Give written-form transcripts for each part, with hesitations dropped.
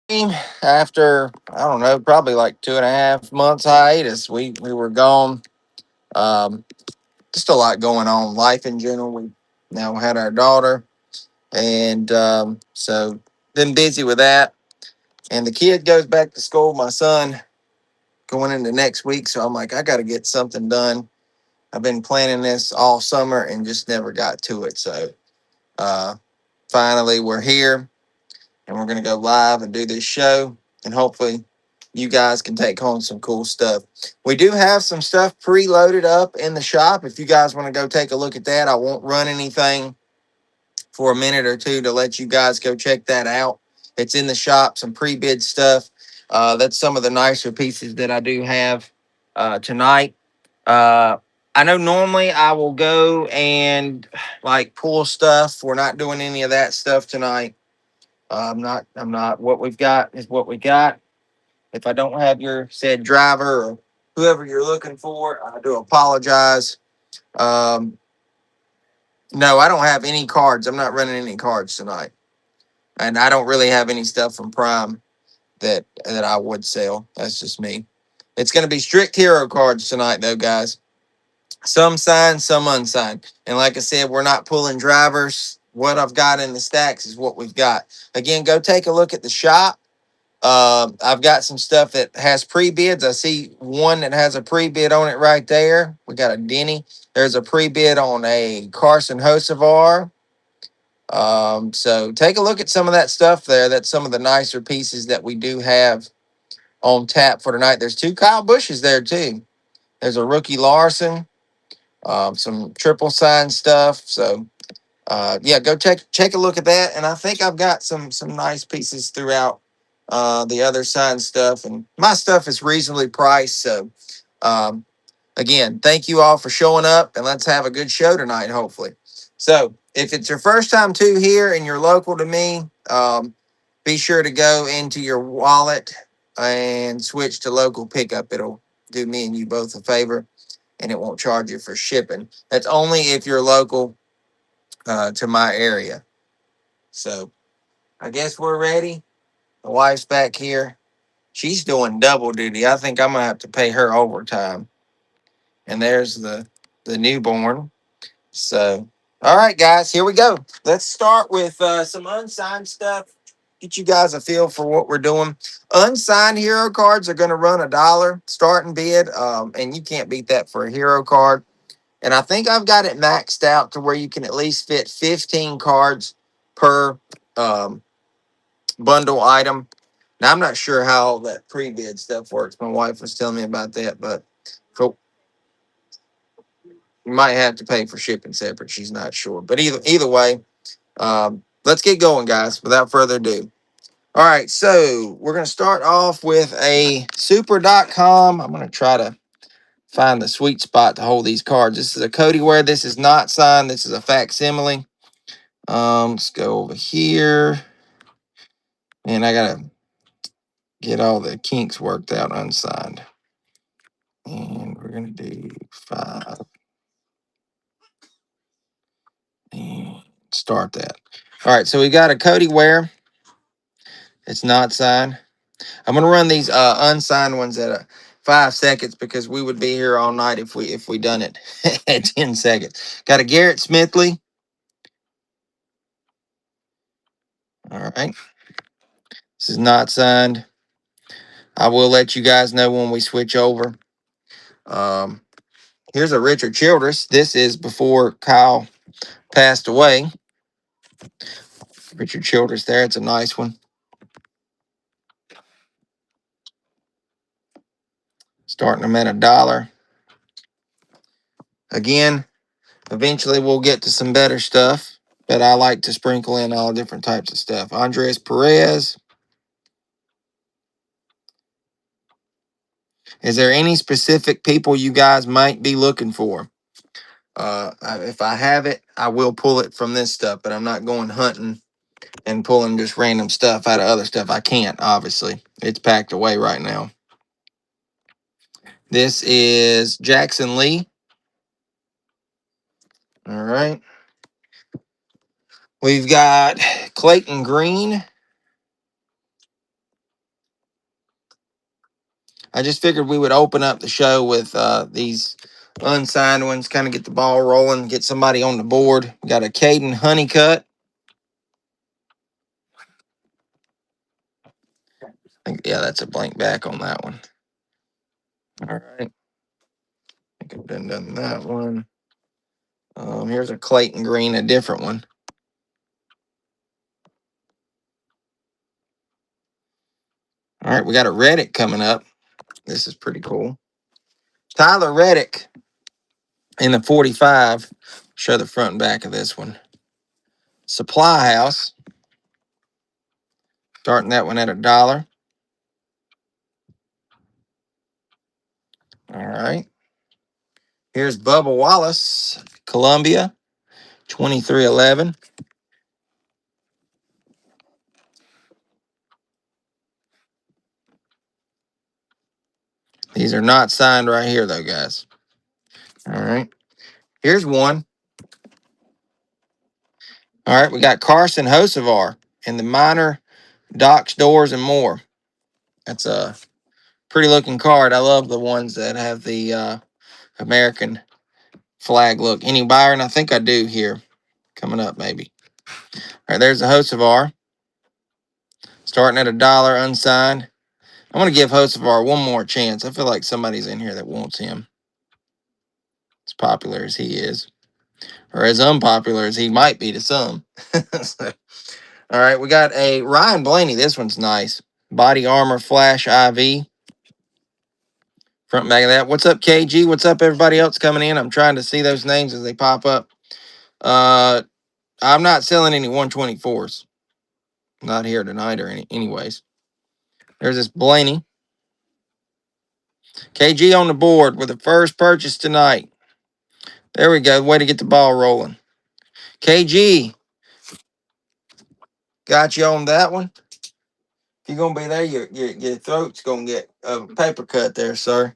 After, I don't know, probably like 2.5 months hiatus. We were gone. Um, just a lot going on, life in general. We now had our daughter, and so been busy with that. And the kid goes back to school. My son going into next week, so I'm like, I got to get something done. I've been planning this all summer and just never got to it. So uh, finally, we're here and we're going to go live and do this show. And hopefully, you guys can take home some cool stuff. We do have some stuff preloaded up in the shop. If you guys want to go take a look at that, I won't run anything for a minute or two to let you guys go check that out. It's in the shop, some pre-bid stuff. That's some of the nicer pieces that I do have tonight. Uh, I know normally I will go and like pull stuff. We're not doing any of that stuff tonight. I'm not. What we've got is what we got. If I don't have your said driver or whoever you're looking for, I do apologize. Um, no, I don't have any cards. I'm not running any cards tonight, and I don't really have any stuff from Prime that I would sell. That's just me. It's going to be strict hero cards tonight, though, guys. Some signed, some unsigned. And like I said, we're not pulling drivers. What I've got in the stacks is what we've got. Again, go take a look at the shop. I've got some stuff that has pre-bids. I see one that has a pre-bid on it right there. We got a Denny. There's a pre-bid on a Carson Hocevar. So take a look at some of that stuff there. That's some of the nicer pieces that we do have on tap for tonight. There's two Kyle Bushes there too. There's a rookie Larson, some triple sign stuff. So yeah, go check a look at that. And I think I've got some nice pieces throughout the other sign stuff. And my stuff is reasonably priced. So um, again, thank you all for showing up, and let's have a good show tonight, hopefully. So if it's your first time too here and you're local to me, be sure to go into your wallet and switch to local pickup. It'll do me and you both a favor, and it won't charge you for shipping. That's only if you're local to my area. So I guess we're ready. The wife's back here. She's doing double duty. I think I'm gonna have to pay her overtime. And there's the newborn. So, all right, guys, here we go. Let's start with some unsigned stuff. Get you guys a feel for what we're doing. Unsigned hero cards are going to run $1 starting bid, and you can't beat that for a hero card. And I think I've got it maxed out to where you can at least fit 15 cards per um, bundle item. Now, I'm not sure how that pre-bid stuff works. My wife was telling me about that, but for you might have to pay for shipping separate. She's not sure. But either way, let's get going, guys, without further ado. All right, so we're going to start off with a super.com. I'm going to try to find the sweet spot to hold these cards. This is a Cody Ware. This is not signed. This is a facsimile. Let's go over here. And I got to get all the kinks worked out unsigned. And we're going to do 5 and start that. All right, so we got a Cody Ware. It's not signed. I'm gonna run these unsigned ones at 5 seconds because we would be here all night if we done it at 10 seconds. Got a Garrett Smithley. All right. This is not signed. I will let you guys know when we switch over. Um, here's a Richard Childress. This is before Kyle passed away. Richard Childress there. It's a nice one. Starting them at $1. Again, eventually we'll get to some better stuff, but I like to sprinkle in all different types of stuff. Andres Perez. Is there any specific people you guys might be looking for? If I have it, I will pull it from this stuff, but I'm not going hunting and pulling just random stuff out of other stuff. I can't, obviously. It's packed away right now. This is Jackson Lee. All right. We've got Clayton Green. I just figured we would open up the show with these unsigned ones, kind of get the ball rolling, get somebody on the board. We got a Caden Honeycutt. Yeah, that's a blank back on that one. All right. I think I've done that one. Here's a Clayton Green, a different one. All right, we got a Reddick coming up. This is pretty cool. Tyler Reddick in the 45. Show the front and back of this one. Supply House. Starting that one at $1. All right. Here's Bubba Wallace, Columbia, 2311. These are not signed right here, though, guys. All right. Here's one. All right, we got Carson Hocevar in the minor docks, doors, and more. That's a pretty looking card. I love the ones that have the American flag look. Any Byron? I think I do here. Coming up, maybe. All right, there's the Hocevar. Starting at $1, unsigned. I'm going to give Hocevar one more chance. I feel like somebody's in here that wants him. As popular as he is. Or as unpopular as he might be to some. So, all right, we got a Ryan Blaney. This one's nice. Body Armor Flash IV. Front and back of that. What's up, KG? What's up, everybody else coming in? I'm trying to see those names as they pop up. I'm not selling any 124s. Not here tonight or anyways. There's this Blaney. KG on the board with the first purchase tonight. There we go. Way to get the ball rolling. KG. Got you on that one. If you're going to be there, your throat's going to get a paper cut there, sir.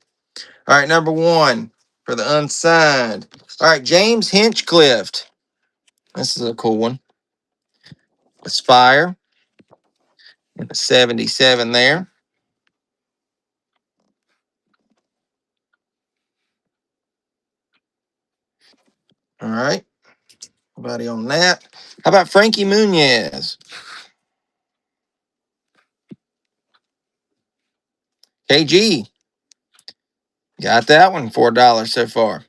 All right, number 1 for the unsigned. All right, James Hinchcliffe. This is a cool one. Aspire. And a 77 there. All right. Nobody on that. How about Frankie Muniz? KG. Got that one, $4 so far.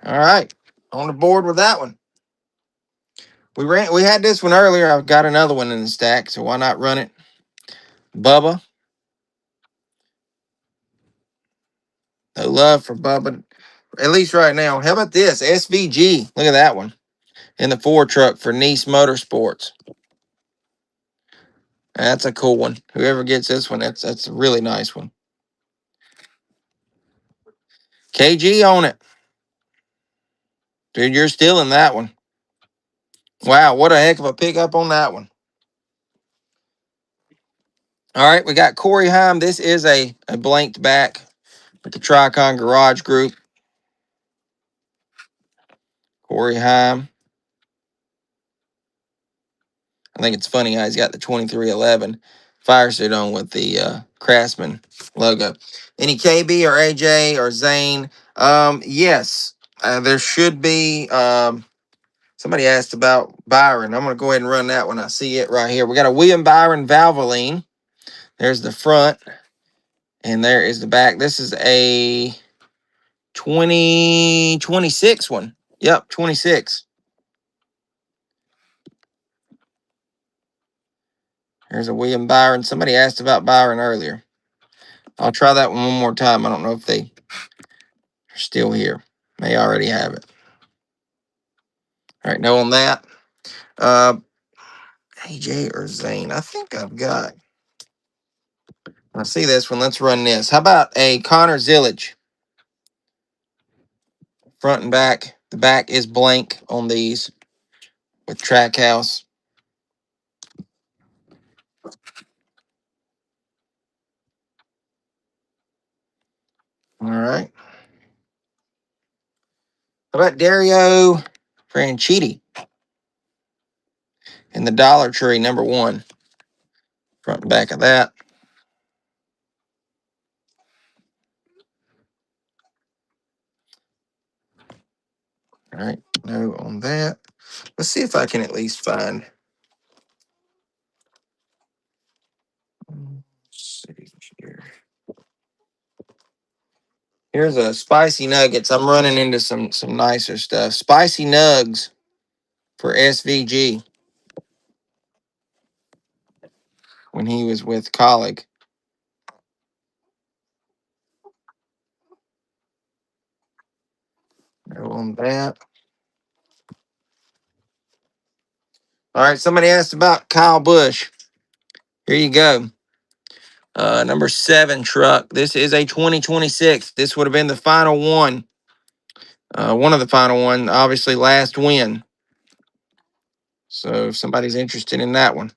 All right. On the board with that one. We had this one earlier. I've got another one in the stack, so why not run it? Bubba. No love for Bubba. At least right now. How about this? SVG. Look at that one. In the 4 truck for Nice Motorsports. That's a cool one. Whoever gets this one, that's a really nice one. KG on it. Dude, you're still in that one. Wow, what a heck of a pickup on that one. All right, we got Corey Heim. This is a blanked back with the Tricon Garage Group. Corey Heim. I think it's funny how he's got the 2311 fire suit on with the Craftsman logo. Any KB or AJ or Zane? Yes, there should be. Somebody asked about Byron. I'm going to go ahead and run that one. I see it right here. We got a William Byron Valvoline. There's the front, and there is the back. This is a 2026 one. Yep, 26. There's a William Byron. Somebody asked about Byron earlier. I'll try that one more time. I don't know if they are still here. May already have it. All right, no on that. AJ or Zane? I think I've got. I see this one. Let's run this. How about a Connor Zillage? Front and back. The back is blank on these with Trackhouse. All right. How about Dario Franchitti in the Dollar Tree, number 1. Front and back of that. All right, no on that. Let's see if I can at least find. Let's see here. Here's a spicy nuggets. I'm running into some nicer stuff. Spicy nugs for SVG when he was with Colleague. No on that. All right, somebody asked about Kyle Busch. Here you go. Number 7 truck. This is a 2026. This would have been the final one. One of the final one, obviously last win. So if somebody's interested in that one.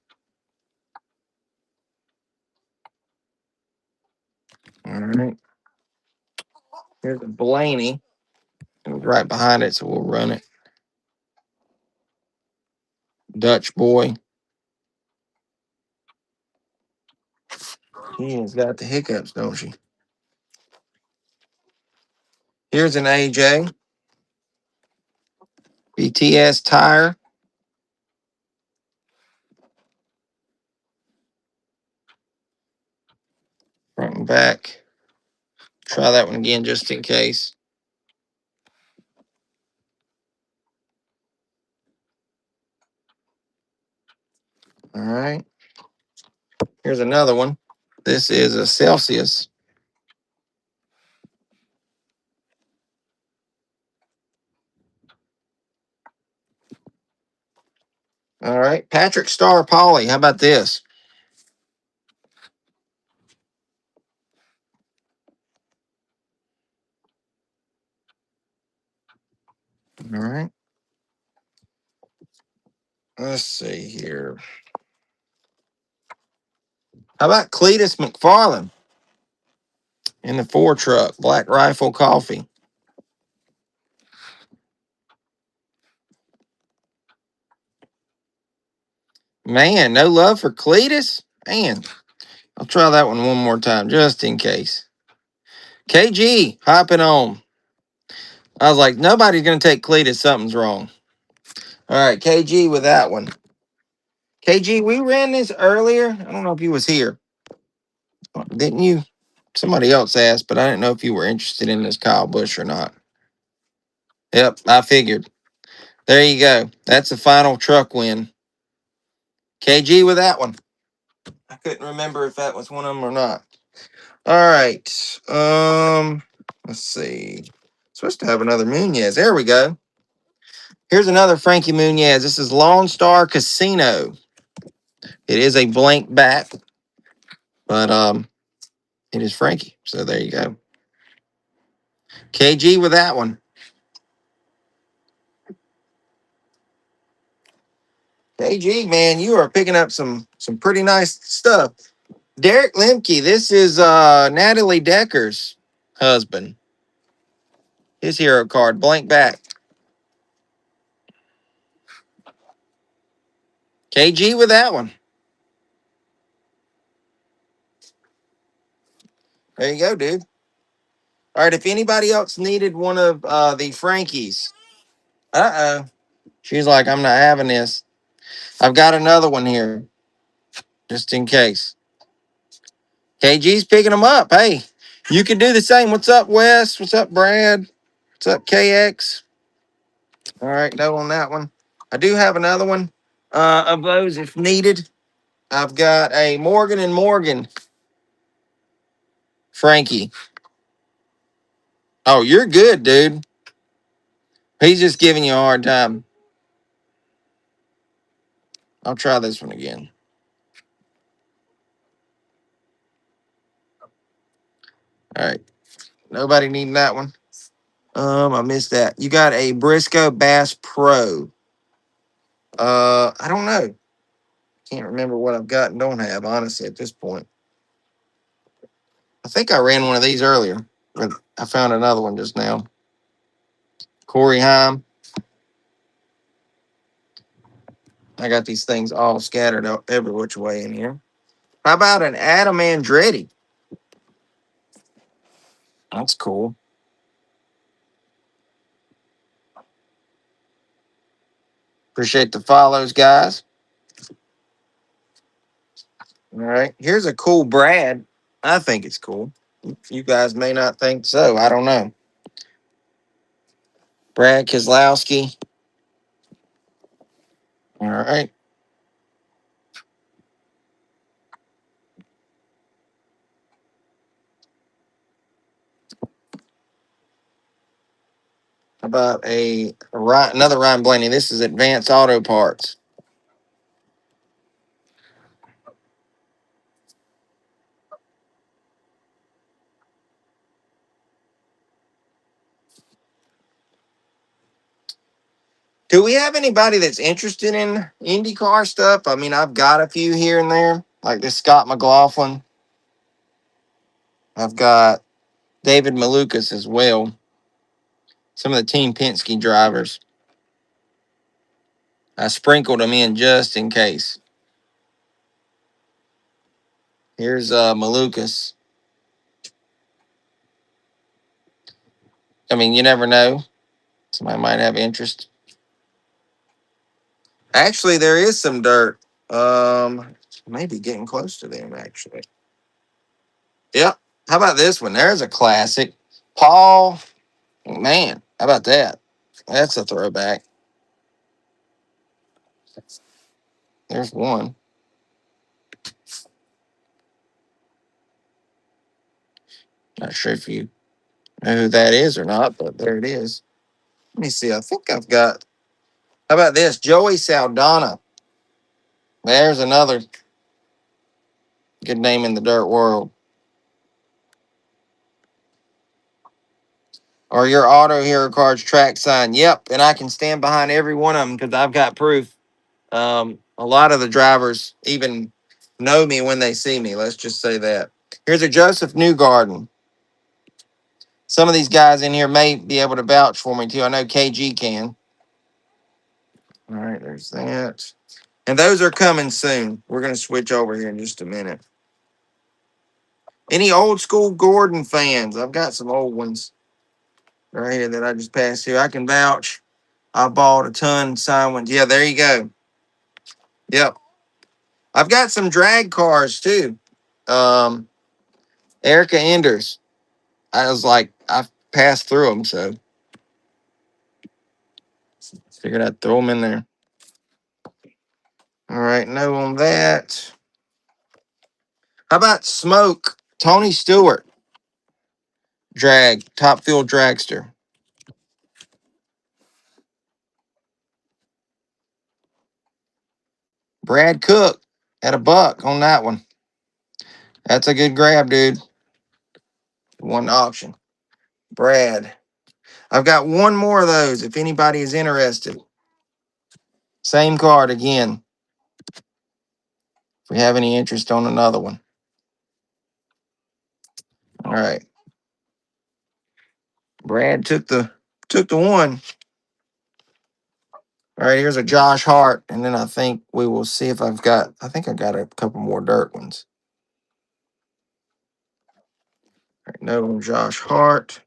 All right. Here's a Blaney. It was right behind it, so we'll run it. Dutch boy. He has got the hiccups, don't she? Here's an AJ. BTS tire. Front and back. Try that one again just in case. All right. Here's another one. This is a Celsius. All right. Patrick Star Poly. How about this? All right. Let's see here. How about Cletus McFarland in the 4 truck? Black Rifle Coffee. Man, no love for Cletus? Man, I'll try that one more time just in case. KG hopping on. I was like, nobody's going to take Cletus. Something's wrong. All right, KG with that one. KG, we ran this earlier. I don't know if you was here. Didn't you? Somebody else asked, but I didn't know if you were interested in this Kyle Busch or not. Yep, I figured. There you go. That's the final truck win. KG with that one. I couldn't remember if that was one of them or not. All right. Let's see. Supposed to have another Munez. There we go. Here's another Frankie Munez. This is Lone Star Casino. It is a blank back, but it is Frankie. So there you go. KG with that one. KG, man, you are picking up some pretty nice stuff. Derek Lemke, this is Natalie Decker's husband. His hero card, blank back. KG with that one. There you go, dude. All right, if anybody else needed one of the Frankies, she's like, I'm not having this. I've got another one here, just in case. KG's picking them up. Hey, you can do the same. What's up, Wes? What's up, Brad? What's up, KX? All right, no on that one. I do have another one of those if needed. I've got a Morgan and Morgan Frankie. Oh, you're good, dude. He's just giving you a hard time. I'll try this one again. All right. Nobody needing that one. I missed that. You got a Briscoe Bass Pro. I don't know. Can't remember what I've got and don't have, honestly, at this point. I think I ran one of these earlier, but I found another one just now. Corey Heim. I got these things all scattered up every which way in here. How about an Adam Andretti? That's cool. Appreciate the follows, guys. All right. Here's a cool Brad. I think it's cool. You guys may not think so. I don't know. Brad Keselowski. All right. How about another Ryan Blaney? This is Advanced Auto Parts. Do we have anybody that's interested in IndyCar stuff? I mean, I've got a few here and there, like this Scott McLaughlin. I've got David Malukas as well. Some of the Team Penske drivers. I sprinkled them in just in case. Here's Malukas. I mean, you never know. Somebody might have interest. Actually, there is some dirt. Maybe getting close to them, actually. Yep. How about this one? There's a classic. Paul, man, how about that? That's a throwback. There's one. Not sure if you know who that is or not, but there it is. Let me see. I think I've got. How about this? Joey Saldana. There's another good name in the dirt world. Or your Auto Hero Cards track sign. Yep, and I can stand behind every one of them because I've got proof. A lot of the drivers even know me when they see me. Let's just say that. Here's a Joseph Newgarden. Some of these guys in here may be able to vouch for me too. I know KG can. All right, there's that. And those are coming soon. We're going to switch over here in just a minute. Any old school Gordon fans? I've got some old ones right here that I just passed here. I can vouch. I bought a ton signed ones. Yeah, there you go. Yep. I've got some drag cars too. Um, Erica Enders. I was like, I passed through them, so figured I'd throw them in there. All right, no on that. How about Smoke? Tony Stewart. Drag. Top Fuel Dragster. Brad Cook at $1 on that one. That's a good grab, dude. One auction. Brad. I've got one more of those if anybody is interested. Same card again. If we have any interest on another one. All right. Brad took the one. All right, here's a Josh Hart, and then I think we will see if I think I got a couple more dirt ones. All right, no Josh Hart.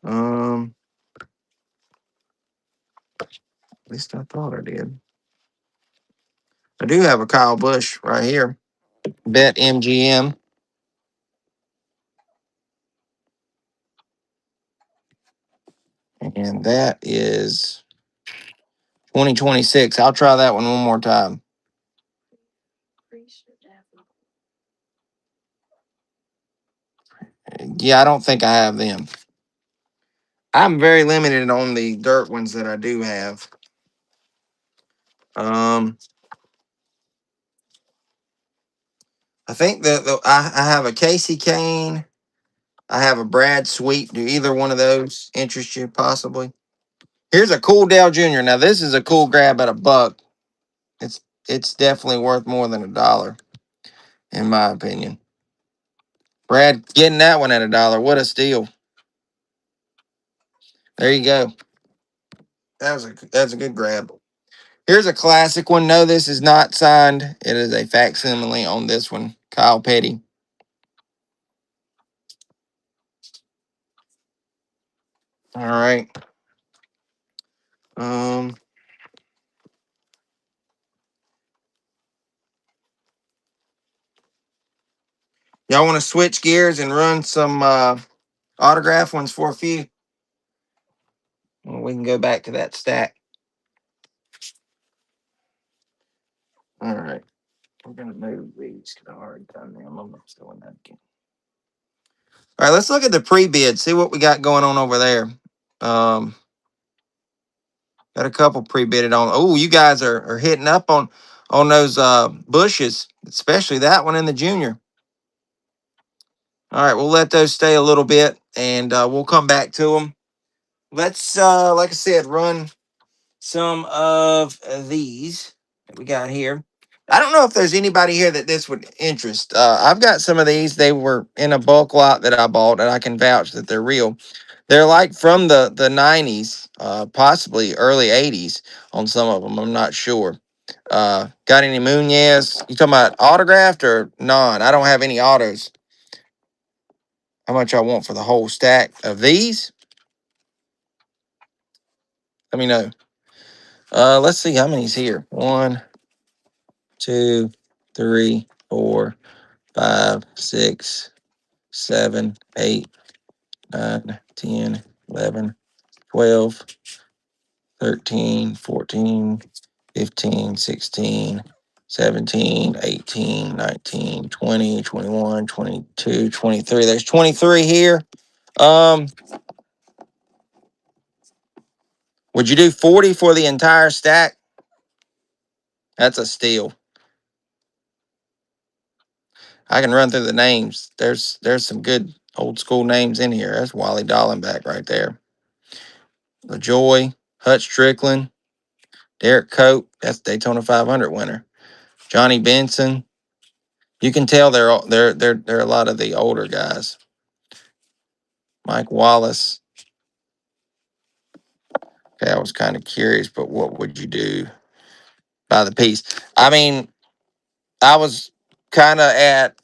At least I thought I did. I do have a Kyle Busch right here. Bet MGM. And that is 2026. I'll try that one more time. Yeah, I don't think I have them. I'm very limited on the dirt ones that I do have. I think that I have a Casey Kane. I have a Brad Sweet. Do either one of those interest you possibly? Here's a Cool Dale Jr. Now this is a cool grab at $1. It's definitely worth more than $1, in my opinion. Brad getting that one at $1. What a steal. There you go. That's a good grab. Here's a classic one. No, this is not signed. It is a facsimile on this one. Kyle Petty. All right. Y'all want to switch gears and run some autograph ones for a few? Well, we can go back to that stack. All right. We're going to move these because I already done them. I'm not doing that again. All right, let's look at the pre-bid, see what we got going on over there. Got a couple pre-bidded on. Oh, you guys are hitting up on those bushes, especially that one in the junior. All right, we'll let those stay a little bit, and we'll come back to them. Let's, like I said, run some of these that we got here. I don't know if there's anybody here that this would interest. I've got some of these. They were in a bulk lot that I bought, and I can vouch that they're real. They're like from the 90s, possibly early 80s on some of them. I'm not sure. Got any Munez? You talking about autographed or non? I don't have any autos. How much I want for the whole stack of these? Let me know. Let's see how many's here. 1, 2, 3, 4, 5, 6, 7, 8, 9, 10, 11, 12, 13, 14, 15, 16, 17, 18, 19, 20, 21, 22, 23. There's 23 here. Um, would you do 40 for the entire stack? That's a steal. I can run through the names. There's some good old school names in here. That's Wally Dallenbach right there. LaJoy, Hutch Strickland, Derek Cope. That's Daytona 500 winner. Johnny Benson. You can tell they're a lot of the older guys. Mike Wallace. Okay, I was kind of curious, but what would you do by the piece? I mean, I was kind of at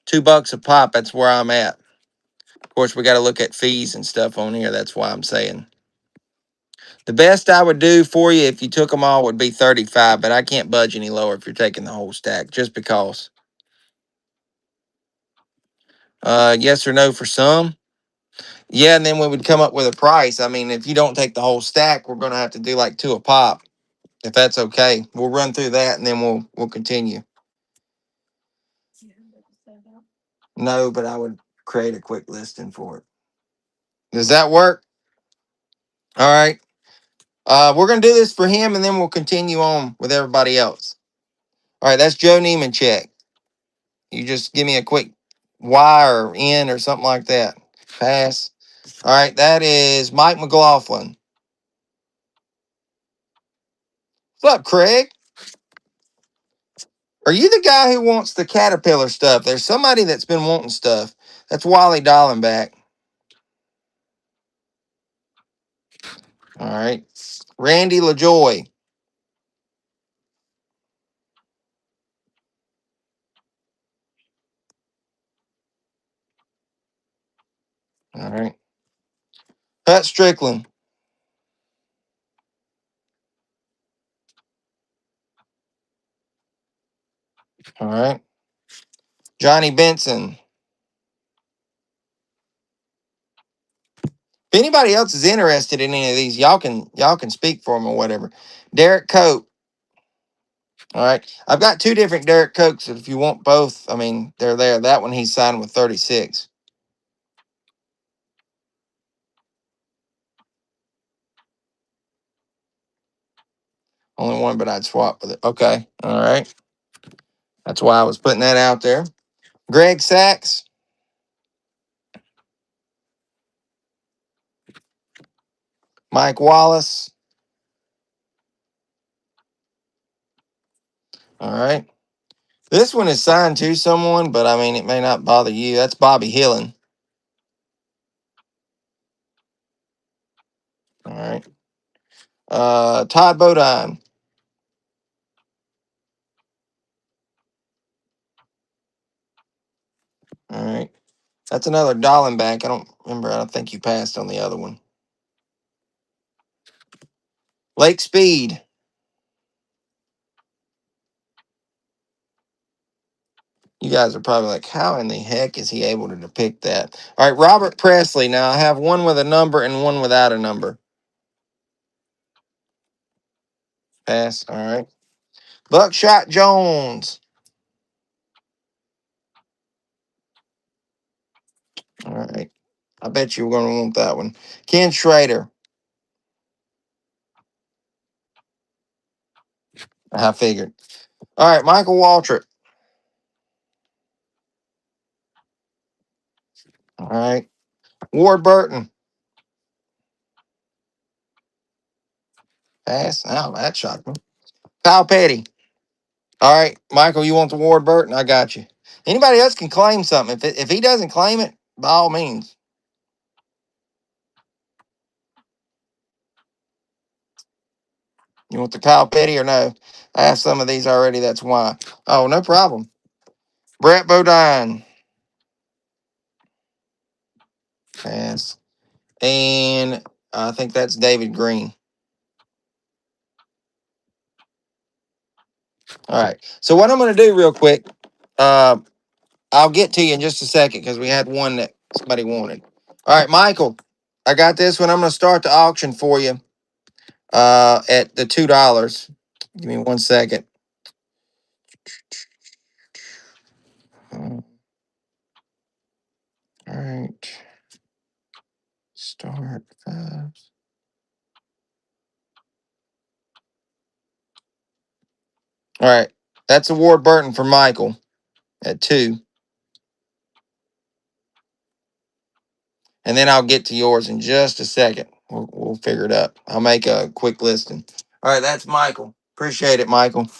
$2 a pop. That's where I'm at. Of course, we got to look at fees and stuff on here. That's why I'm saying the best I would do for you if you took them all would be 35, but I can't budge any lower if you're taking the whole stack, just because. Yes or no for some. Yeah, and then we would come up with a price. I mean, if you don't take the whole stack, we're going to have to do like 2 a pop, if that's okay. We'll run through that and then we'll continue. No, but I would create a quick listing for it. Does that work? All right. We're going to do this for him and then we'll continue on with everybody else. All right, that's Joe Neiman check. You just give me a quick Y or N or something like that. Pass. All right, that is Mike McLaughlin. What's up, Craig? Are you the guy who wants the Caterpillar stuff? There's somebody that's been wanting stuff. That's Wally Dallenbach. All right. Randy LaJoy. All right. Pat Strickland. All right. Johnny Benson. If anybody else is interested in any of these, y'all can speak for them or whatever. Derek Cope. All right. I've got 2 different Derek Cokes. If you want both, I mean, they're there. That one he's signed with 36. Only one, but I'd swap with it. Okay. All right. That's why I was putting that out there. Greg Sachs. Mike Wallace. All right. This one is signed to someone, but I mean, it may not bother you. That's Bobby Hillen. All right. Todd Bodine. All right. That's another Dallenbach. I don't remember. I don't think you passed on the other one. Lake Speed. You guys are probably like, how in the heck is he able to depict that? All right, Robert Presley. Now I have one with a number and one without a number. Pass. All right. Buckshot Jones. All right. I bet you we're going to want that one. Ken Schrader. I figured. All right, Michael Waltrip. All right. Ward Burton. Pass. Oh, that shocked me. Kyle Petty. All right, Michael, you want the Ward Burton? I got you. Anybody else can claim something. If he doesn't claim it, by all means. You want the Kyle Petty or no? I have some of these already. That's why. Oh, no problem. Brett Bodine. Pass. And I think that's David Green. All right. So what I'm going to do real quick, I'll get to you in just a second because we had one that somebody wanted. All right, Michael, I got this one. I'm going to start the auction for you at the $2. Give me 1 second. All right. Start 5. All right. That's a Ward Burton for Michael at 2. And then I'll get to yours in just a second. We'll figure it out. I'll make a quick listing. All right, that's Michael. Appreciate it, Michael.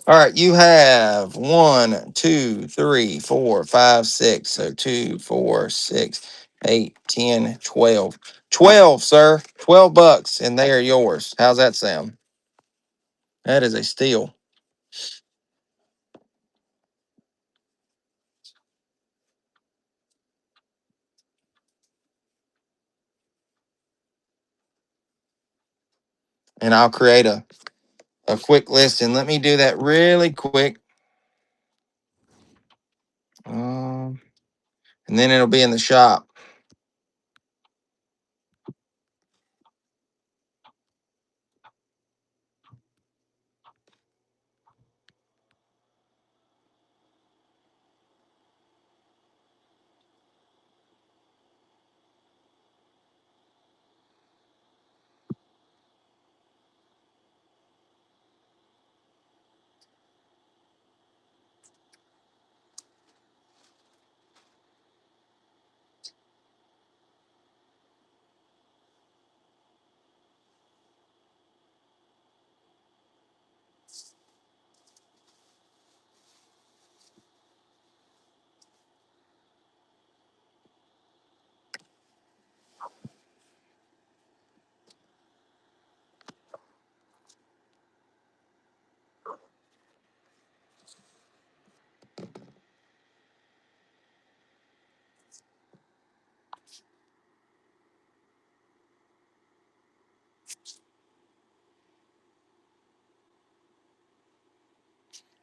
All right, you have 1, 2, 3, 4, 5, 6. So 2, 4, 6, 8, 10, 12. 12, sir. $12, and they are yours. How's that sound? That is a steal. And I'll create a quick list, and let me do that really quick. And then it'll be in the shop.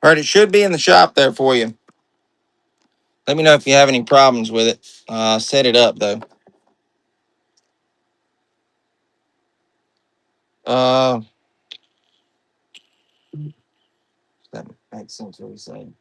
All right, it should be in the shop there for you. Let me know if you have any problems with it. Set it up, though. Uh, that makes sense what he's saying.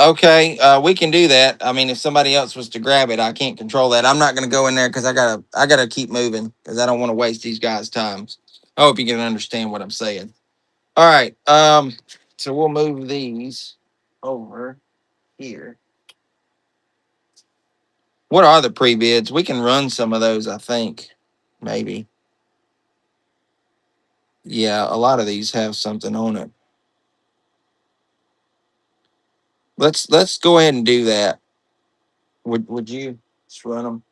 Okay, we can do that. I mean, if somebody else was to grab it, I can't control that. I'm not going to go in there because I gotta keep moving because I don't want to waste these guys' times. I hope you can understand what I'm saying. All right. So we'll move these over here. What are the pre-bids? We can run some of those, I think. Maybe. Yeah, a lot of these have something on it. Let's go ahead and do that. Would you just run them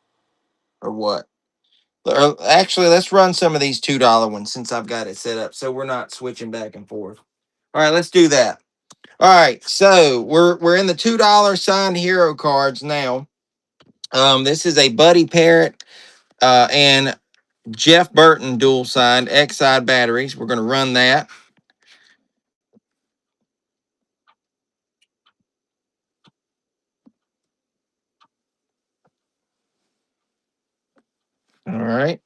or what? Or actually, let's run some of these $2 ones since I've got it set up, so we're not switching back and forth. All right, let's do that. All right, so we're in the $2 signed hero cards now. This is a Buddy Parrott and Jeff Burton dual signed X side batteries. We're going to run that. All right.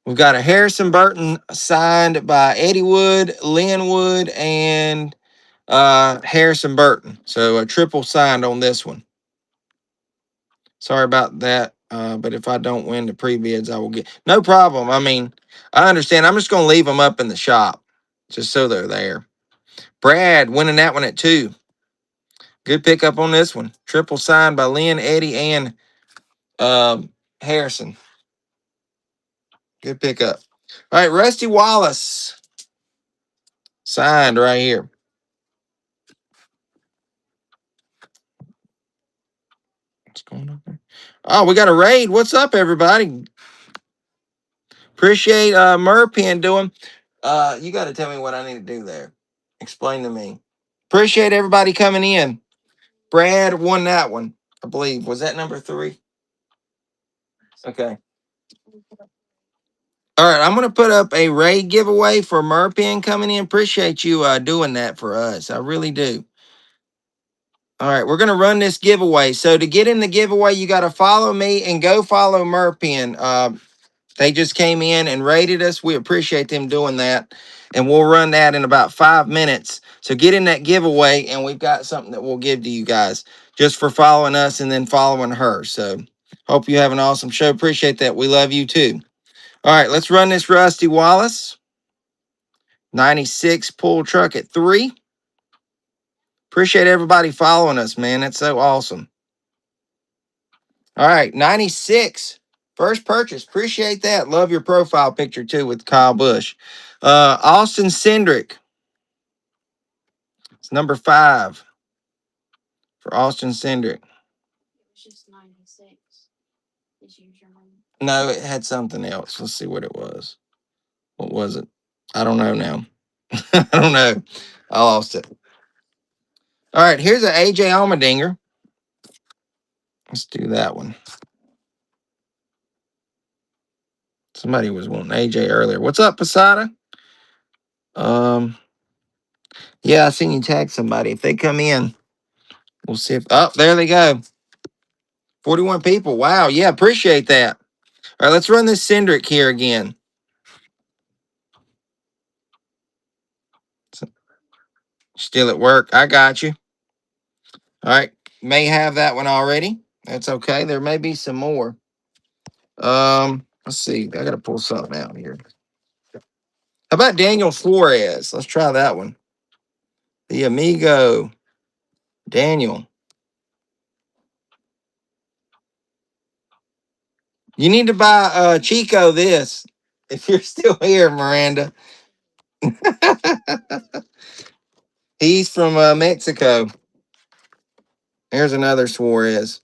We've got a Harrison Burton signed by Eddie Wood, Lynn Wood, and Harrison Burton. So a triple signed on this one. Sorry about that. But if I don't win the pre-bids, I will get no problem. I mean, I understand. I'm just going to leave them up in the shop just so they're there. Brad winning that one at 2. Good pickup on this one. Triple signed by Lynn, Eddie, and Harrison. Good pickup. All right, Rusty Wallace signed right here. What's going on there? Oh, we got a raid. What's up, everybody? Appreciate Merpin doing. You got to tell me what I need to do there. Explain to me. Appreciate everybody coming in. Brad won that one, I believe. Was that number 3? Okay. All right, I'm going to put up a raid giveaway for Merpin coming in. Appreciate you doing that for us. I really do. All right, we're going to run this giveaway. So to get in the giveaway, you got to follow me and go follow Merpin. They just came in and rated us. We appreciate them doing that. And we'll run that in about 5 minutes. So get in that giveaway, and we've got something that we'll give to you guys just for following us and then following her. So hope you have an awesome show. Appreciate that. We love you too. All right, let's run this Rusty Wallace 96 pull truck at 3. Appreciate everybody following us, man. That's so awesome. All right, 96. First purchase. Appreciate that. Love your profile picture too with Kyle Busch. Austin Cindric. It's number 5 for Austin Cindric. No, it had something else. Let's see what it was. What was it? I don't know now. I don't know. I lost it. All right, here's an AJ Allmendinger. Let's do that one. Somebody was wanting AJ earlier. What's up, Posada? Yeah, I seen you tag somebody. If they come in, we'll see if. Oh, there they go. 41 people. Wow. Yeah, appreciate that. All right, let's run this Cindric here again. Still at work. I got you. All right. May have that one already. That's okay. There may be some more. Let's see. I gotta pull something out here. How about Daniel Flores? Let's try that one. The Amigo. Daniel. You need to buy Chico this. If you're still here, Miranda. He's from Mexico. Here's another Suarez.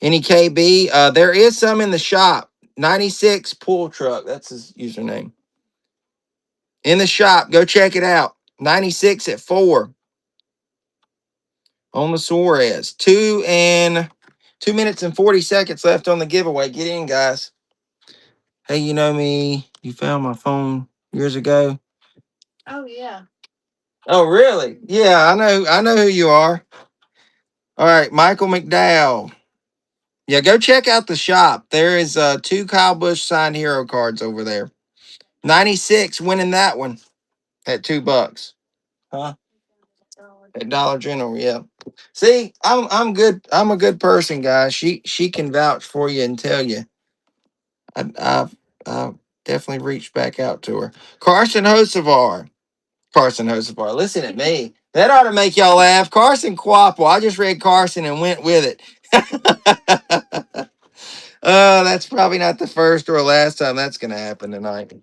Any KB? There is some in the shop. 96 pull truck. That's his username. In the shop. Go check it out. 96 at 4 on the Suarez. 2 minutes and 40 seconds left on the giveaway. Get in, guys. Hey, you know me. You found my phone years ago. Oh, yeah. Oh, really? Yeah, I know. I know who you are. All right, Michael McDowell. Yeah, go check out the shop. There is 2 Kyle Busch signed hero cards over there. 96 winning that one at $2. Huh? At Dollar General, yeah. See, I'm good. I'm a good person, guys. She can vouch for you and tell you. I definitely reached back out to her. Carson Hocevar. Carson Hocevar. Listen at me. That ought to make y'all laugh. Carson Quapple. I just read Carson and went with it. That's probably not the first or last time that's going to happen tonight.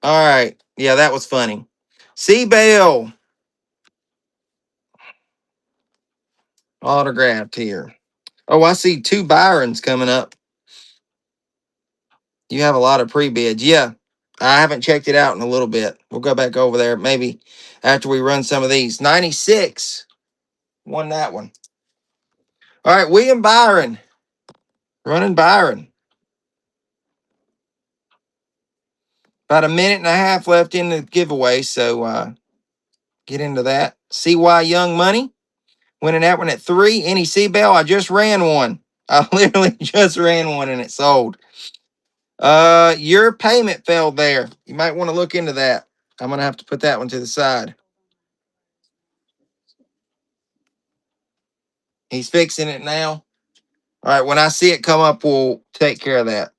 All right. Yeah, that was funny. C. Bell. Autographed here. Oh, I see 2 Byrons coming up. You have a lot of pre-bids. Yeah. I haven't checked it out in a little bit. We'll go back over there maybe after we run some of these. 96. Won that one. All right, William Byron. Running Byron. About a minute and a half left in the giveaway, so get into that. CY Young Money. Winning that one at 3. Any Seabell, I just ran one. I literally just ran one and it sold. Your payment failed there. You might want to look into that. I'm gonna have to put that one to the side. He's fixing it now. All right, when I see it come up, we'll take care of that.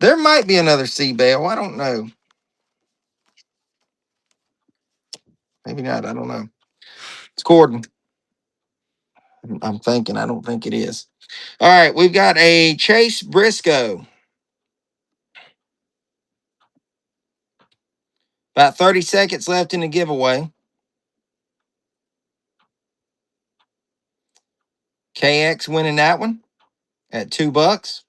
There might be another Seabell. I don't know. Maybe not. I don't know. It's Corden. I'm thinking. I don't think it is. All right, we've got a Chase Briscoe. About 30 seconds left in the giveaway. KX winning that one at $2.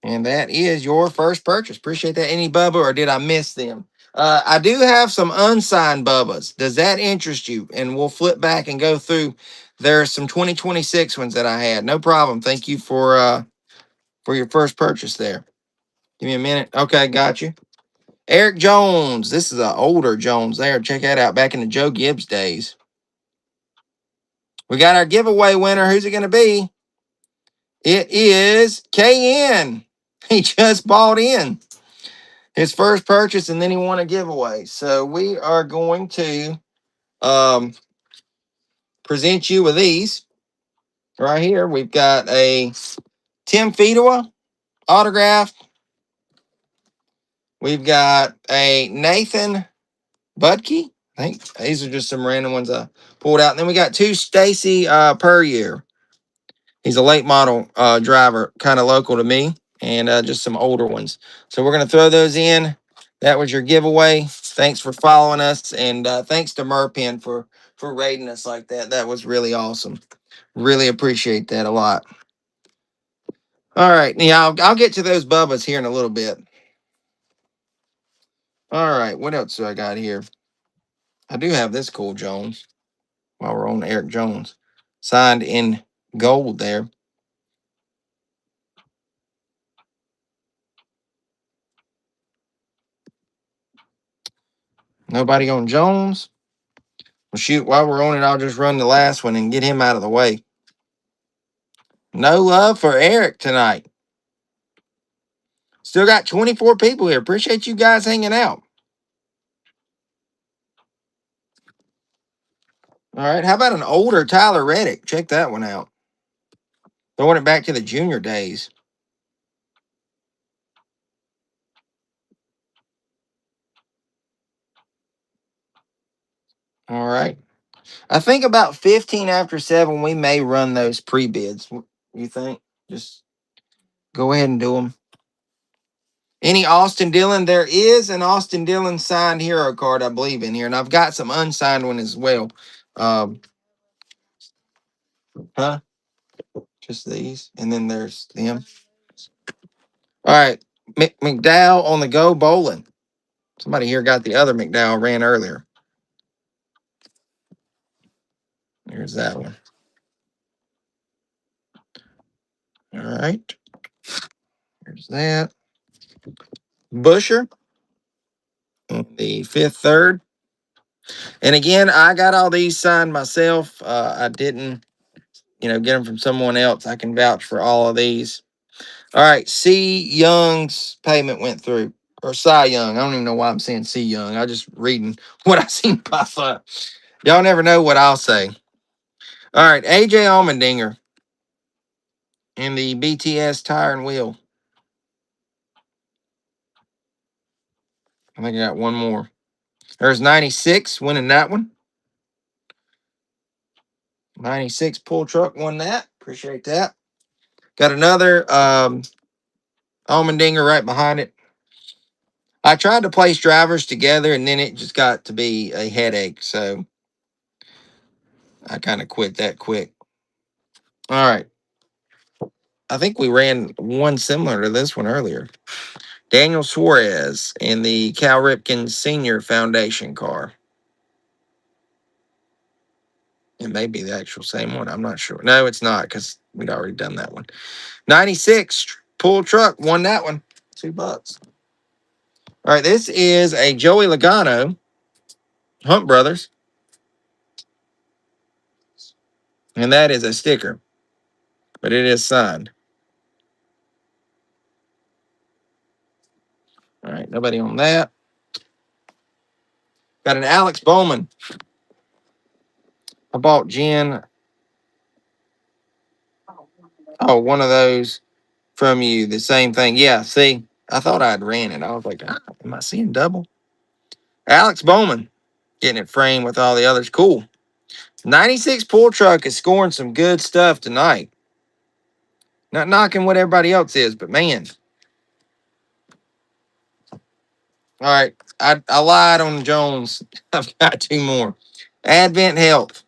And that is your first purchase. Appreciate that. Any Bubba, or did I miss them? I do have some unsigned Bubbas. Does that interest you? And we'll flip back and go through. There's some 2026 ones that I had. No problem. Thank you for your first purchase there. Give me a minute. Okay, got you. Eric Jones. This is an older Jones there. Check that out. Back in the Joe Gibbs days. We got our giveaway winner. Who's it going to be? It is KN. He just bought in his first purchase, and then he won a giveaway. So we are going to present you with these right here. We've got a Tim Fedewa autograph. We've got a Nathan Budke. I think these are just some random ones I pulled out. And then we got 2 Stacy Puryear. He's a late model driver, kind of local to me, and just some older ones. So we're going to throw those in. That was your giveaway. Thanks for following us, and thanks to Merpin for rating us like that. That was really awesome. Really appreciate that a lot. All right, yeah, I'll get to those Bubbas here in a little bit. All right, what else do I got here? I do have this cool Jones. While we're on Eric Jones, signed in gold there. Nobody on Jones. Well, shoot, while we're on it, I'll just run the last one and get him out of the way. No love for Eric tonight. Still got 24 people here. Appreciate you guys hanging out. All right, how about an older Tyler Reddick? Check that one out. Throwing it back to the junior days. All right. I think about 15 after 7, we may run those pre-bids. You think? Just go ahead and do them. Any Austin Dillon? There is an Austin Dillon signed hero card, I believe, in here. And I've got some unsigned one as well. Um, huh? Just these. And then there's them. All right. McDowell on the go bowling. Somebody here got the other McDowell ran earlier. Here's that one. All right. Here's that. Busher on the 5th, 3rd. And again, I got all these signed myself. I didn't, get them from someone else. I can vouch for all of these. All right, C. Young's payment went through. Or Cy Young. I don't even know why I'm saying C. Young. I just reading what I seen pop up. Y'all never know what I'll say. All right, AJ Allmendinger in the BTS tire and wheel. I think I got one more. There's 96 winning that one. 96 pull truck won that. Appreciate that. Got another Allmendinger right behind it. I tried to place drivers together, and then it just got to be a headache. So I kind of quit that quick. All right. I think we ran one similar to this one earlier. Daniel Suarez in the Cal Ripken Senior Foundation car. It may be the actual same one. I'm not sure. No, it's not because we'd already done that one. 96 pull truck won that one. $2. All right, this is a Joey Logano, Hunt Brothers, and that is a sticker, but it is signed. All right, nobody on that. Got an Alex Bowman. I bought Jen. Oh, one of those from you. The same thing. Yeah, see, I thought I'd ran it. I was like, am I seeing double? Alex Bowman getting it framed with all the others. Cool. 96 pull truck is scoring some good stuff tonight. Not knocking what everybody else is, but man. All right. I lied on Jones. I've got two more. Advent Health.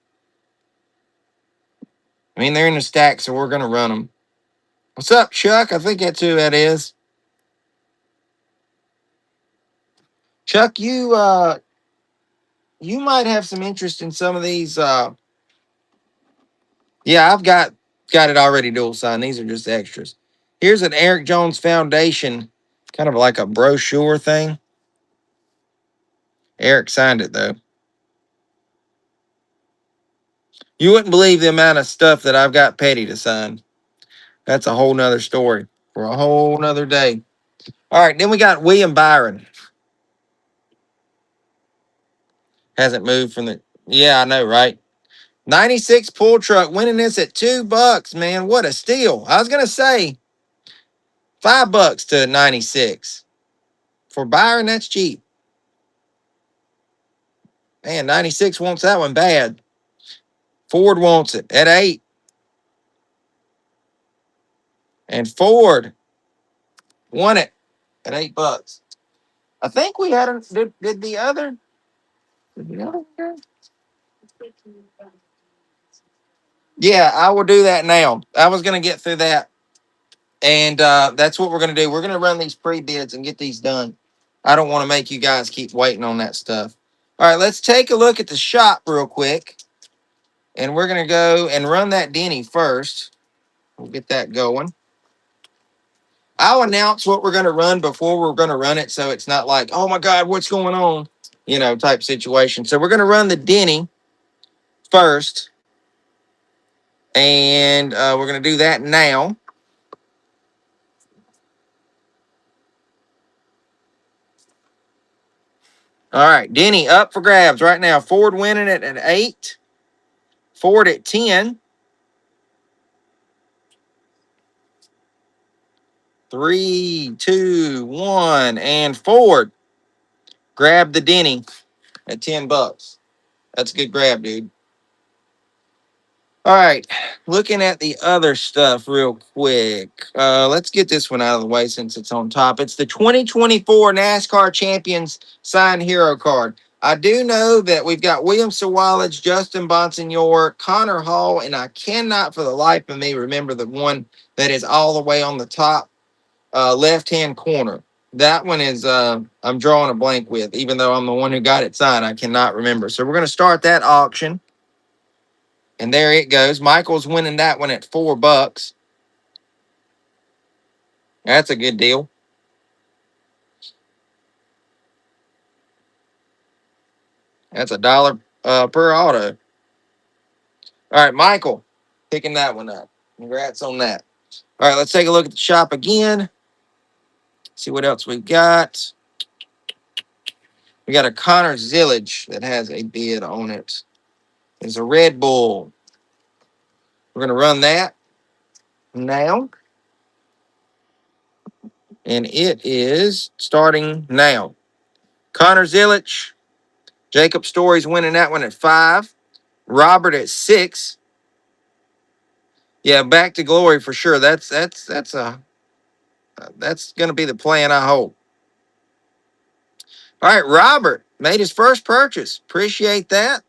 I mean, they're in the stack, so we're going to run them. What's up, Chuck? I think that's who that is. Chuck, you might have some interest in some of these. Yeah, I've got it already dual signed. These are just extras. Here's an Eric Jones Foundation, kind of like a brochure thing. Eric signed it though. You wouldn't believe the amount of stuff that I've got Petty to sign. That's a whole nother story for a whole nother day. All right, then we got William Byron. Hasn't moved from the. Yeah, I know, right? 96 pull truck winning this at $2, man. What a steal. I was gonna say $5 to 96. For Byron, that's cheap. Man, 96 wants that one bad. Ford wants it at 8. And Ford won it at $8. I think we had did the other. Did the other one go? Yeah, I will do that now. I was gonna get through that. And that's what we're gonna do. We're gonna run these pre-bids and get these done. I don't want to make you guys keep waiting on that stuff. All right, let's take a look at the shop real quick. And we're gonna go and run that Denny first. We'll get that going. I'll announce what we're going to run before we're going to run it, so it's not like, oh my God, what's going on, type situation. So we're going to run the Denny first, and we're going to do that now. All right, Denny up for grabs right now. Ford winning it at 8, Ford at 10. 3, 2, 1, and Ford grab the Denny at $10. That's a good grab, dude. All right, looking at the other stuff real quick. Let's get this one out of the way since it's on top. It's the 2024 NASCAR Champions signed hero card. I do know that we've got William Sawalage, Justin Bonsignor, Connor Hall, and I cannot for the life of me remember the one that is all the way on the top left-hand corner. That one is I'm drawing a blank with, even though I'm the one who got it signed. I cannot remember. So we're going to start that auction. And there it goes. Michael's winning that one at $4. That's a good deal. That's $1 per auto. All right, Michael, picking that one up. Congrats on that. All right, let's take a look at the shop again. See what else we got. We got a Connor Zillage that has a bid on it. It's a Red Bull. We're going to run that now. And it is starting now. Connor Zillage. Jacob Story's winning that one at 5. Robert at 6. Yeah, back to glory for sure. That's going to be the plan, I hope. All right, Robert made his first purchase. Appreciate that.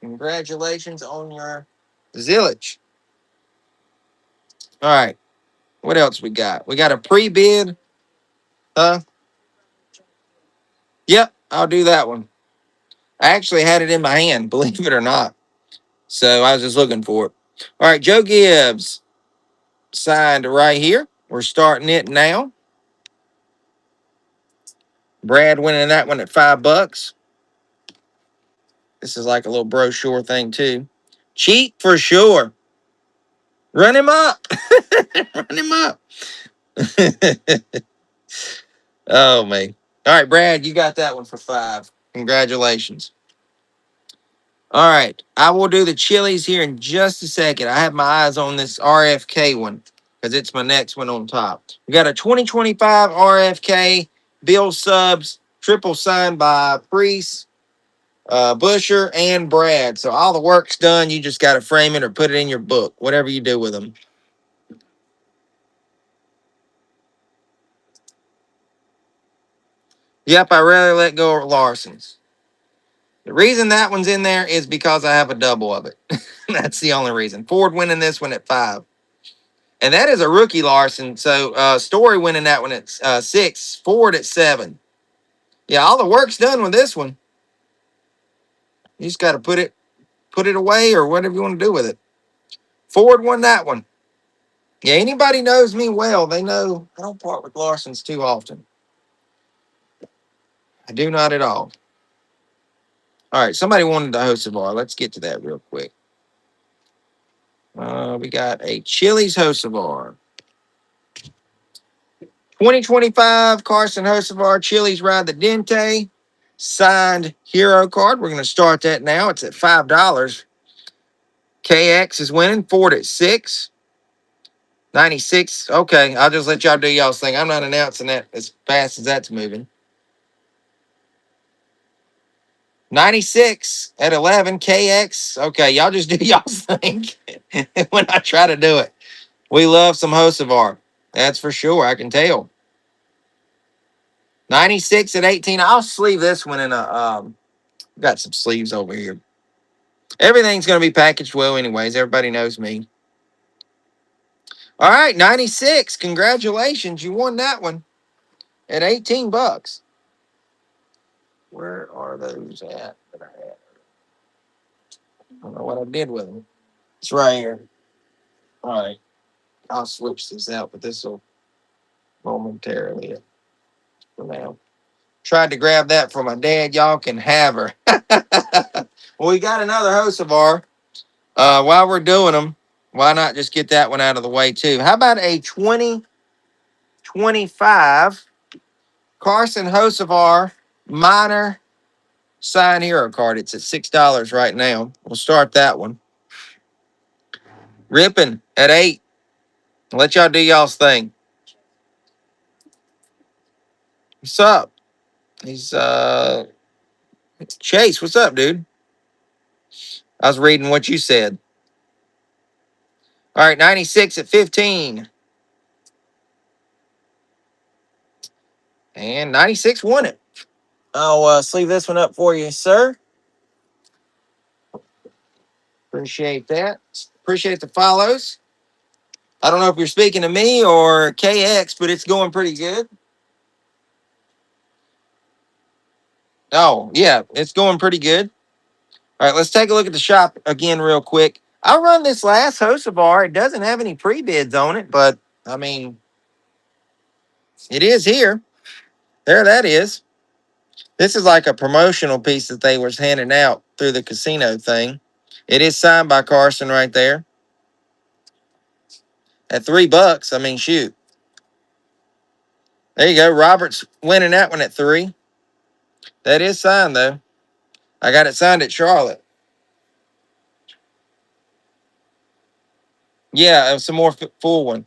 Congratulations on your zillage. All right, what else we got? We got a pre-bid. Yep, I'll do that one. I actually had it in my hand, believe it or not. So I was just looking for it. All right, Joe Gibbs signed right here. We're starting it now. Brad winning that one at $5. This is like a little brochure thing too. Cheap for sure. Run him up. Run him up. Oh man. All right, Brad, you got that one for 5. Congratulations. All right. I will do the Chili's here in just a second. I have my eyes on this RFK one because it's my next one on top. We got a 2025 RFK Bill Subs triple signed by Priest, Busher, and Brad. So all the work's done. You just got to frame it or put it in your book, whatever you do with them. Yep, I rarely let go of Larson's. The reason that one's in there is because I have a double of it. That's the only reason. Ford winning this one at 5. And that is a rookie Larson. So Story winning that one at 6. Ford at 7. Yeah, all the work's done with this one. You just got to put it away or whatever you want to do with it. Ford won that one. Yeah, anybody knows me well, they know I don't part with Larsons too often. I do not at all. All right, somebody wanted the Hocevar. Let's get to that real quick. We got a Chili's Hocevar. 2025 Carson Hocevar Chili's Ride the Dente. Signed hero card. We're going to start that now. It's at $5. KX is winning. Ford at 6. 96. Okay, I'll just let y'all do y'all's thing. I'm not announcing that as fast as that's moving. 96 at 11. KX. Okay, y'all just do y'all's thing when I try to do it. We love some Hocevar. That's for sure. I can tell. 96 at 18. I'll sleeve this one in a got some sleeves over here. Everything's going to be packaged well anyways. Everybody knows me. All right, 96. Congratulations. You won that one at $18. Where are those at that I had? I don't know what I did with them. It's right here. All right. I'll switch this out, but this will momentarily for now. Tried to grab that for my dad. Y'all can have her. Well, we got another Hocevar. While we're doing them, why not just get that one out of the way too? How about a 2025 Carson Hocevar minor sign hero card? It's at $6 right now. We'll start that one. Ripping at 8. Let y'all do y'all's thing. What's up? He's Chase. What's up, dude? I was reading what you said. All right, 96 at 15. And 96 won it. I'll sleeve this one up for you, sir. Appreciate that. Appreciate the follows. I don't know if you're speaking to me or KX, but it's going pretty good. Oh, yeah, it's going pretty good. All right, let's take a look at the shop again real quick. I run this last Hocevar. It doesn't have any pre-bids on it, but, I mean, it is here. There that is. This is like a promotional piece that they was handing out through the casino thing. It is signed by Carson right there. At $3, I mean, shoot. There you go. Robert's winning that one at 3. That is signed, though. I got it signed at Charlotte. Yeah, some more full one.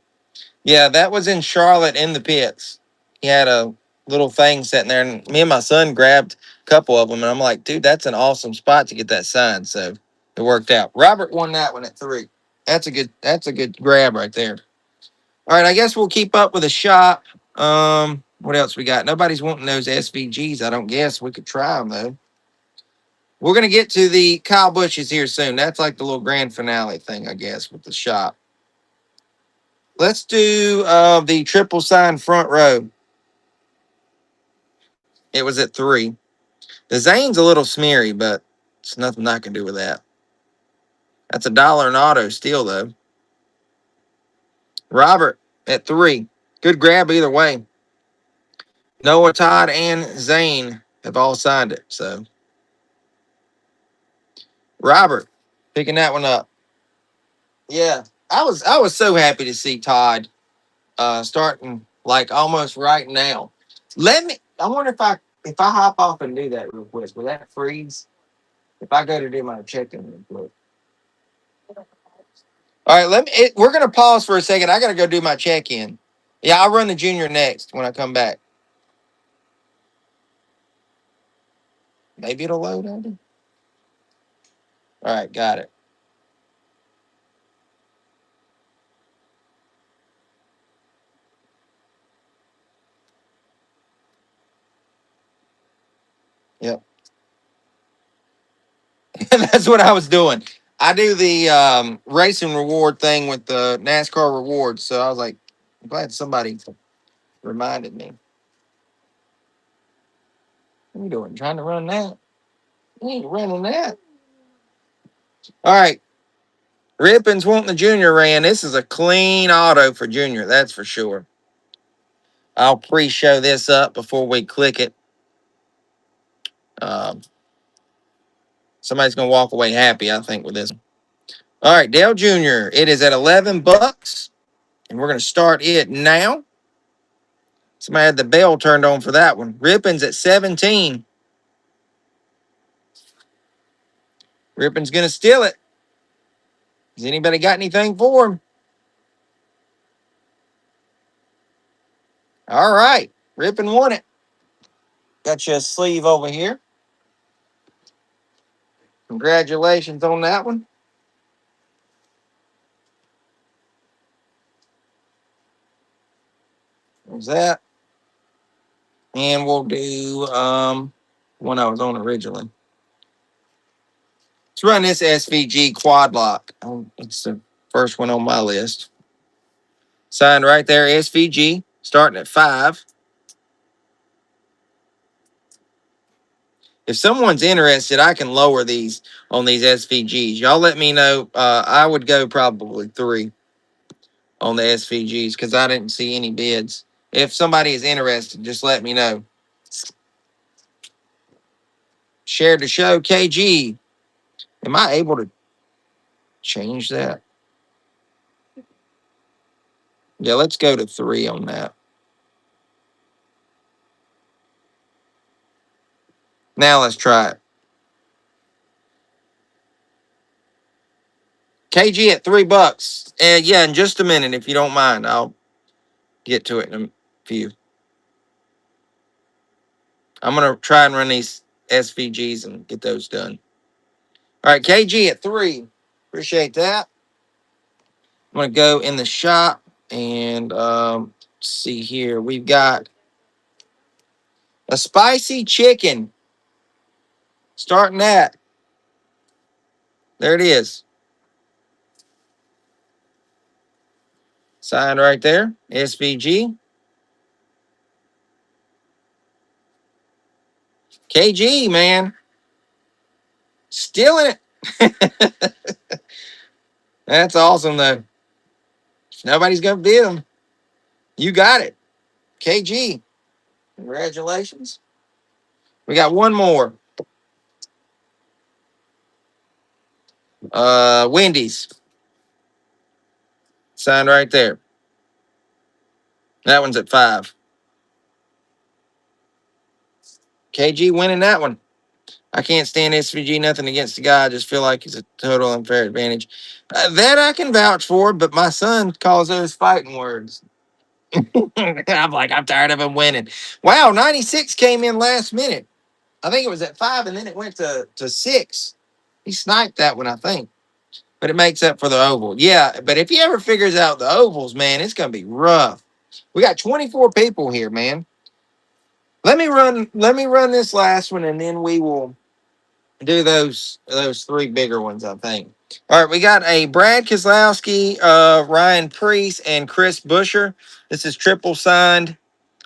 Yeah, that was in Charlotte in the pits. He had a little thing sitting there, and me and my son grabbed a couple of them, and I'm like, dude, that's an awesome spot to get that signed. So it worked out. Robert won that one at 3. That's a good grab right there. All right, I guess we'll keep up with the shop. What else we got? Nobody's wanting those SVGs. I don't guess. We could try them though. We're gonna get to the Kyle Bushes here soon. That's like the little grand finale thing, I guess, with the shop. Let's do the triple sign front row. It was at 3. The Zane's a little smeary, but it's nothing I can do with that. That's $1 an auto still, though. Robert at 3. Good grab either way. Noah, Todd, and Zane have all signed it. So, Robert picking that one up. Yeah, I was so happy to see Todd starting like almost right now. I wonder if I hop off and do that real quick, will that freeze? If I go to do my check-in real quick. All right, we're gonna pause for a second. I gotta go do my check-in. Yeah, I'll run the junior next when I come back. Maybe it'll load, Andy. All right, got it. Yep. That's what I was doing. I do the racing reward thing with the NASCAR rewards. So I was like, I'm glad somebody reminded me. What are you doing? Trying to run that? You ain't running that. All right. Rippins wanting the junior ran. This is a clean auto for junior. That's for sure. I'll pre-show this up before we click it. Um, Somebody's going to walk away happy, I think, with this. All right, Dale Jr. It is at $11, and we're going to start it now. Somebody had the bell turned on for that one. Rippin's at 17. Rippin's going to steal it. Has anybody got anything for him? All right. Rippin won it. Got you a sleeve over here. Congratulations on that one. There's that. And we'll do one I was on originally. Let's run this SVG quad lock. It's the first one on my list. Signed right there, SVG, starting at 5. If someone's interested, I can lower these on these SVGs. Y'all let me know. I would go probably 3 on the SVGs because I didn't see any bids. If somebody is interested, just let me know. Share the show, KG. Am I able to change that? Yeah, let's go to 3 on that. Now let's try it. KG at $3. Yeah, in just a minute, if you don't mind, I'll get to it in a few. I'm gonna try and run these SVGs and get those done. All right, KG at 3. Appreciate that. I'm gonna go in the shop and let's see here. We've got a spicy chicken. Starting that. There it is. Signed right there. SVG. KG, man. Stealing it. That's awesome, though. Nobody's going to beat him. You got it. KG. Congratulations. We got one more. Wendy's. Signed right there. That one's at 5. KG winning that one. I can't stand SVG, nothing against the guy. I just feel like he's a total unfair advantage. That I can vouch for, but my son calls those fighting words. I'm like, I'm tired of him winning. Wow, 96 came in last minute. I think it was at 5, and then it went to 6. He sniped that one, I think. But it makes up for the oval. Yeah, but if he ever figures out the ovals, man, it's going to be rough. We got 24 people here, man. Let me run this last one, and then we will do those 3 bigger ones, I think. All right, we got a Brad Keselowski, Ryan Preece, and Chris Buescher. This is triple signed.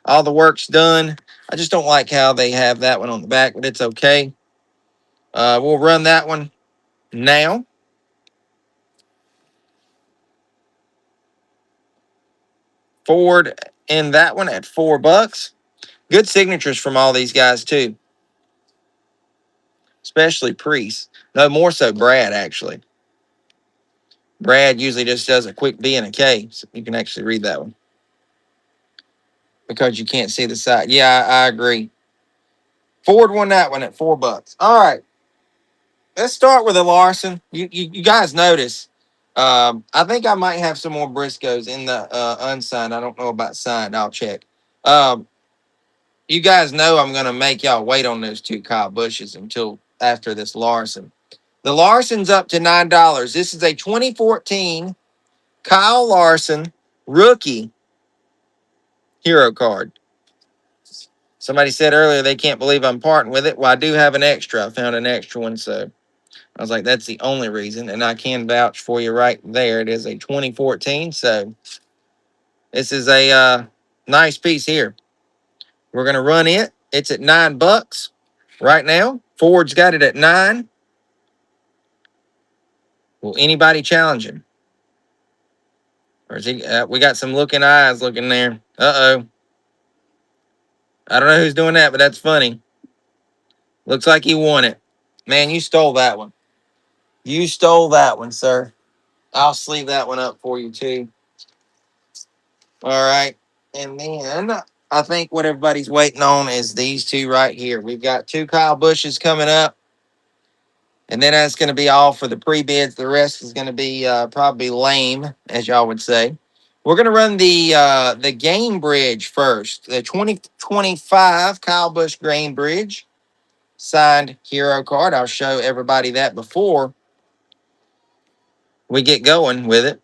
All the work's done. I just don't like how they have that one on the back, but it's okay. We'll run that one now. Ford in that one at $4. Good signatures from all these guys too, especially Priest. No, more so Brad actually. Brad usually just does a quick B and a K, so you can actually read that one because you can't see the side. Yeah, I agree. Ford won that one at $4. All right, let's start with a Larson. You guys notice. I think I might have some more Briscoes in the unsigned. I don't know about signed. I'll check. Um, you guys know I'm gonna make y'all wait on those two Kyle Bushes until after this Larson. The Larson's up to $9. This is a 2014 Kyle Larson rookie hero card. Somebody said earlier they can't believe I'm parting with it. Well, I do have an extra. I found an extra one, so I was like, that's the only reason. And I can vouch for you right there. It is a 2014, so this is a nice piece here. We're going to run it. It's at $9 right now. Ford's got it at 9. Will anybody challenge him? Or is he? We got some looking eyes looking there. Uh-oh. I don't know who's doing that, but that's funny. Looks like he won it. Man, you stole that one. You stole that one, sir. I'll sleeve that one up for you, too. All right. And then I think what everybody's waiting on is these two right here. We've got two Kyle Bushes coming up. And then that's going to be all for the pre-bids. The rest is going to be probably lame, as y'all would say. We're going to run the Game Bridge first. The 2025 Kyle Busch Game Bridge signed hero card. I'll show everybody that before we get going with it.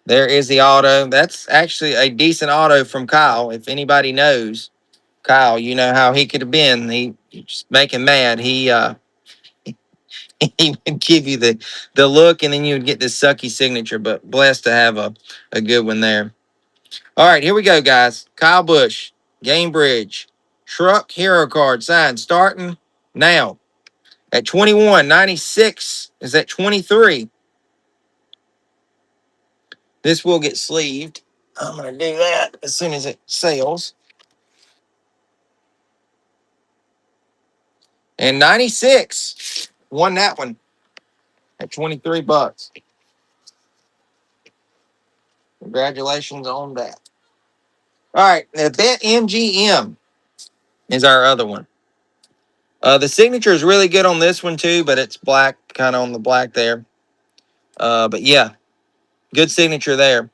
There is the auto. That's actually a decent auto from Kyle. If anybody knows Kyle, you know how he could have been. He just make him mad. He would give you the look, and then you would get this sucky signature. But blessed to have a good one there. All right, here we go, guys. Kyle Busch, Game Bridge, Truck Hero Card signed, starting now at 21.96 is at 23. This will get sleeved. I'm gonna do that as soon as it sells. And 96 won that one at $23. Congratulations on that. All right, the Bet MGM is our other one. The signature is really good on this one too, but it's black, kind of on the black there. But yeah, good signature there.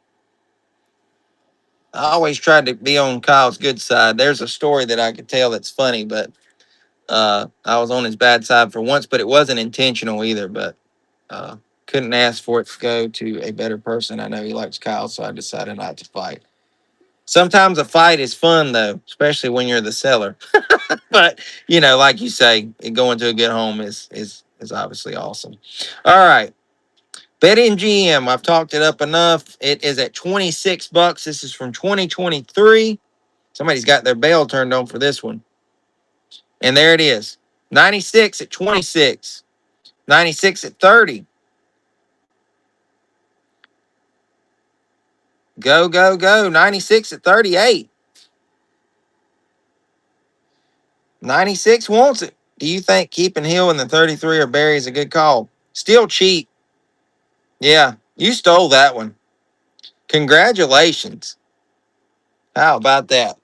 I always tried to be on Kyle's good side. There's a story that I could tell that's funny, but I was on his bad side for once, but it wasn't intentional either. But uh, couldn't ask for it to go to a better person. I know he likes Kyle, so I decided not to fight. Sometimes a fight is fun, though, especially when you're the seller. But you know, like you say, going to a good home is obviously awesome. All right, BetMGM. I've talked it up enough. It is at $26. This is from 2023. Somebody's got their bell turned on for this one, and there it is. 96 at 26. 96 at 30. Go, go, go. 96 at 38. 96 wants it. Do you think keeping Hill in the 33 or Barry is a good call? Still cheap. Yeah, you stole that one. Congratulations. How about that?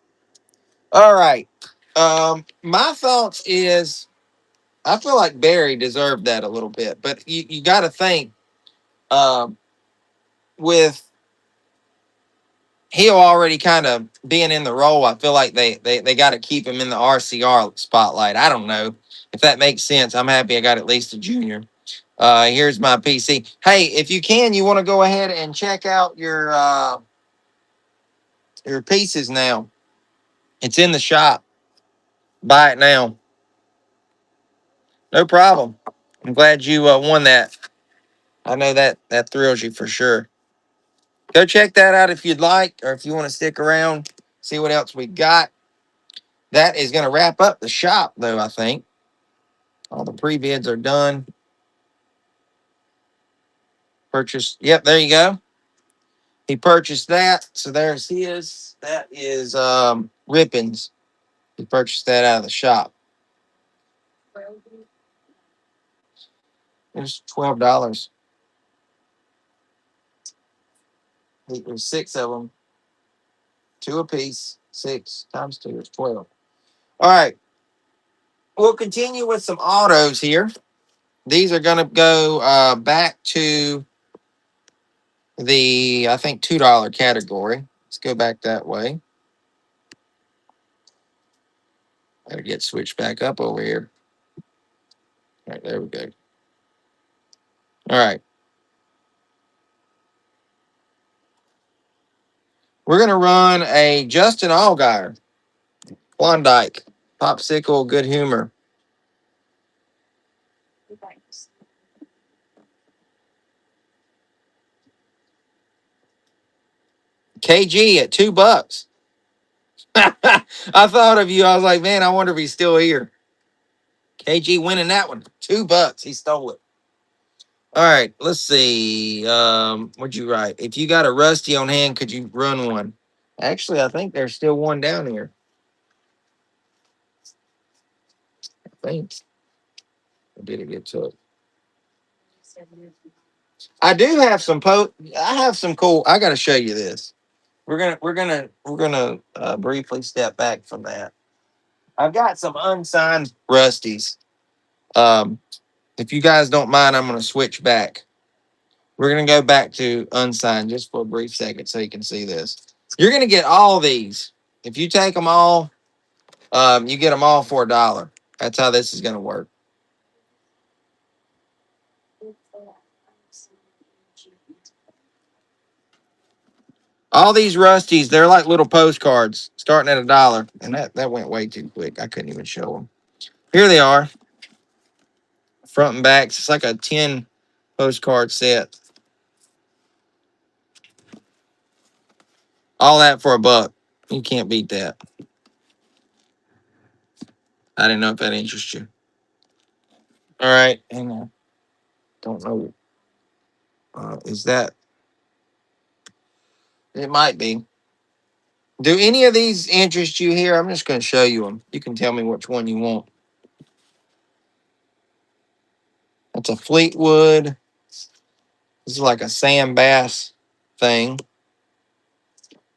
All right. My thoughts is I feel like Barry deserved that a little bit, but you got to think um, with Hill already kind of being in the role, I feel like they got to keep him in the RCR spotlight. I don't know if that makes sense. I'm happy I got at least a junior. Here's my PC. Hey, if you can, you want to go ahead and check out your pieces now. It's in the shop. Buy it now. No problem. I'm glad you won that. I know that thrills you for sure. Go check that out if you'd like, or if you want to stick around, see what else we got. That is going to wrap up the shop, though, I think. All the pre-bids are done. Purchase. Yep, there you go. He purchased that. So there's his. That is Rippins. He purchased that out of the shop. It's $12. There's six of them, two a piece. Six times two is 12. All right. We'll continue with some autos here. These are going to go back to the, I think, $2 category. Let's go back that way. Gotta get switched back up over here. All right, there we go. All right. We're going to run a Justin Allgaier, Klondike, Popsicle, Good Humor. KG at $2. I thought of you. I was like, man, I wonder if he's still here. KG winning that one. $2. He stole it. All right, let's see. What'd you write? If you got a Rusty on hand, could you run one? Actually, I think there's still one down here. I think. Or did it get took? I do have some I have some cool. I got to show you this. We're gonna briefly step back from that. I've got some unsigned Rusties. Um, if you guys don't mind, I'm gonna switch back. We're gonna go back to unsigned just for a brief second so you can see this. You're gonna get all these. If you take them all, you get them all for $1. That's how this is gonna work. All these Rusties, they're like little postcards starting at $1. And that went way too quick. I couldn't even show them. Here they are, front and backs. It's like a 10 postcard set. All that for $1. You can't beat that. I didn't know if that interests you. All right. Hang on. Don't know. Is that? It might be. Do any of these interest you here? I'm just going to show you them. You can tell me which one you want. That's a Fleetwood. This is like a Sam Bass thing.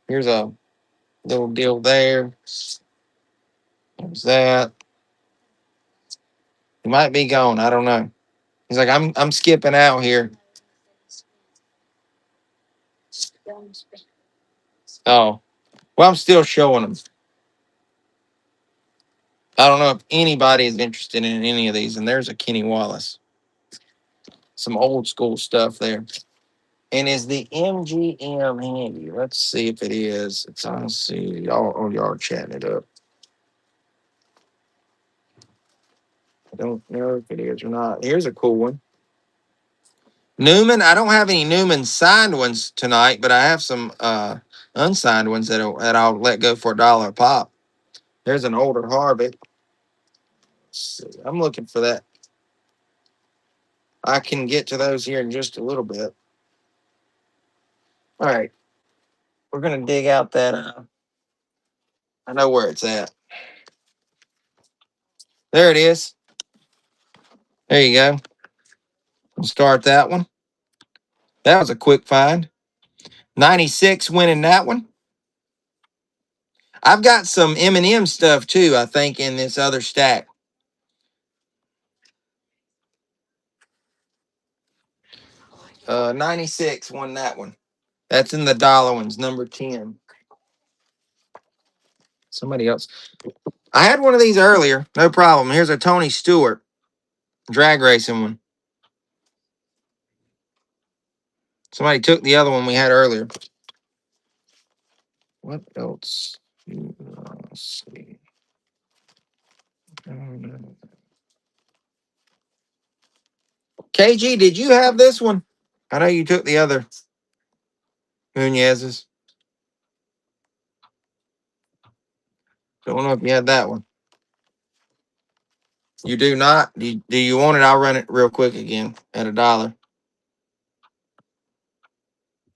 Here's a little deal there. There's that. He might be gone. I don't know. He's like, I'm skipping out here. Oh, well, I'm still showing them. I don't know if anybody is interested in any of these. And there's a Kenny Wallace. Some old school stuff there. And is the MGM handy? Let's see if it is. It's honestly, y'all are chatting it up. I don't know if it is or not. Here's a cool one. Newman. I don't have any Newman signed ones tonight, but I have some unsigned ones that I'll let go for $1 a pop. There's an older Harvey. I'm looking for that. I can get to those here in just a little bit. All right. We're going to dig out that. I know where it's at. There it is. There you go. We'll start that one. That was a quick find. 96 winning that one. I've got some M&M stuff too, I think, in this other stack. 96 won that one. That's in the dollar ones, number 10. Somebody else. I had one of these earlier. No problem. Here's a Tony Stewart drag racing one. Somebody took the other one we had earlier. What else? Let's see. KG, did you have this one? I know you took the other Munez's. Don't know if you had that one. You do not? Do you want it? I'll run it real quick again at $1.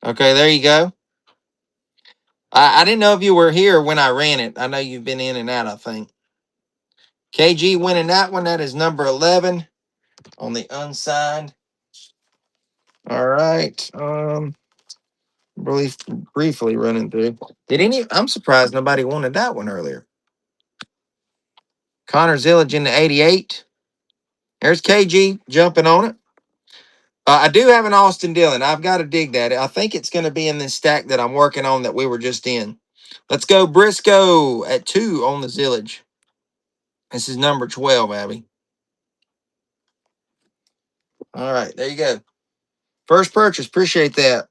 Okay, there you go. I didn't know if you were here when I ran it. I know you've been in and out, I think. KG winning that one. That is number 11 on the unsigned. All right. Really briefly running through. I'm surprised nobody wanted that one earlier. Connor Zillage in the 88. There's KG jumping on it. I do have an Austin Dillon. I've got to dig that. I think it's going to be in this stack that I'm working on that we were just in. Let's go Briscoe at 2 on the Zillage. This is number 12, Abby. All right, there you go. First purchase. Appreciate that.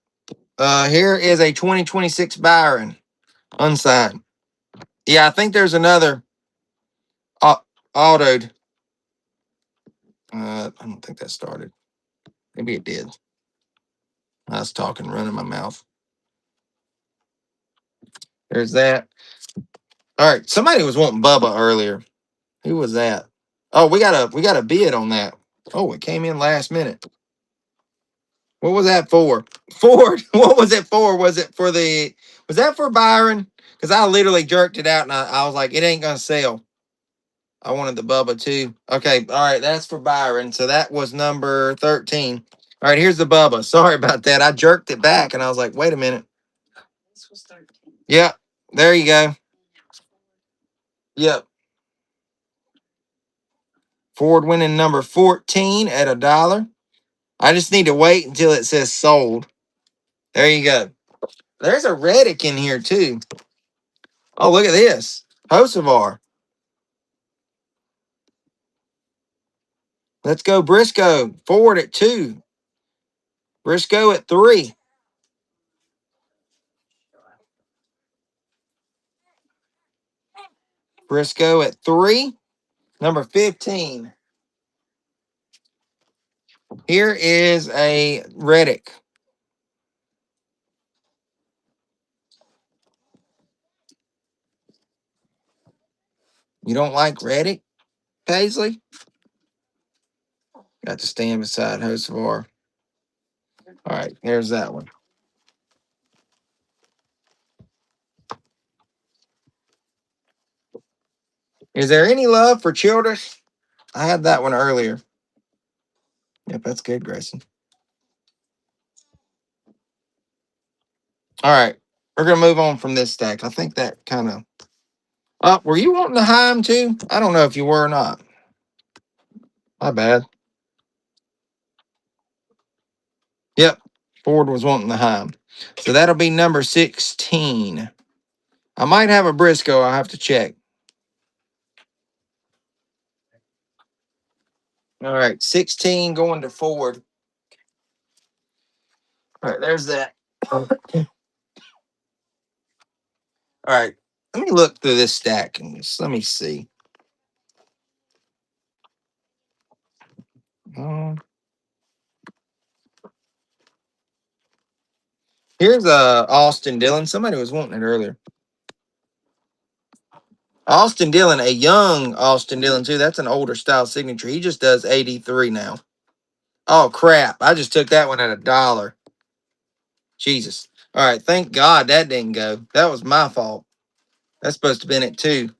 Here is a 2026 Byron, unsigned. Yeah, I think there's another autoed. I don't think that started. Maybe it did. I was talking, running my mouth. There's that. All right, somebody was wanting Bubba earlier. Who was that? Oh, we got a bid on that. Oh, it came in last minute. What was that for? Ford. What was it for? Was that for Byron? Because I literally jerked it out and I was like, it ain't gonna sell. I wanted the Bubba too. Okay, all right, that's for Byron. So that was number 13. All right, here's the Bubba. Sorry about that. I jerked it back and I was like, wait a minute. Yep, there you go. Yep. Ford winning number 14 at $1. I just need to wait until it says sold. There you go. There's a Reddick in here too. Oh, look at this. Hocevar. Let's go Briscoe. Ford at 2. Briscoe at 3. Briscoe at 3. Number 15. Here is a Reddick. You don't like Reddick, Paisley? Got to stand beside Hocevar. All right, there's that one. Is there any love for Childress? I had that one earlier. Yep, that's good, Grayson. All right, we're going to move on from this stack. I think that kind of... were you wanting the Heim too? I don't know if you were or not. My bad. Yep, Ford was wanting the Heim. So that'll be number 16. I might have a Briscoe. I'll have to check. All right, 16 going to Ford. All right, there's that. All right, let me look through this stack and just let me see. Here's Austin Dillon. Somebody was wanting it earlier. Austin Dillon, a young Austin Dillon too. That's an older style signature. He just does 83 now. Oh crap! I just took that one at $1. Jesus. All right, thank God that didn't go. That was my fault. That's supposed to have been at 2.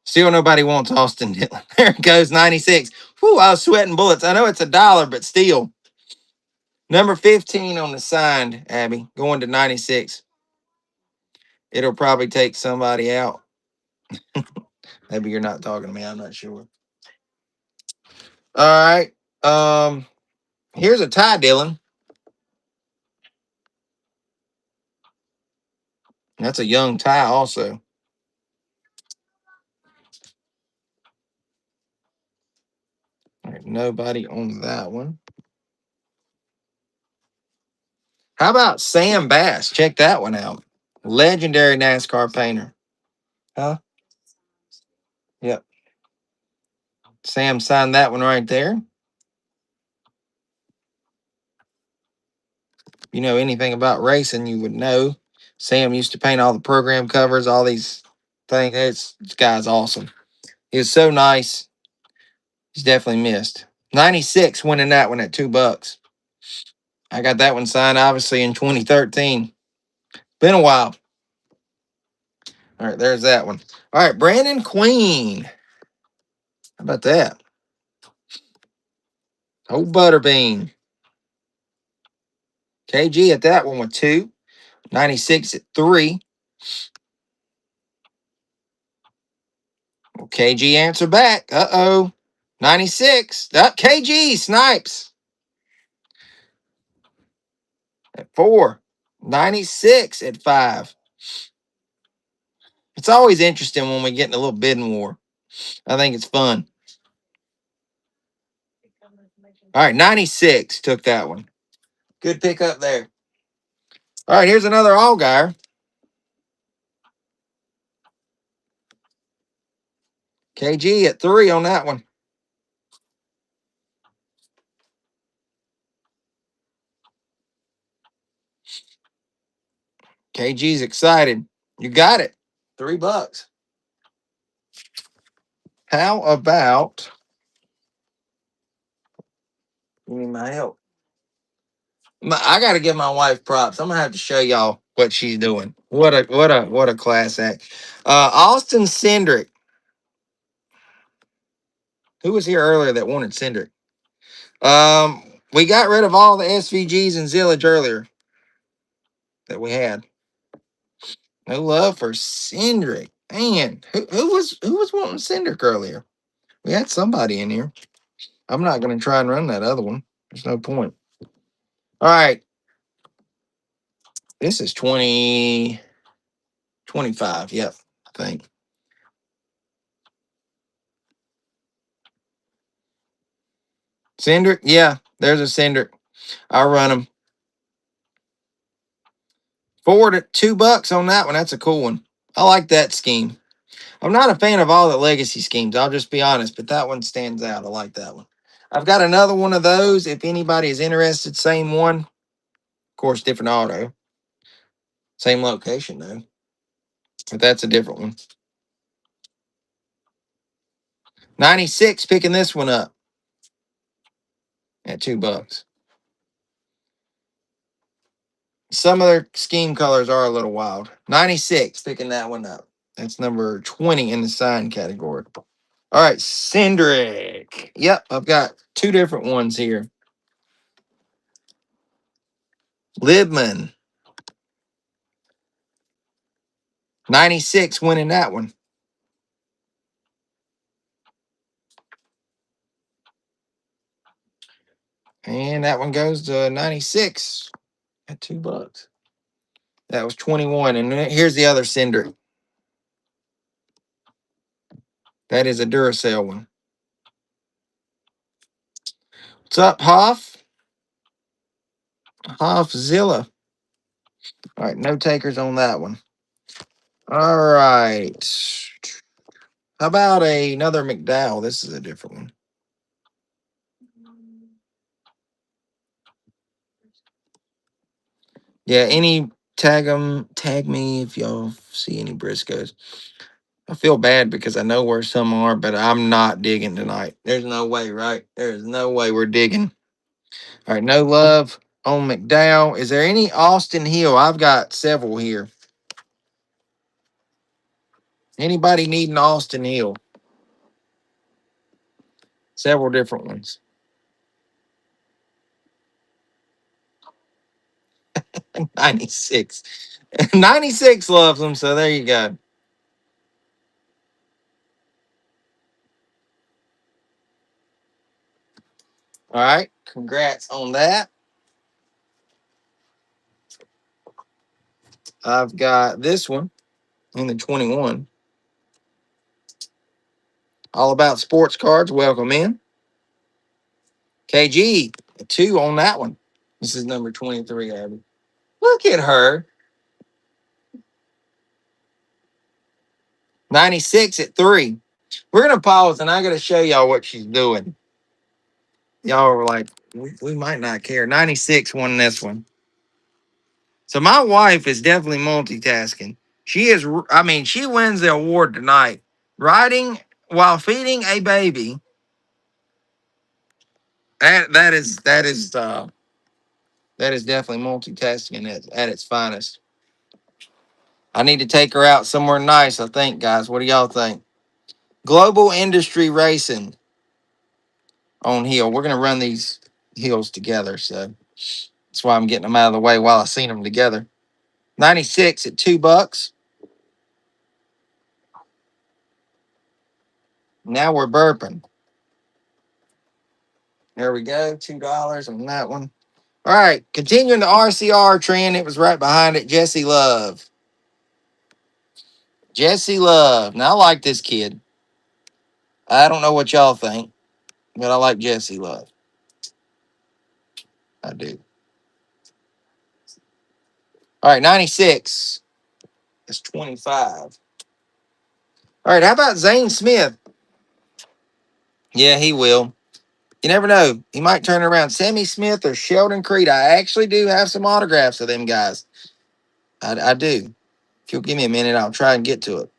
Still nobody wants Austin Dillon. There it goes, 96. Whew, I was sweating bullets. I know it's $1, but still. Number 15 on the signed, Abby, going to 96. It'll probably take somebody out. Maybe you're not talking to me. I'm not sure. All right. Here's a Ty Dillon. That's a young Ty also. All right, nobody on that one. How about Sam Bass? Check that one out. Legendary NASCAR painter. Huh? Yep. Sam signed that one right there. You know anything about racing, you would know. Sam used to paint all the program covers, all these things. This guy's awesome. He was so nice. He's definitely missed. 96 winning that one at $2. I got that one signed, obviously, in 2013. Been a while. All right, there's that one. All right, Brandon Queen. How about that? Old Butterbean. KG at that one with 2. 96 at 3. Well, KG answer back. Uh-oh. 96. KG snipes at 4. 96 at 5. It's always interesting when we get in a little bidding war. I think it's fun. All right, 96 took that one. Good pick up there. All right, here's another Allgaier. KG at 3 on that one. KG's excited. You got it. $3. How about you need my help? I got to give my wife props. I'm gonna have to show y'all what she's doing. What a class act. Austin Cindric. Who was here earlier that wanted Cindric? We got rid of all the SVGs and Zillage earlier that we had. No love for Cindric. Man, who was wanting Cindric earlier? We had somebody in here. I'm not gonna try and run that other one. There's no point. All right. This is 2025. Yep, I think. Cindric? Yeah, there's a Cindric. I'll run them. $4 to $2 on that one. That's a cool one. I like that scheme. I'm not a fan of all the legacy schemes. I'll just be honest, but that one stands out. I like that one. I've got another one of those. If anybody is interested, same one. Of course, different auto. Same location, though. But that's a different one. 96 picking this one up at $2. Some of their scheme colors are a little wild. 96 picking that one up. That's number 20 in the sign category. All right, Cindric. Yep, I've got 2 different ones here. Libman. 96 winning that one. And that one goes to 96 at $2. That was 21. And here's the other Cindric. That is a Duracell one. What's up, Hoff? Hoffzilla. All right, no takers on that one. All right. How about another McDowell? This is a different one. Yeah, tag me if y'all see any Briscoes. I feel bad because I know where some are, but I'm not digging tonight. There's no way, right? There's no way we're digging. All right, no love on McDowell. Is there any Austin Hill? I've got several here. Anybody needing Austin Hill? Several different ones. 96. 96 loves them, so there you go. All right, congrats on that. I've got this one in the 21. All about sports cards. Welcome in. KG, a 2 on that one. This is number 23, Abby. Look at her. 96 at 3. We're going to pause and I got to show y'all what she's doing. Y'all are like, we might not care. 96 won this one. So my wife is definitely multitasking. She wins the award tonight. Riding while feeding a baby. That is That is definitely multitasking at its finest. I need to take her out somewhere nice, I think, guys. What do y'all think? Global Industry Racing on hill. We're going to run these hills together, so that's why I'm getting them out of the way while I seen them together. 96 at $2. Now we're burping. There we go. $2 on that one. All right. Continuing the RCR trend, it was right behind it. Jesse Love. Jesse Love. Now, I like this kid. I don't know what y'all think, but I like Jesse Love. I do. All right. 96. That's 25. All right. How about Zane Smith? Yeah, he will. You never know. He might turn around. Sammy Smith or Sheldon Creed. I actually do have some autographs of them guys. I do. If you'll give me a minute, I'll try and get to it.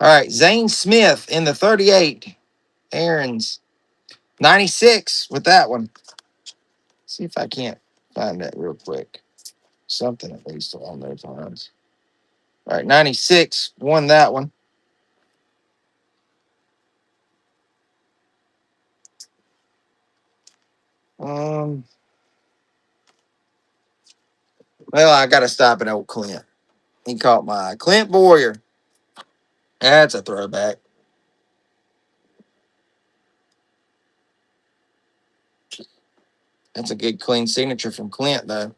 All right. Zane Smith in the 38. Aaron's 96 with that one. See if I can't find that real quick. Something at least along those lines. All right. 96 won that one. Um, well, I got to stop at old Clint. He caught my eye. Clint Boyer. That's a throwback. That's a good clean signature from Clint, though.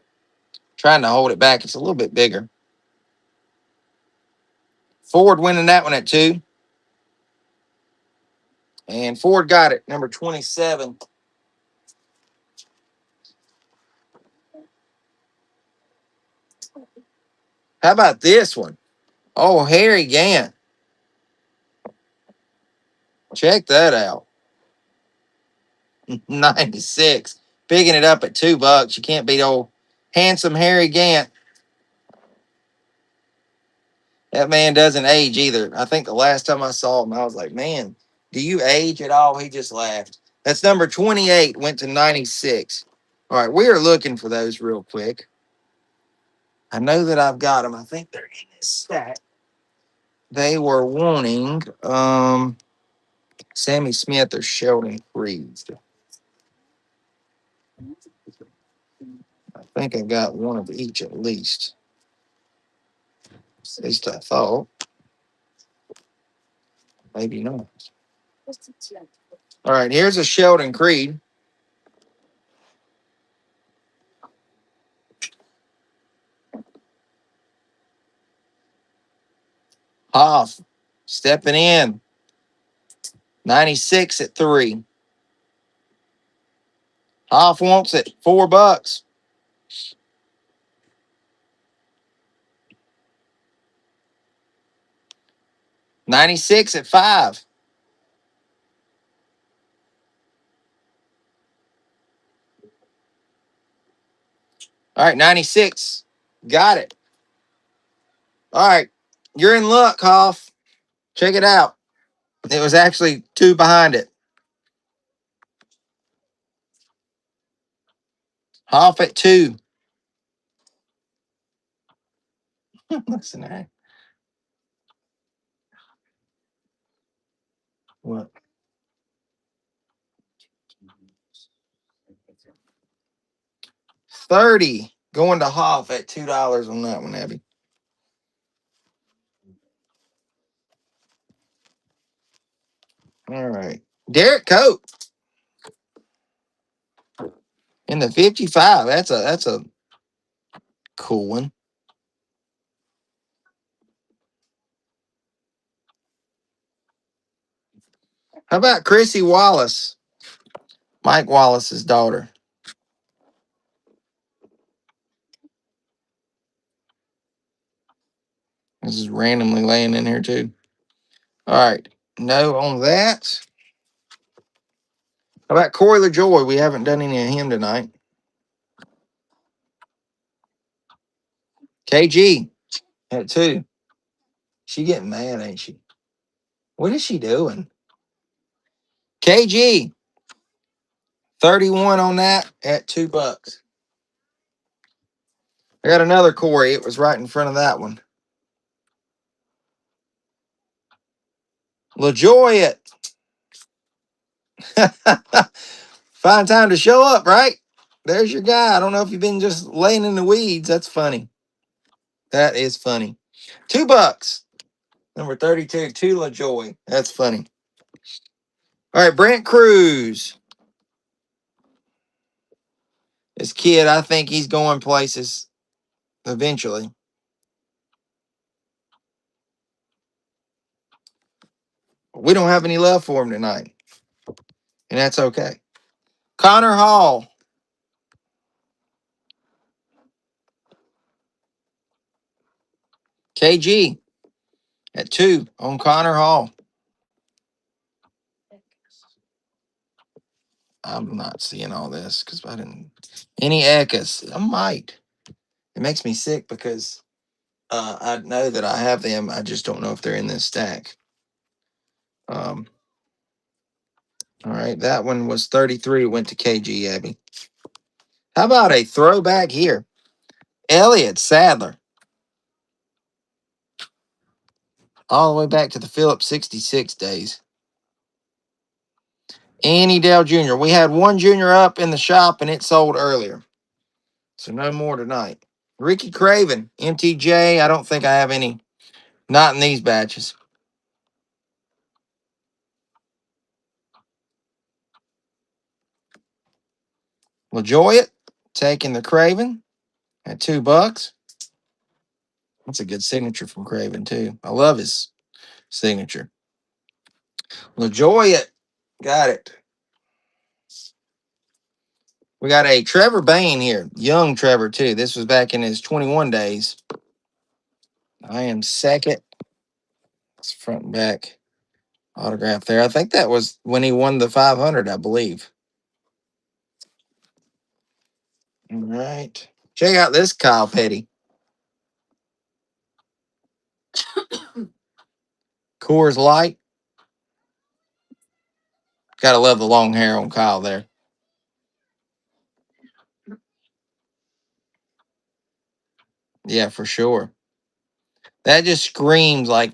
Trying to hold it back. It's a little bit bigger. Ford winning that one at 2. And Ford got it. Number 27. How about this one? Oh, Harry Gant. Check that out. 96. Picking it up at $2. You can't beat old handsome Harry Gant. That man doesn't age either. I think the last time I saw him, I was like, man, do you age at all? He just laughed. That's number 28, went to 96. All right, we are looking for those real quick. I know that I've got them. I think they're in this stack. They were wanting Sammy Smith or Sheldon Creed. I think I got one of each at least. At least I thought. Maybe not. All right, here's a Sheldon Creed. Hoff stepping in. 96 at 3. Hoff wants it. $4. 96 at 5. All right, 96. Got it. All right. You're in luck, Hoff. Check it out. It was actually 2 behind it. Hoff at 2. Listen, hey. What? 30 going to Hoff at $2 on that one, Abby. All right. Derek Cope in the 55. That's a cool one. How about Chrissy Wallace? Mike Wallace's daughter. This is randomly laying in here too. All right. No on that. How about Corey LaJoy? We haven't done any of him tonight. KG at 2. She getting mad, ain't she? What is she doing? KG 31 on that at $2. I got another Corey. It was right in front of that one. LaJoy it. Find time to show up, right? There's your guy. I don't know if you've been just laying in the weeds. That's funny. That is funny. $2. Number 32, to LaJoy. That's funny. All right, Brent Cruz. This kid, I think he's going places eventually. We don't have any love for him tonight, and that's okay. Connor Hall. KG at 2 on Connor Hall. I'm not seeing all this because I didn't. Any Ekas? I might. It makes me sick because I know that I have them. I just don't know if they're in this stack. All right, that one was 33. Went to KG Abby. How about a throwback here? Elliott Sadler, all the way back to the Phillips 66 days. Annie Dale Jr. We had one junior up in the shop and it sold earlier. So no more tonight. Ricky Craven, MTJ. I don't think I have any. Not in these batches. LaJoy it. Taking the Craven at $2. That's a good signature from Craven, too. I love his signature. LaJoy it. Got it. We got a Trevor Bain here. Young Trevor, too. This was back in his 21 days. I am second. It's front and back autograph there. I think that was when he won the 500, I believe. All right. Check out this Kyle Petty. Coors Light. Gotta love the long hair on Kyle there. Yeah, for sure. That just screams like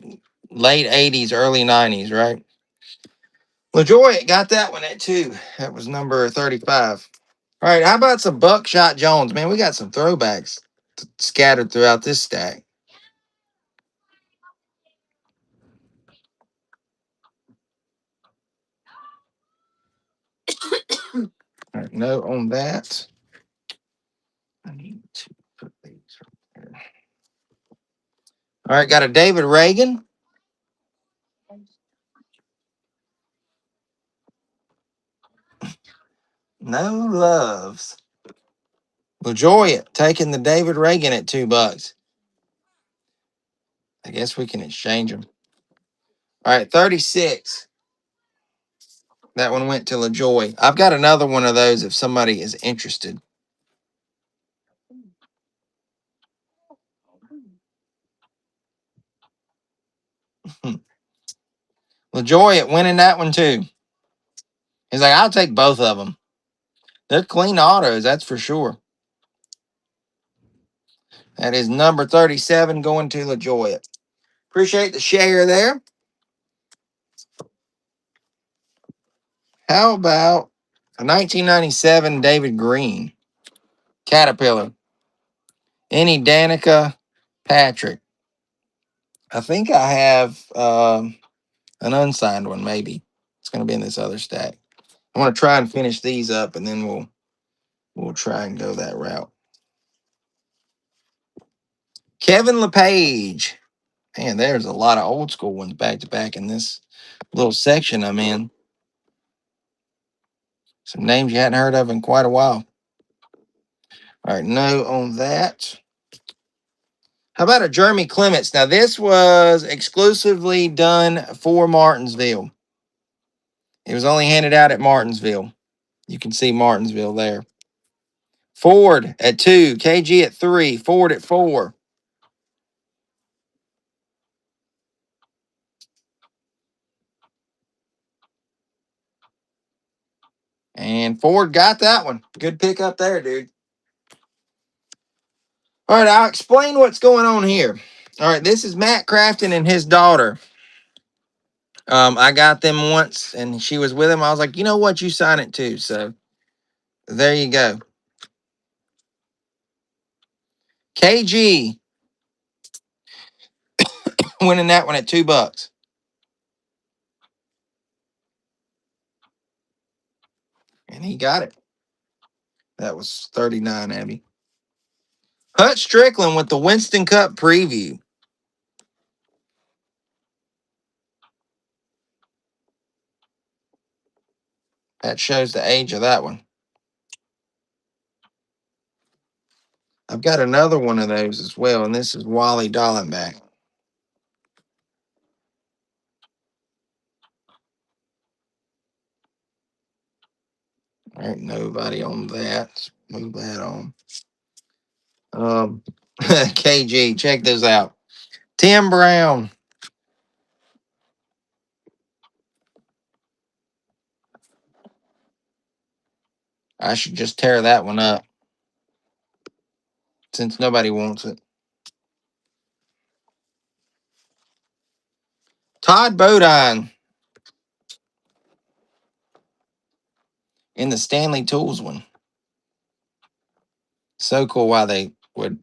late 80s, early 90s, right? LaJoy got that one at 2. That was number 35. All right, how about some Buckshot Jones? Man, we got some throwbacks scattered throughout this stack. All right, note on that. I need to put these right there. All right, got a David Reagan. No loves. LaJoy taking the David Reagan at $2. I guess we can exchange them. All right, 36. That one went to LaJoy. I've got another one of those if somebody is interested. LaJoy winning that one too. He's like, I'll take both of them. They're clean autos, that's for sure. That is number 37 going to LaJoy. Appreciate the share there. How about a 1997 David Green? Caterpillar. Any Danica Patrick. I think I have an unsigned one, maybe. It's going to be in this other stack. I want to try and finish these up, and then we'll try and go that route. Kevin LePage. Man, there's a lot of old school ones back to back in this little section I'm in. Some names you hadn't heard of in quite a while. All right, no on that. How about a Jeremy Clements? Now, this was exclusively done for Martinsville. It was only handed out at Martinsville. You can see Martinsville there. Ford at 2, KG at 3, Ford at 4. And Ford got that one. Good pick up there, dude. All right, I'll explain what's going on here. All right, this is Matt Crafton and his daughter. I got them once, and she was with him. I was like, you know what? You sign it too. So there you go. KG winning that one at $2. And he got it. That was 39, Abby. Hut Strickland with the Winston Cup preview. That shows the age of that one. I've got another one of those as well, and this is Wally Dallenbach. All right, nobody on that. Move that on. KG, check this out. Tim Brown. I should just tear that one up since nobody wants it. Todd Bodine in the Stanley Tools one. So cool why they would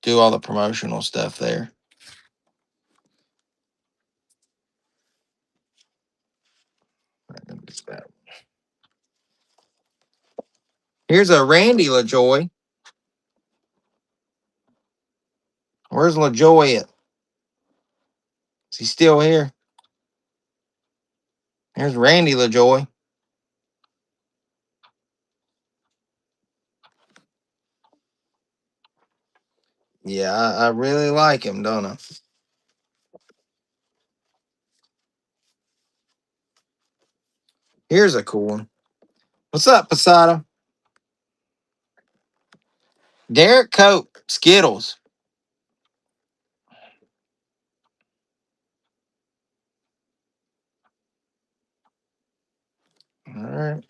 do all the promotional stuff there. Here's a Randy LaJoy. Where's LaJoy at? Is he still here? Here's Randy LaJoy. Yeah, I really like him, don't I? Here's a cool one. What's up, Posada? Derek Cope, Skittles. All right.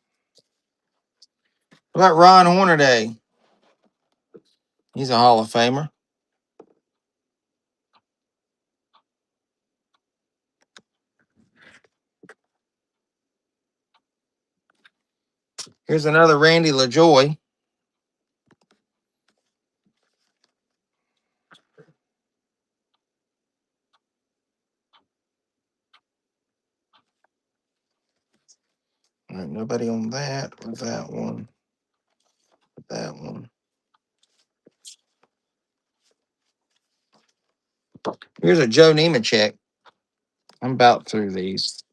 What about Ron Hornaday? He's a Hall of Famer. Here's another Randy LaJoy. All right, nobody on that or that one. That one. Here's a Joe Nemechek. I'm about through these.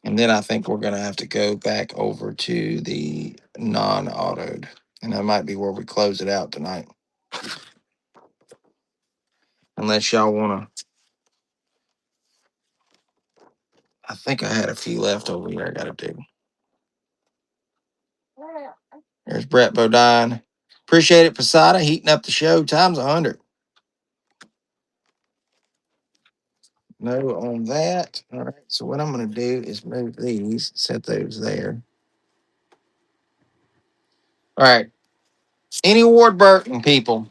And then I think we're going to have to go back over to the non-autoed. And that might be where we close it out tonight. Unless y'all want to. I think I had a few left over here I got to do. There's Brett Bodine. Appreciate it, Posada, heating up the show. Times 100. No on that. All right. So what I'm going to do is move these, set those there. All right. Any Ward Burton people,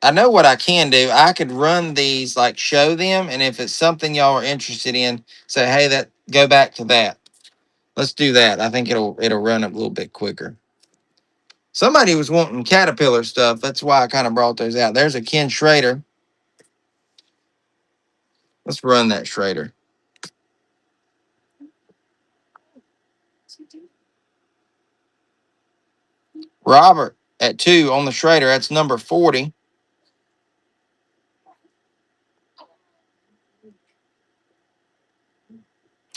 I know what I can do. I could run these, like show them, and if it's something y'all are interested in, say, hey, that go back to that. Let's do that. I think it'll run up a little bit quicker. Somebody was wanting Caterpillar stuff. That's why I kind of brought those out. There's a Ken Schrader. Let's run that Schrader. Robert at 2 on the Schrader. That's number 40.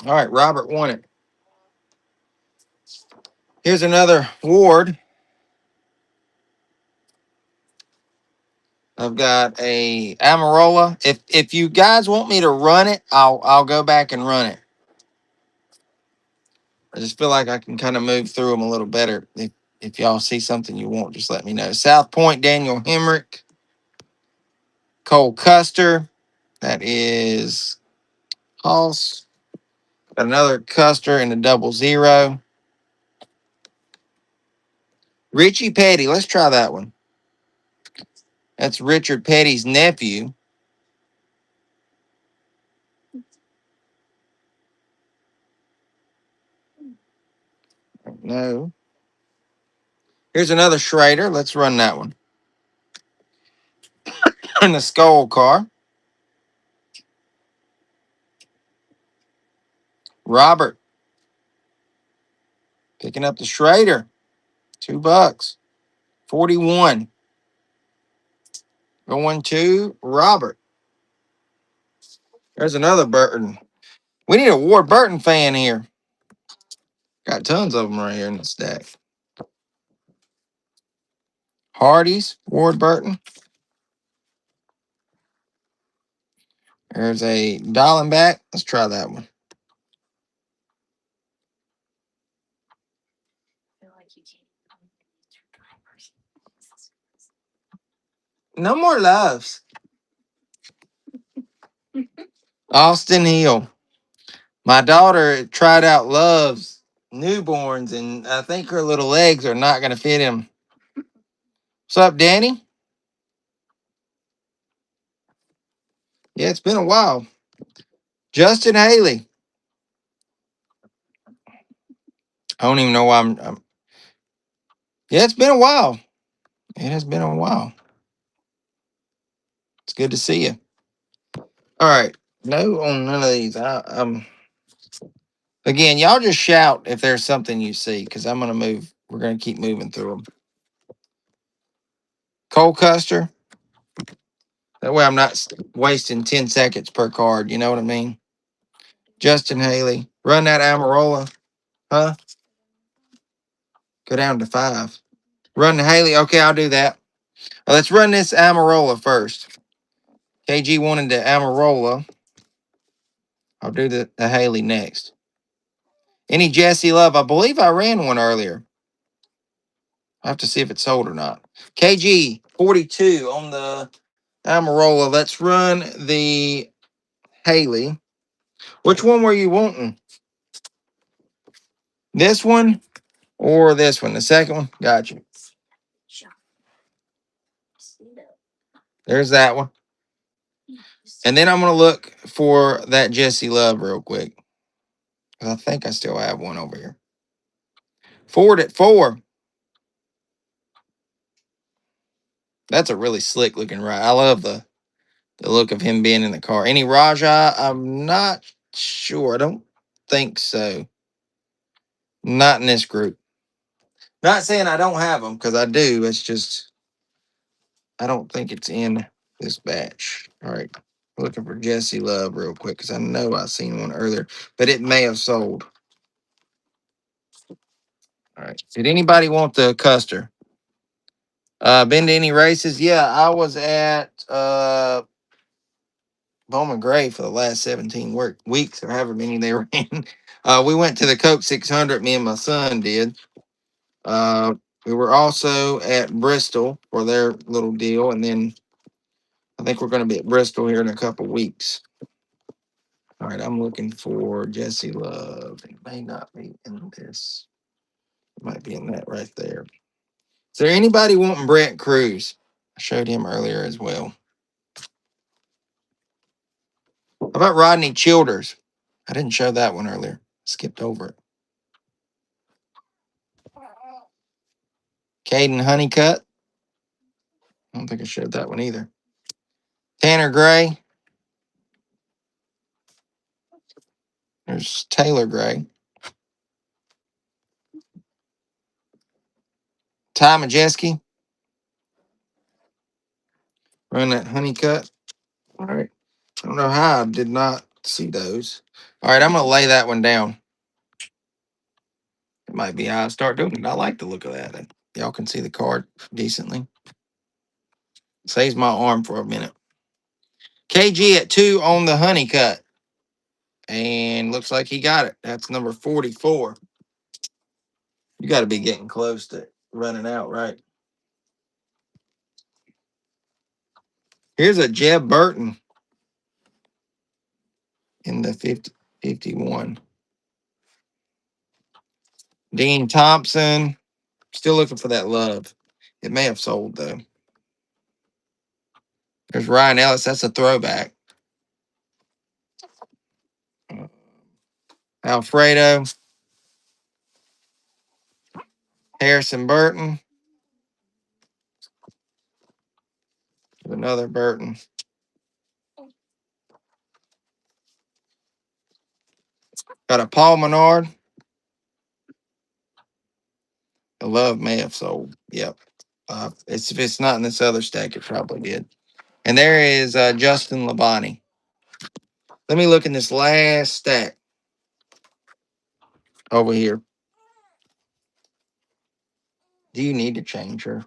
All right, Robert won it. Here's another Ward. I've got a Amarola. If you guys want me to run it, I'll go back and run it. I just feel like I can kind of move through them a little better. If y'all see something you want, just let me know. South Point, Daniel Hemrick. Cole Custer. That is Hoss. Got another Custer in the 00. Richie Petty. Let's try that one. That's Richard Petty's nephew. No. Here's another Schrader. Let's run that one. In the skull car. Robert picking up the Schrader. $2. 41. Going to Robert. There's another Burton. We need a Ward Burton fan here. Got tons of them right here in the stack. Hardy's, Ward Burton. There's a Dollenbach. Let's try that one. No more loves. Austin Hill. My daughter tried out Love's newborns, and I think her little legs are not going to fit him. What's up, Danny? Yeah, it's been a while. Justin Haley. I don't even know why yeah, it's been a while. It has been a while. It's good to see you. All right. No on none of these. Again, y'all just shout if there's something you see, because I'm going to move. We're going to keep moving through them. Cole Custer. That way I'm not wasting 10 seconds per card. You know what I mean? Justin Haley. Run that Amarola. Huh? Go down to 5. Run the Haley. Okay, I'll do that. Let's run this Amarola first. KG wanted the Amarola. I'll do the Haley next. Any Jesse Love? I believe I ran one earlier. I have to see if it's sold or not. KG 42 on the Amarola. Let's run the Haley. Which one were you wanting? This one or this one? The second one? Gotcha. There's that one. And then I'm going to look for that Jesse Love real quick. I think I still have one over here. Ford at 4. That's a really slick looking ride. I love the look of him being in the car. Any Raja? I'm not sure. I don't think so. Not in this group. Not saying I don't have them, because I do. It's just I don't think it's in this batch. All right. Looking for Jesse Love real quick, because I know I seen one earlier, but it may have sold. All right. Did anybody want the Custer? Been to any races? Yeah, I was at Bowman Gray for the last 17 weeks, or however many they ran. We went to the Coke 600. Me and my son did. We were also at Bristol for their little deal, and then I think we're going to be at Bristol here in a couple weeks. All right, I'm looking for Jesse Love. It may not be in this. It might be in that right there. Is there anybody wanting Brent Cruz? I showed him earlier as well. How about Rodney Childers? I didn't show that one earlier. Skipped over it. Caden Honeycutt. I don't think I showed that one either. Tanner Gray. There's Taylor Gray. Ty Majeski. Run that Honeycutt. All right. I don't know how I did not see those. All right, I'm going to lay that one down. It might be how I start doing it. I like the look of that. Y'all can see the card decently. Saves my arm for a minute. KG at 2 on the Honeycutt. And looks like he got it. That's number 44. You got to be getting close to running out, right? Here's a Jeb Burton in the 51. Dean Thompson. Still looking for that Love. It may have sold, though. There's Ryan Ellis. That's a throwback. Alfredo. Harrison Burton. Another Burton. Got a Paul Menard. The Love may have sold. Yep. If it's not in this other stack, it probably did. And there is Justin Labonte. Let me look in this last stack over here. Do you need to change her?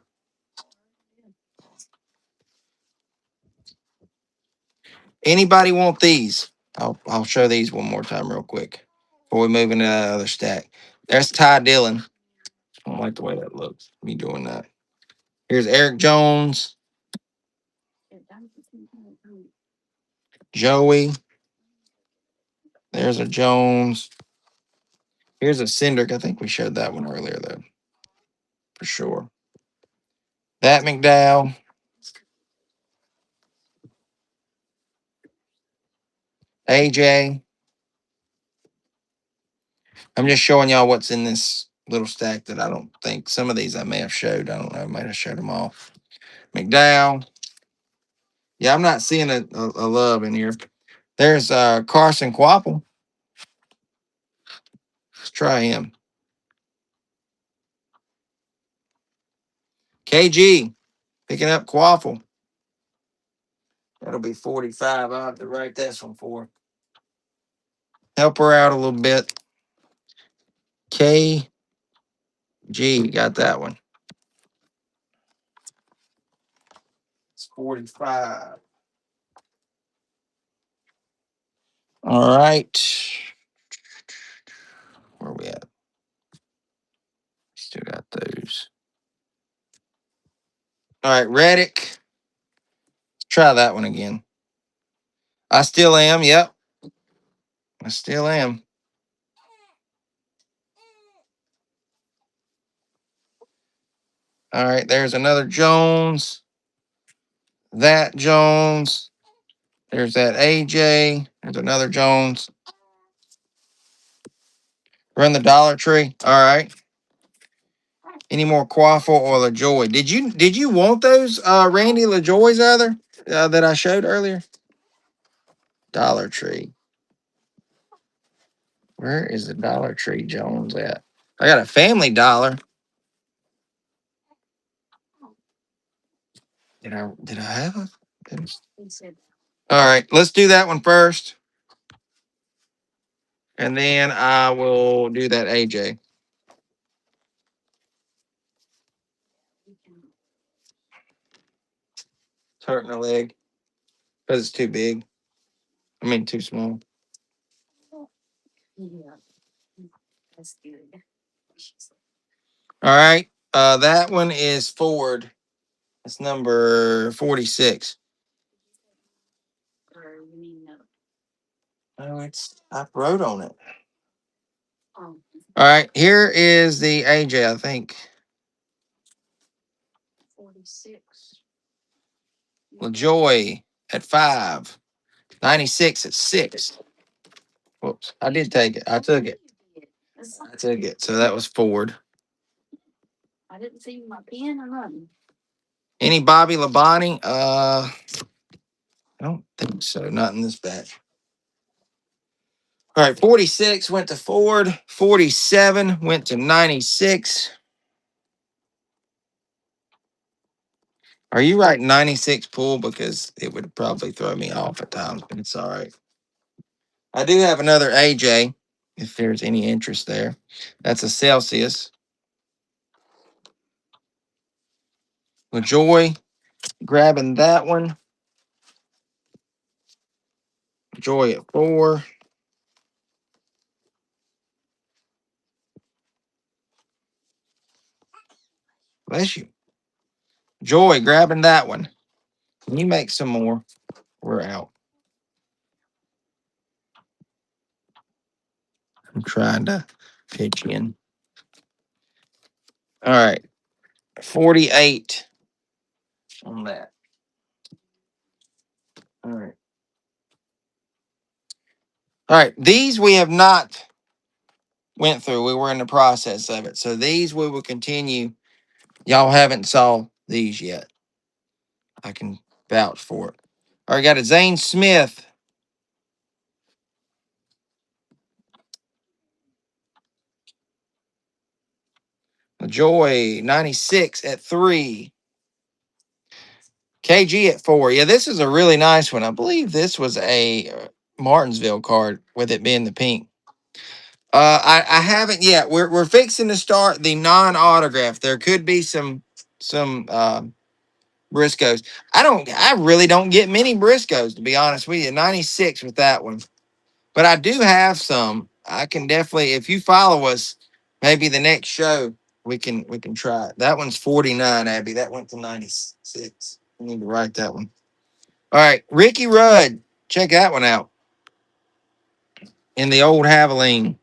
Anybody want these? I'll show these one more time real quick before we move into that other stack. There's Ty Dillon. I don't like the way that looks. Me doing that. Here's Eric Jones. Joey. There's a Jones. Here's a Cindric. I think we showed that one earlier, though, for sure. That McDowell. AJ. I'm just showing y'all what's in this little stack that I don't think. Some of these I may have showed. I don't know. I might have showed them all. McDowell. Yeah, I'm not seeing a love in here. There's Carson Quapple. Let's try him. KG picking up Quaffle. That'll be 45. I'll have to write this one for her. Help her out a little bit. KG got that one. It's 45. All right. Where are we at? Still got those. All right, Reddick. Let's try that one again. I still am. Yep. I still am. All right, there's another Jones. That Jones. There's that AJ. There's another Jones. Run the Dollar Tree. All right. Any more Quaffle or LaJoy? Did you want those Randy LaJoy's other that I showed earlier? Dollar Tree. Where is the Dollar Tree Jones at? I got a Family Dollar. Did I have a? All right, let's do that one first, and then I will do that AJ. It's hurting the leg because it's too big. I mean, too small. All right, that one is Ford. It's number 46. Oh, I wrote on it. All right, here is the AJ, I think. 46. LaJoy at 5. 96 at 6. Whoops. I did take it. I took it. I took it. So that was Ford. I didn't see my pen or nothing. Any Bobby Labonte? I don't think so. Not in this batch. All right, 46 went to Ford. 47 went to 96. Are you writing 96 pool? Because it would probably throw me off at times, but it's all right. I do have another AJ, if there's any interest there. That's a Celsius. LaJoy, grabbing that one. Joy at 4. Bless you. Joy, grabbing that one. Can you make some more? We're out. I'm trying to pitch in. All right. 48 on that. All right. All right. These we have not went through. We were in the process of it. So these we will continue. Y'all haven't saw these yet. I can vouch for it. All right, got a Zane Smith. A Joy 96 at 3. KG at 4. Yeah, this is a really nice one. I believe this was a Martinsville card with it being the pink. I haven't yet. We're fixing to start the non-autograph. There could be some Briscoes. I really don't get many Briscoes, to be honest with you. 96 with that one. But I do have some. I can definitely, if you follow us, maybe the next show we can try it. That one's 49, Abby. That went to 96. I need to write that one. All right, Ricky Rudd. Check that one out. In the old Haviline.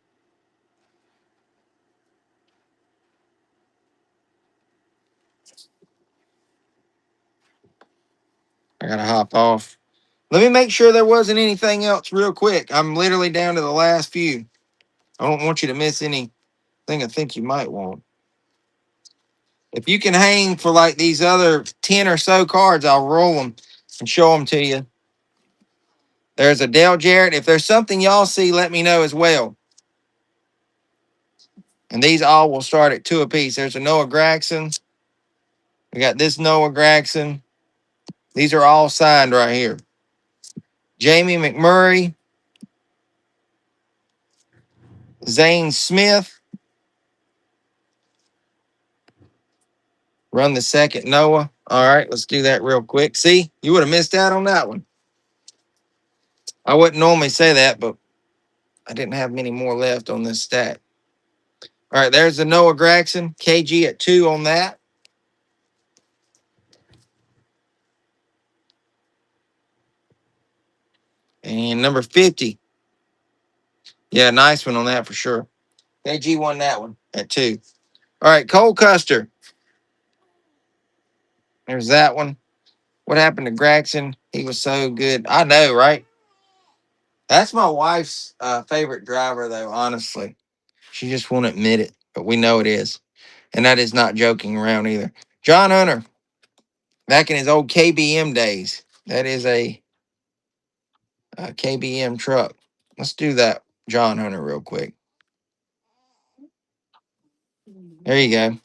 I gotta hop off. Let me make sure there wasn't anything else real quick. I'm literally down to the last few. I don't want you to miss anything I think you might want. If you can hang for like these other 10 or so cards, I'll roll them and show them to you. There's a Dale Jarrett. If there's something y'all see, let me know as well. And these all will start at 2 apiece. There's a Noah Gragson. We got this Noah Gragson. These are all signed right here. Jamie McMurray. Zane Smith. Run the second Noah. All right, let's do that real quick. See, you would have missed out on that one. I wouldn't normally say that, but I didn't have many more left on this stack. All right, there's the Noah Gragson. KG at 2 on that. And number 50. Yeah, nice one on that for sure. KG won that one at 2. All right, Cole Custer. There's that one. What happened to Gragson? He was so good. I know, right? That's my wife's favorite driver, though, honestly. She just won't admit it, but we know it is. And that is not joking around either. John Hunter, back in his old KBM days. That is a KBM truck. Let's do that, John Hunter, real quick. There you go.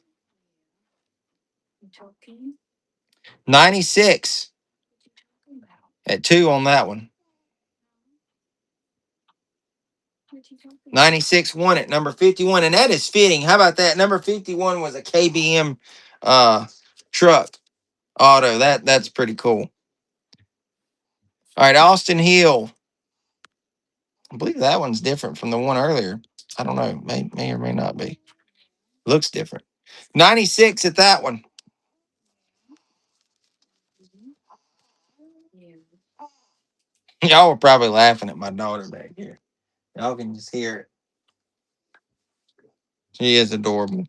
96 at 2 on that one. 96 won it. Number 51. And that is fitting. How about that? Number 51 was a KBM truck auto. That's pretty cool. All right, Austin Hill. I believe that one's different from the one earlier. I don't know. May or may not be. Looks different. 96 at that one. Y'all were probably laughing at my daughter back here. Y'all can just hear it. She is adorable.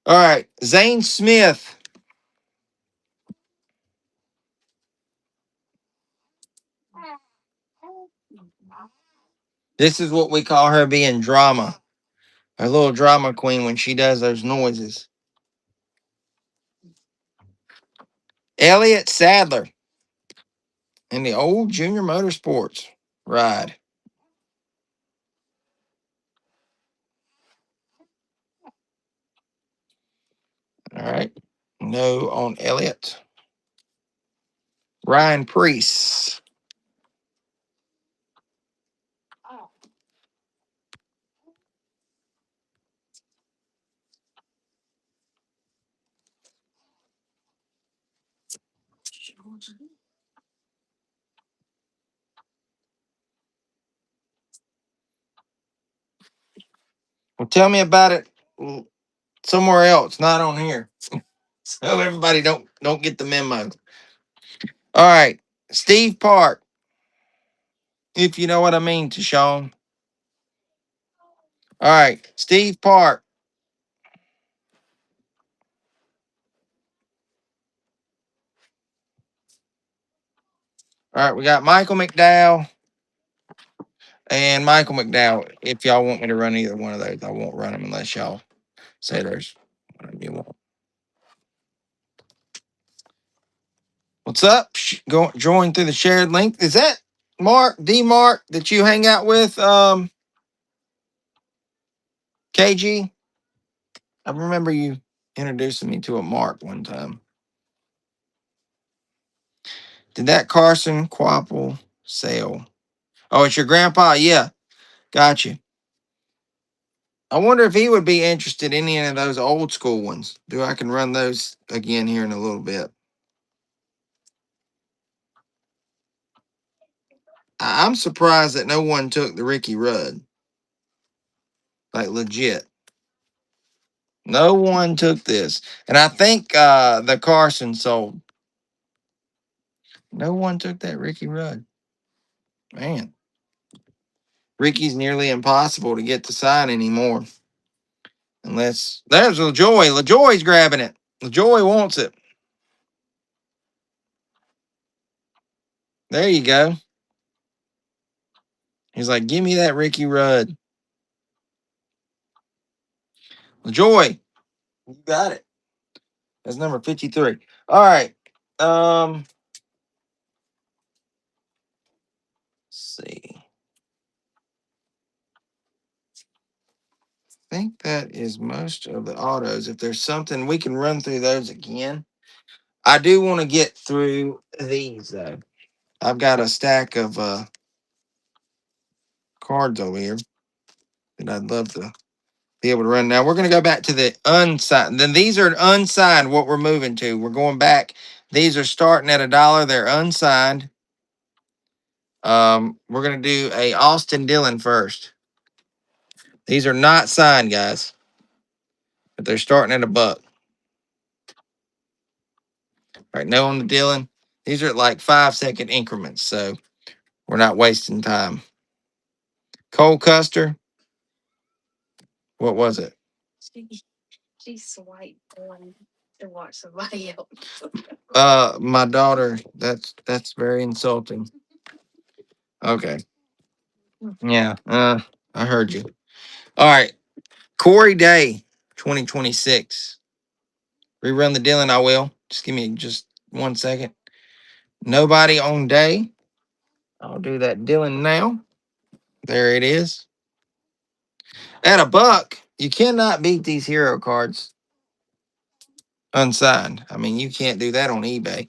All right, Zane Smith. This is what we call her being drama. A little drama queen when she does those noises. Elliott Sadler in the old Junior Motorsports ride. All right. No on Elliott. Ryan Priest. Well, tell me about it somewhere else, not on here. So everybody don't get the memo. All right. Steve Park, if you know what I mean, to Sean. All right. Steve Park. All right, we got Michael McDowell and Michael McDowell. If y'all want me to run either one of those, I won't run them unless y'all say there's one of you want. What's up? Go join through the shared link. Is that Mark D Mark that you hang out with? KG. I remember you introducing me to a Mark one time. Did that Carson Quapple sale? Oh, it's your grandpa? Yeah, got you. I wonder if he would be interested in any of those old school ones. Do I can run those again here in a little bit. I'm surprised that no one took the Ricky Rudd. Like legit. No one took this. And I think the Carson sold. No one took that Ricky Rudd. Man. Ricky's nearly impossible to get to sign anymore. Unless there's LaJoy. LaJoy's grabbing it. LaJoy wants it. There you go. He's like, give me that Ricky Rudd. LaJoy, you got it. That's number 53. All right. Let's see. I think that is most of the autos. If there's something, we can run through those again. I do want to get through these though. I've got a stack of cards over here that I'd love to be able to run. Now we're going to go back to the unsigned. Then these are unsigned. What we're moving to, we're going back. These are starting at $1. They're unsigned. We're going to do a Austin Dillon first. These are not signed, guys, but they're starting at $1. All right, no on the Dillon. These are at like 5-second increments, so we're not wasting time. Cole Custer. What was it? She swiped one to watch somebody else. My daughter. That's very insulting. Okay. Yeah. I heard you. All right. Corey Day, 2026. Rerun the Dillon. I will. Just give me just 1 second. Nobody on Day. I'll do that Dillon now. There it is. At $1, you cannot beat these hero cards unsigned. I mean, you can't do that on eBay.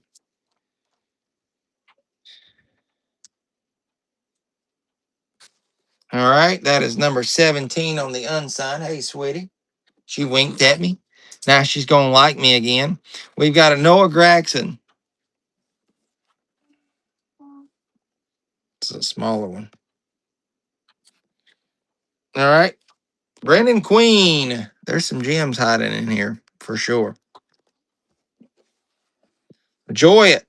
All right, that is number 17 on the unsigned. Hey, sweetie. She winked at me. Now she's going to like me again. We've got a Noah Gragson. It's a smaller one. All right. Brendan Queen. There's some gems hiding in here for sure. Enjoy it.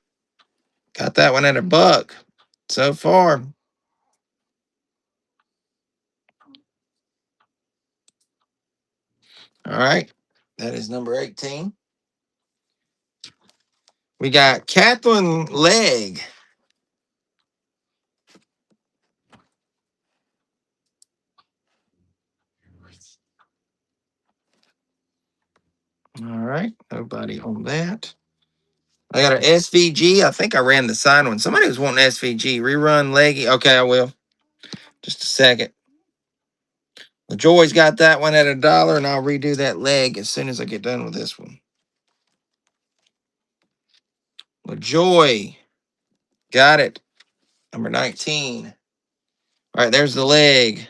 Got that one at $1 so far. All right. That is number 18. We got Catherine Legg. All right. Nobody on that. I got an SVG. I think I ran the signed one. Somebody was wanting SVG. Rerun Leggy. Okay, I will. Just a second. The Joy's got that one at $1, and I'll redo that leg as soon as I get done with this one. LaJoy. Got it. Number 19. All right, there's the leg.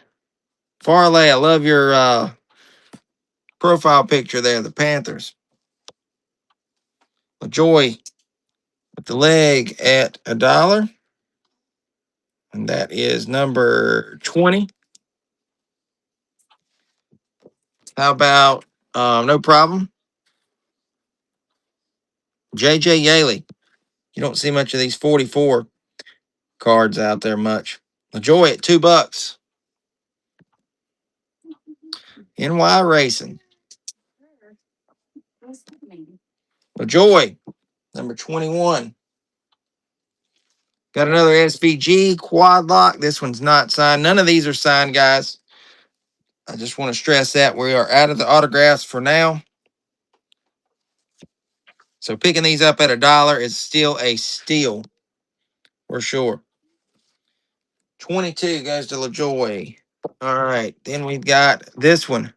Farley, I love your profile picture there, the Panthers. LaJoy with the leg at $1. And that is number 20. How about no problem? JJ Yaley. You don't see much of these 44 cards out there much. LaJoy at $2. NY Racing. LaJoy, number 21. Got another SVG quad lock. This one's not signed. None of these are signed, guys. I just want to stress that we are out of the autographs for now. So picking these up at $1 is still a steal for sure. 22 goes to LaJoy. All right. Then we've got this one.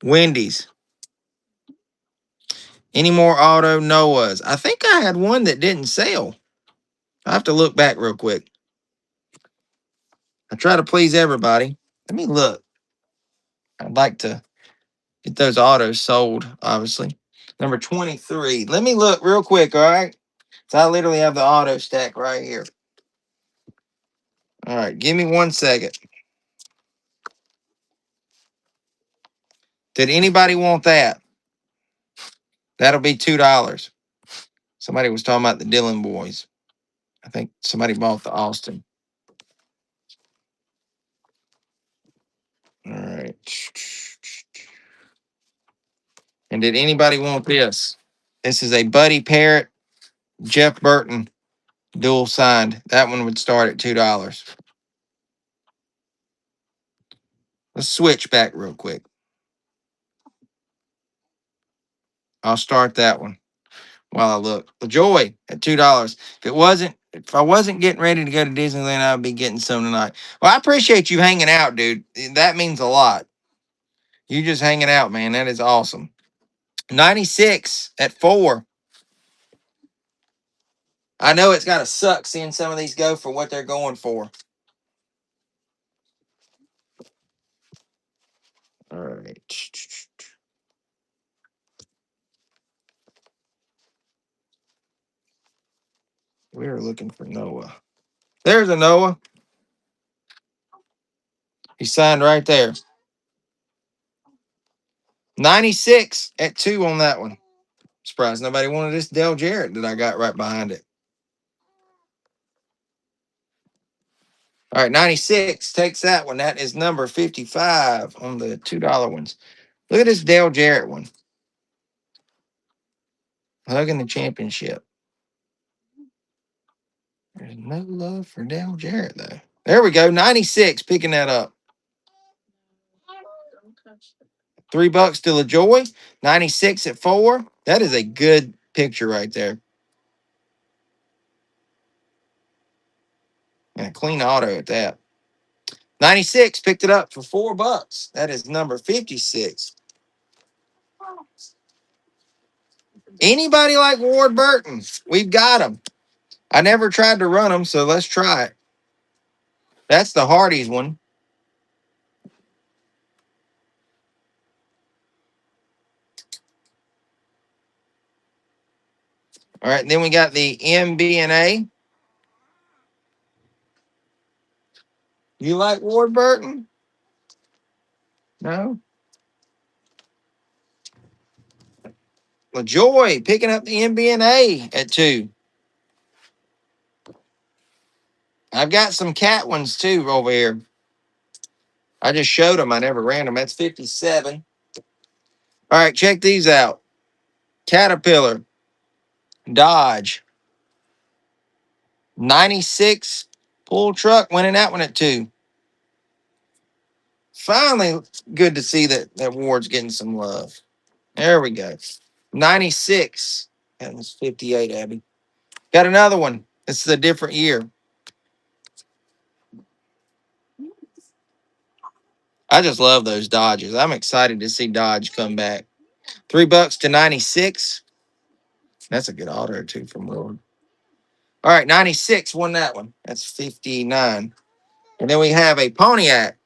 Wendy's. Any more auto Noahs? I think I had one that didn't sell. I have to look back real quick. I try to please everybody. Let me look. I'd like to get those autos sold, obviously. Number 23. Let me look real quick, all right? So I literally have the auto stack right here. All right, give me 1 second. Did anybody want that? That'll be $2. Somebody was talking about the Dillon boys. I think somebody bought the Austin. All right. And did anybody want this? This is a Buddy Parrott, Jeff Burton dual signed. That one would start at $2. Let's switch back real quick. I'll start that one while I look. The Joy at $2. If I wasn't getting ready to go to Disneyland, I'd be getting some tonight. Well, I appreciate you hanging out, dude. That means a lot. You just hanging out, man. That is awesome. 96 at 4. I know it's got to suck seeing some of these go for what they're going for. All right. We're looking for Noah. There's a Noah. He signed right there. 96 at 2 on that one. Surprised nobody wanted this Dale Jarrett that I got right behind it. All right, 96 takes that one. That is number 55 on the $2 ones. Look at this Dale Jarrett one. Hugging the championship. There's no love for Dale Jarrett, though. There we go. 96, picking that up. $3 to LaJoy. 96 at 4. That is a good picture right there. And a clean auto at that. 96 picked it up for $4. That is number 56. Anybody like Ward Burton? We've got him. I never tried to run them, so let's try it. That's the Hardy's one. All right, then we got the MBNA. You like Ward Burton? No? LaJoy picking up the MBNA at 2. I've got some cat ones too over here. I just showed them. I never ran them. That's 57. All right, check these out. Caterpillar, Dodge, 96 pull truck, winning that one at 2. Finally, good to see that Ward's getting some love. There we go. 96. That was 58, Abby. Got another one. This is a different year. I just love those Dodges. I'm excited to see Dodge come back. $3 to 96. That's a good auto, too, from Ward. All right, 96 won that one. That's 59. And then we have a Pontiac,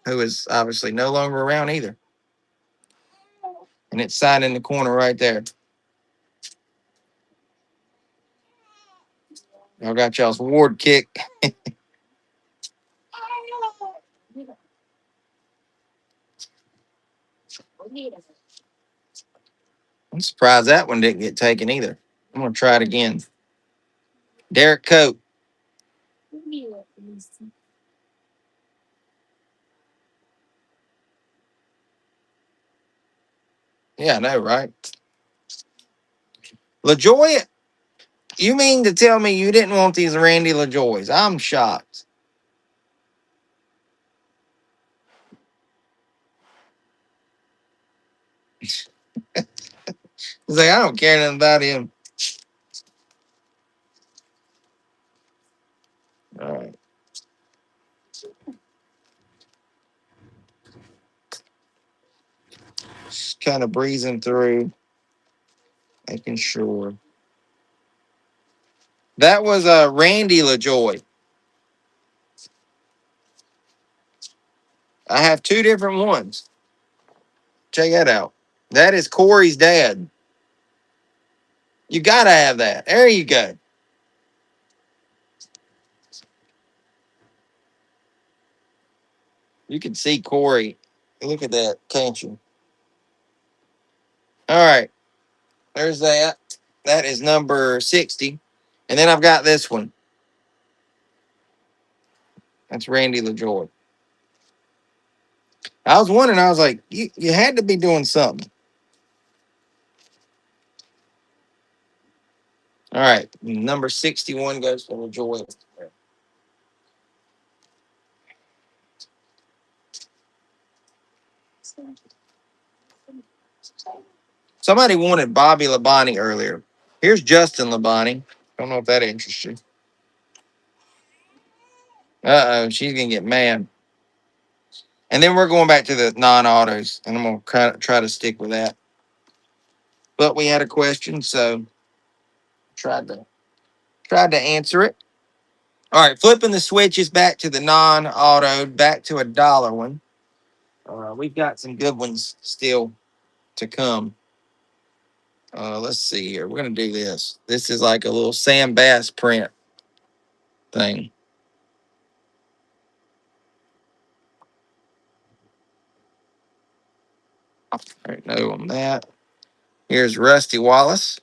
who is obviously no longer around either. And it's signed in the corner right there. Y'all got y'all's Ward kick. I'm surprised that one didn't get taken either. I'm going to try it again. Derek Cope. Yeah, I know, right? LaJoy, You mean to tell me you didn't want these Randy LaJoys? I'm shocked. He's like, I don't care nothing about him. All right. Just kind of breezing through, making sure. That was Randy LaJoy. I have two different ones. Check that out. That is Corey's dad. You got to have that. There you go. You can see Corey. Look at that, can't you? All right. There's that. That is number 60. And then I've got this one. That's Randy LaJoy. I was wondering, I was like, you had to be doing something. All right. Number 61 goes for LaJoy. Somebody wanted Bobby Labonte earlier. Here's Justin Labonte. Don't know if that interests you. Uh-oh, she's going to get mad. And then we're going back to the non-autos, and I'm going to try to stick with that. But we had a question, so tried to answer it. All right, flipping the switches back to the non-auto, back to a dollar one. We've got some good ones still to come. Let's see here. We're going to do this. This is like a little Sam Bass print thing. All right, no on that. Here's Rusty Wallace.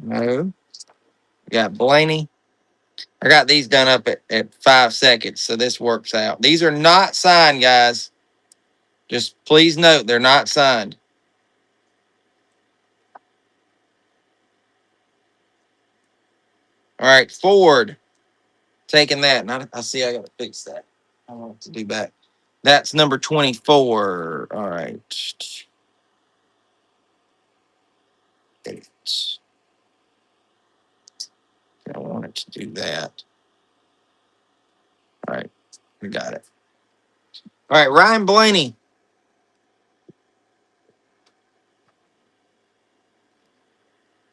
No. We got Blaney. I got these done up at 5 seconds, so this works out. These are not signed, guys. Just please note they're not signed. All right, Ford. Taking that. And I see I got to fix that. I want to do back. That's number 24. All right. I wanted to do that. All right. We got it. All right. Ryan Blaney.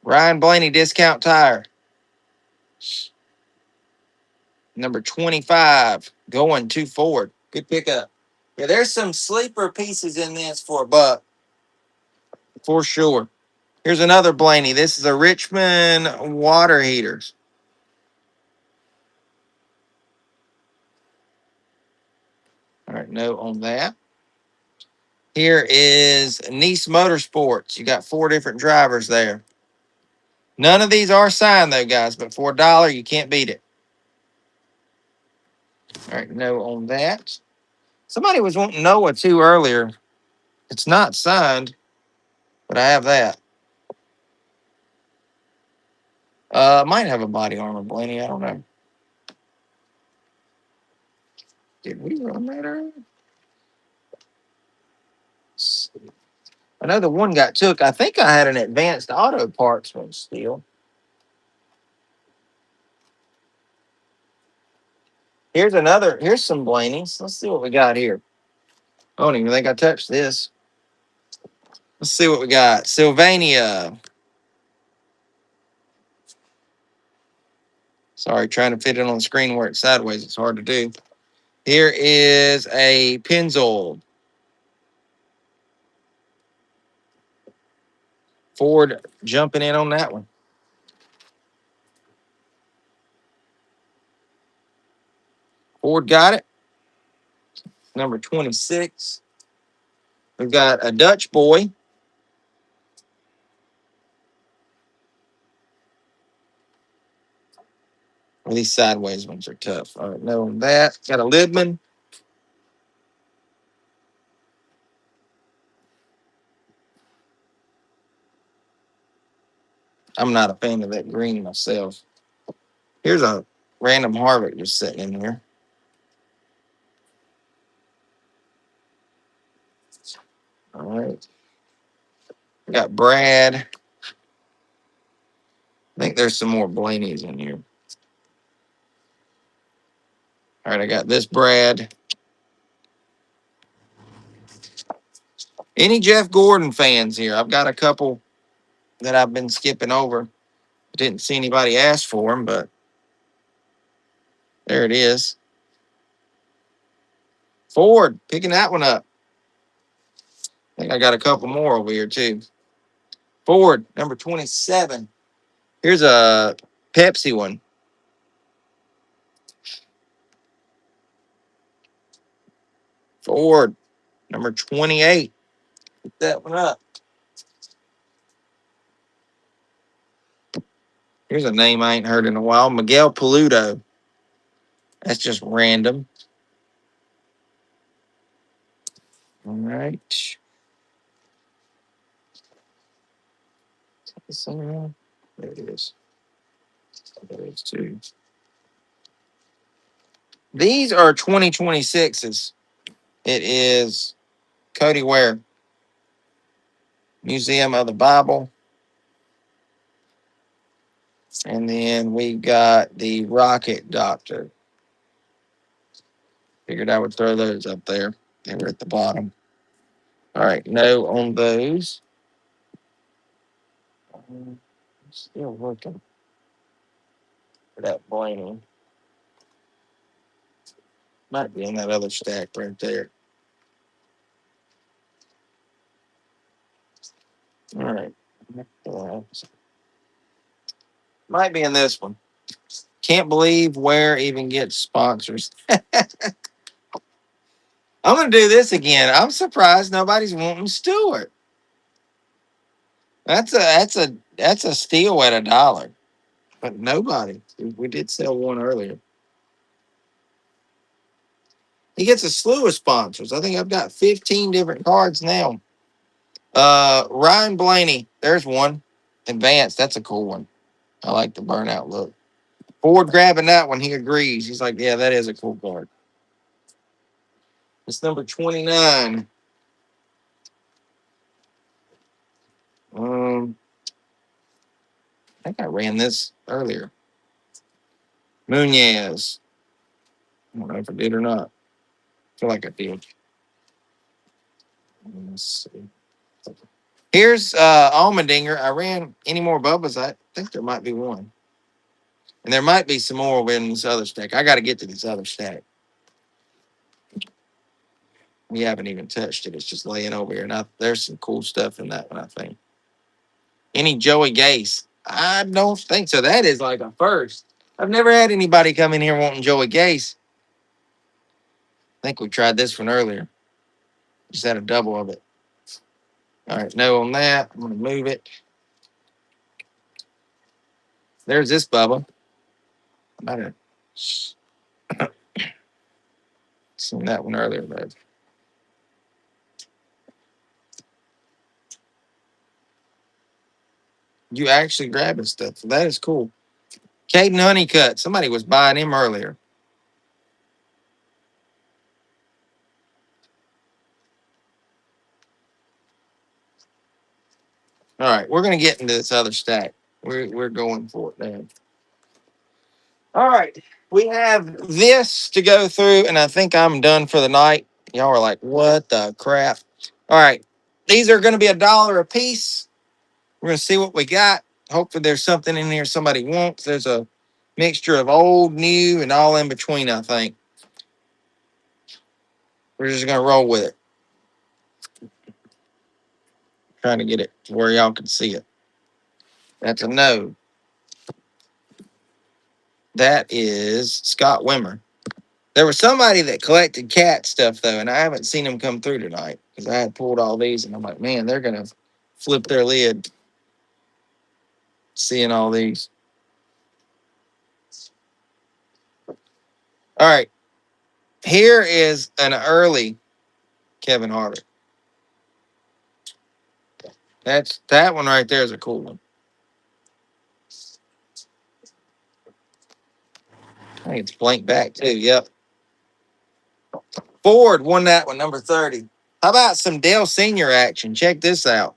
Ryan Blaney, discount tire. Number 25. Going to Ford. Good pickup. Yeah, there's some sleeper pieces in this for a buck. For sure. Here's another Blaney. This is a Richmond water heaters. All right, no on that. Here is Nice Motorsports. You got 4 different drivers there. None of these are signed, though, guys, but for $1, you can't beat it. All right, no on that. Somebody was wanting Noah, too, earlier. It's not signed, but I have that. Might have a body armor, Blaney. I don't know. Did we run that earlier? I know the one got took. I think I had an advanced auto parts one still. Here's another. Here's some Blaney's. Let's see what we got here. I don't even think I touched this. Let's see what we got. Sylvania. Sorry, trying to fit it on the screen where it's sideways. It's hard to do. Here is a Pennzoil. Ford jumping in on that one. Ford got it. Number 26. We've got a Dutch boy. Well, these sideways ones are tough. All right, no on that. Got a Lidman. I'm not a fan of that green myself. Here's a random Harvick just sitting in here. All right. We got Brad. I think there's some more Blaney's in here. All right, I got this Brad. Any Jeff Gordon fans here? I've got a couple that I've been skipping over. Didn't see anybody ask for them, but there it is. Ford, picking that one up. I think I got a couple more over here, too. Ford, number 27. Here's a Pepsi one. Ford, number 28. Pick that one up. Here's a name I ain't heard in a while. Miguel Paludo. That's just random. All right. There it is. There it is, too. These are 2026s. It is Cody Ware, Museum of the Bible. And then we got the Rocket Doctor. Figured I would throw those up there. They were at the bottom. All right, no on those. Still looking for that Blaney. Might be in that other stack right there. All right. Might be in this one. Can't believe Ware even gets sponsors. I'm going to do this again. I'm surprised nobody's wanting Stewart. That's a steal at $1. But nobody. We did sell one earlier. He gets a slew of sponsors. I think I've got 15 different cards now. Ryan Blaney. There's one. Advanced. That's a cool one. I like the burnout look. Ford grabbing that one. He agrees. He's like, yeah, that is a cool card. It's number 29. I think I ran this earlier. Munez. I don't know if I did or not. I feel like I did. Let's see. Here's Almendinger. I ran any more Bubba's. I think there might be one. And there might be some more in this other stack. I got to get to this other stack. We haven't even touched it. It's just laying over here. And there's some cool stuff in that one, I think. Any Joey Gase? I don't think so. That is like a first. I've never had anybody come in here wanting Joey Gase. I think we tried this one earlier. Just had a double of it. All right, no on that. I'm going to move it. There's this Bubba. I might have seen that one earlier, but you actually grabbing stuff. That is cool. Caden Honeycutt. Somebody was buying him earlier. All right, we're going to get into this other stack. We're going for it now. All right, we have this to go through, and I think I'm done for the night. Y'all are like, what the crap? All right, these are going to be $1 a piece. We're going to see what we got. Hopefully there's something in here somebody wants. There's a mixture of old, new, and all in between, I think. We're just going to roll with it. Trying to get it to where y'all can see it. That's a no. That is Scott Wimmer. There was somebody that collected cat stuff, though, and I haven't seen them come through tonight because I had pulled all these, and I'm like, man, they're going to flip their lid seeing all these. All right. Here is an early Kevin Harvick. That one right there is a cool one. I think it's blank back too. Yep. Ford won that one, number 30. How about some Dale Senior action? Check this out.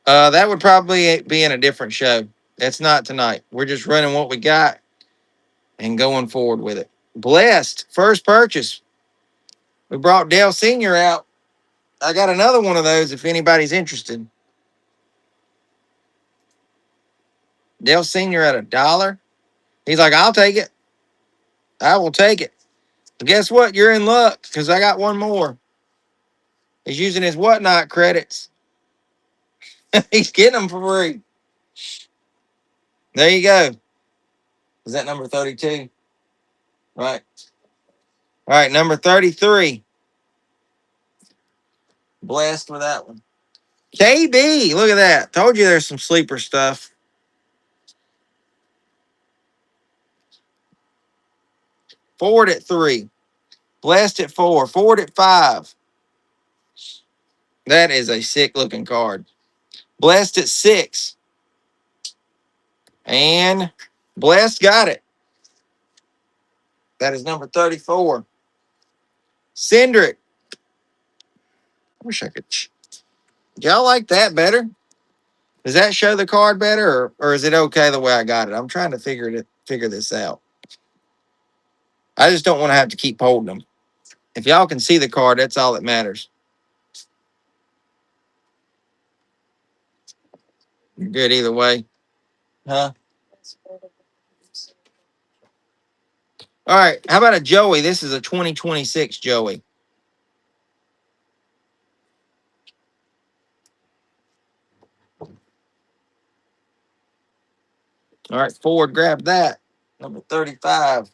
That would probably be in a different show. That's not tonight. We're just running what we got and going forward with it. Blessed first purchase. We brought Dale Senior out. I got another one of those if anybody's interested. Dale Senior at $1. He's like, I'll take it. I will take it. But guess what? You're in luck because I got one more. He's using his whatnot credits. He's getting them for free. There you go. Is that number 32? Right. All right, number 33. Blessed with that one. KB, look at that. Told you there's some sleeper stuff. Ford at 3. Blessed at 4. Ford at 5. That is a sick looking card. Blessed at 6. And Blessed got it. That is number 34. Cindric. I wish I could. Y'all like that better? Does that show the card better, or is it okay the way I got it? I'm trying to figure this out. I just don't want to have to keep holding them. If y'all can see the card, that's all that matters. You're good either way. Huh? All right. How about a Joey? This is a 2026 Joey. All right. Ford grabbed that. Number 35.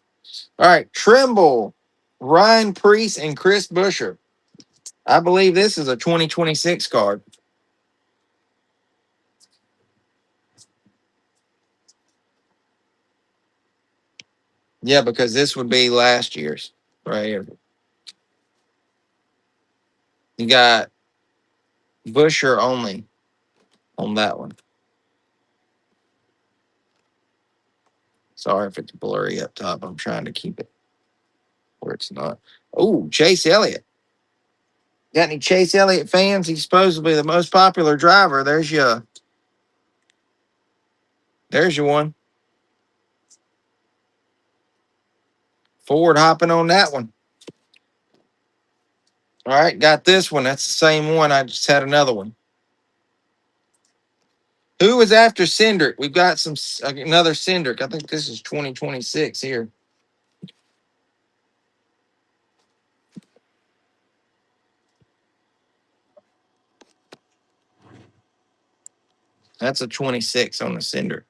All right. Trimble, Ryan Priest, and Chris Buescher. I believe this is a 2026 card. Yeah, because this would be last year's right here. You got Buescher only on that one. Sorry if it's blurry up top. I'm trying to keep it where it's not. Oh, Chase Elliott. Got any Chase Elliott fans? He's supposedly the most popular driver. There's your one. Ford hopping on that one. All right, got this one. That's the same one. I just had another one. Who was after Cindric? We've got another Cindric. I think this is 2026 here. That's a 26 on the Cindric.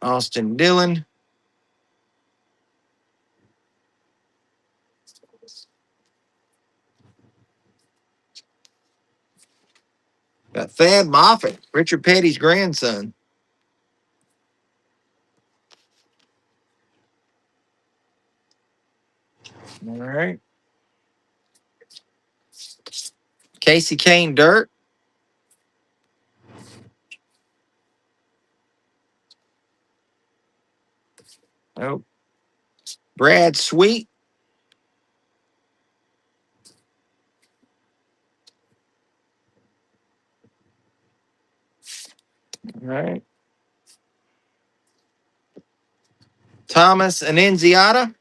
Austin Dillon. Got Thad Moffitt, Richard Petty's grandson. All right. Casey Kane Dirt. Oh. Brad Sweet. All right. Thomas Annunziata.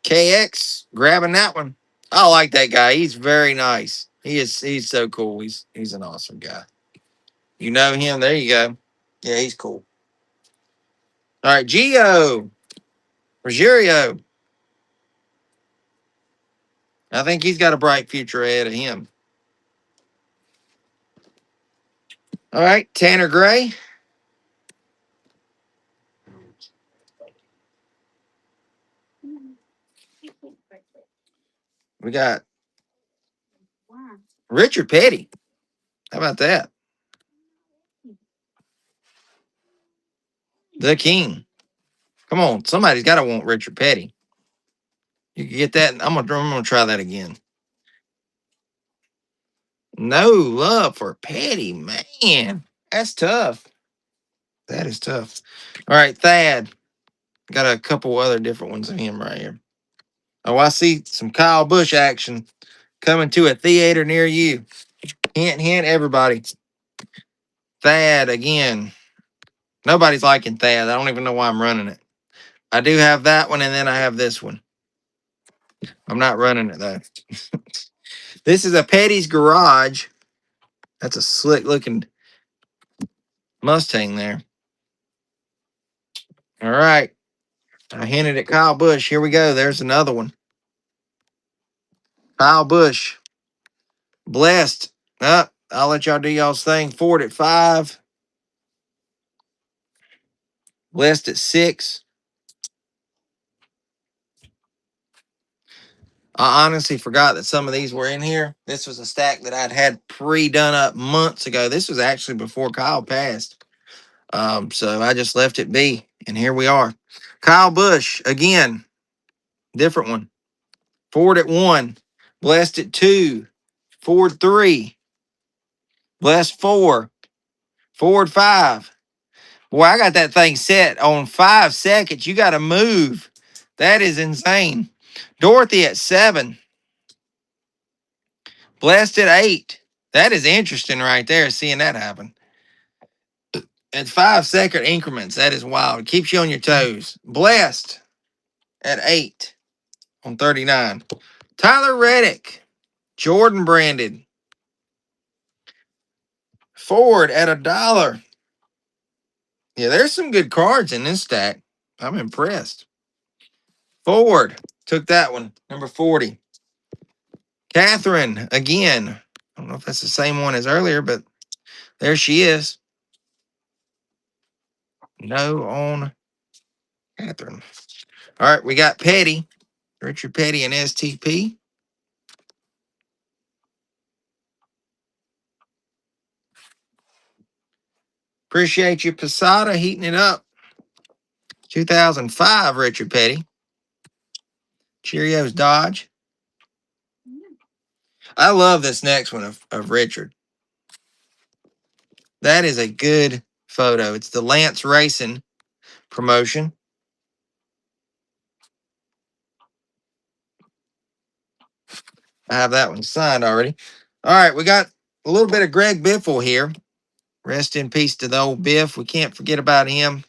KX grabbing that one. I like that guy. He's very nice. He's so cool. He's an awesome guy. You know him. There you go. Yeah, he's cool. All right, Gio. Ruggiero. I think he's got a bright future ahead of him. All right, Tanner Gray. We got Richard Petty. How about that? The King. Come on, somebody's got to want Richard Petty. You can get that. I'm gonna try that again. No love for Petty. Man, that's tough. That is tough. All right, Thad. Got a couple other different ones of him right here. Oh, I see some Kyle Busch action coming to a theater near you. Hint, hint, everybody. Thad again. Nobody's liking Thad. I don't even know why I'm running it. I do have that one, and then I have this one. I'm not running it, though. This is a Petty's Garage. That's a slick-looking Mustang there. All right. I hinted at Kyle Busch. Here we go. There's another one. Kyle Busch. Blessed. I'll let y'all do y'all's thing. Ford at 5. Blessed at 6. I honestly forgot that some of these were in here. This was a stack that I'd had pre-done up months ago. This was actually before Kyle passed. So I just left it be. And here we are. Kyle Busch, again, different one. Ford at 1. Blessed at 2. Ford 3. Blessed 4. Ford 5. Boy, I got that thing set on 5 seconds. You got to move. That is insane. Dorothy at 7. Blessed at 8. That is interesting right there, seeing that happen. At 5-second increments. That is wild. It keeps you on your toes. Blessed at 8 on 39. Tyler Reddick. Jordan branded. Ford at $1. Yeah, there's some good cards in this stack. I'm impressed. Ford took that one, number 40. Catherine, again. I don't know if that's the same one as earlier, but there she is. No on Catherine. All right, we got Petty. Richard Petty and STP. Appreciate you, Posada, heating it up. 2005, Richard Petty. Cheerios Dodge. I love this next one of Richard. That is a good photo. It's the Lance Racing promotion. I have that one signed already. All right, we got a little bit of Greg Biffle here. Rest in peace to the old Biff. We can't forget about him.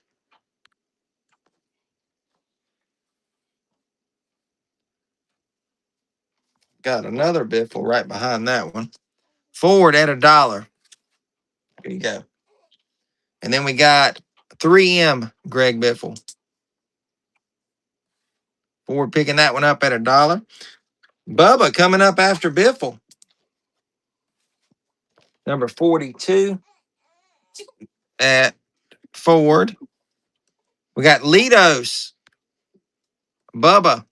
Got another Biffle right behind that one. Ford at $1. Here you go. And then we got 3M Greg Biffle. Ford picking that one up at $1. Bubba coming up after Biffle. Number 42 at Ford. We got Litos. Bubba.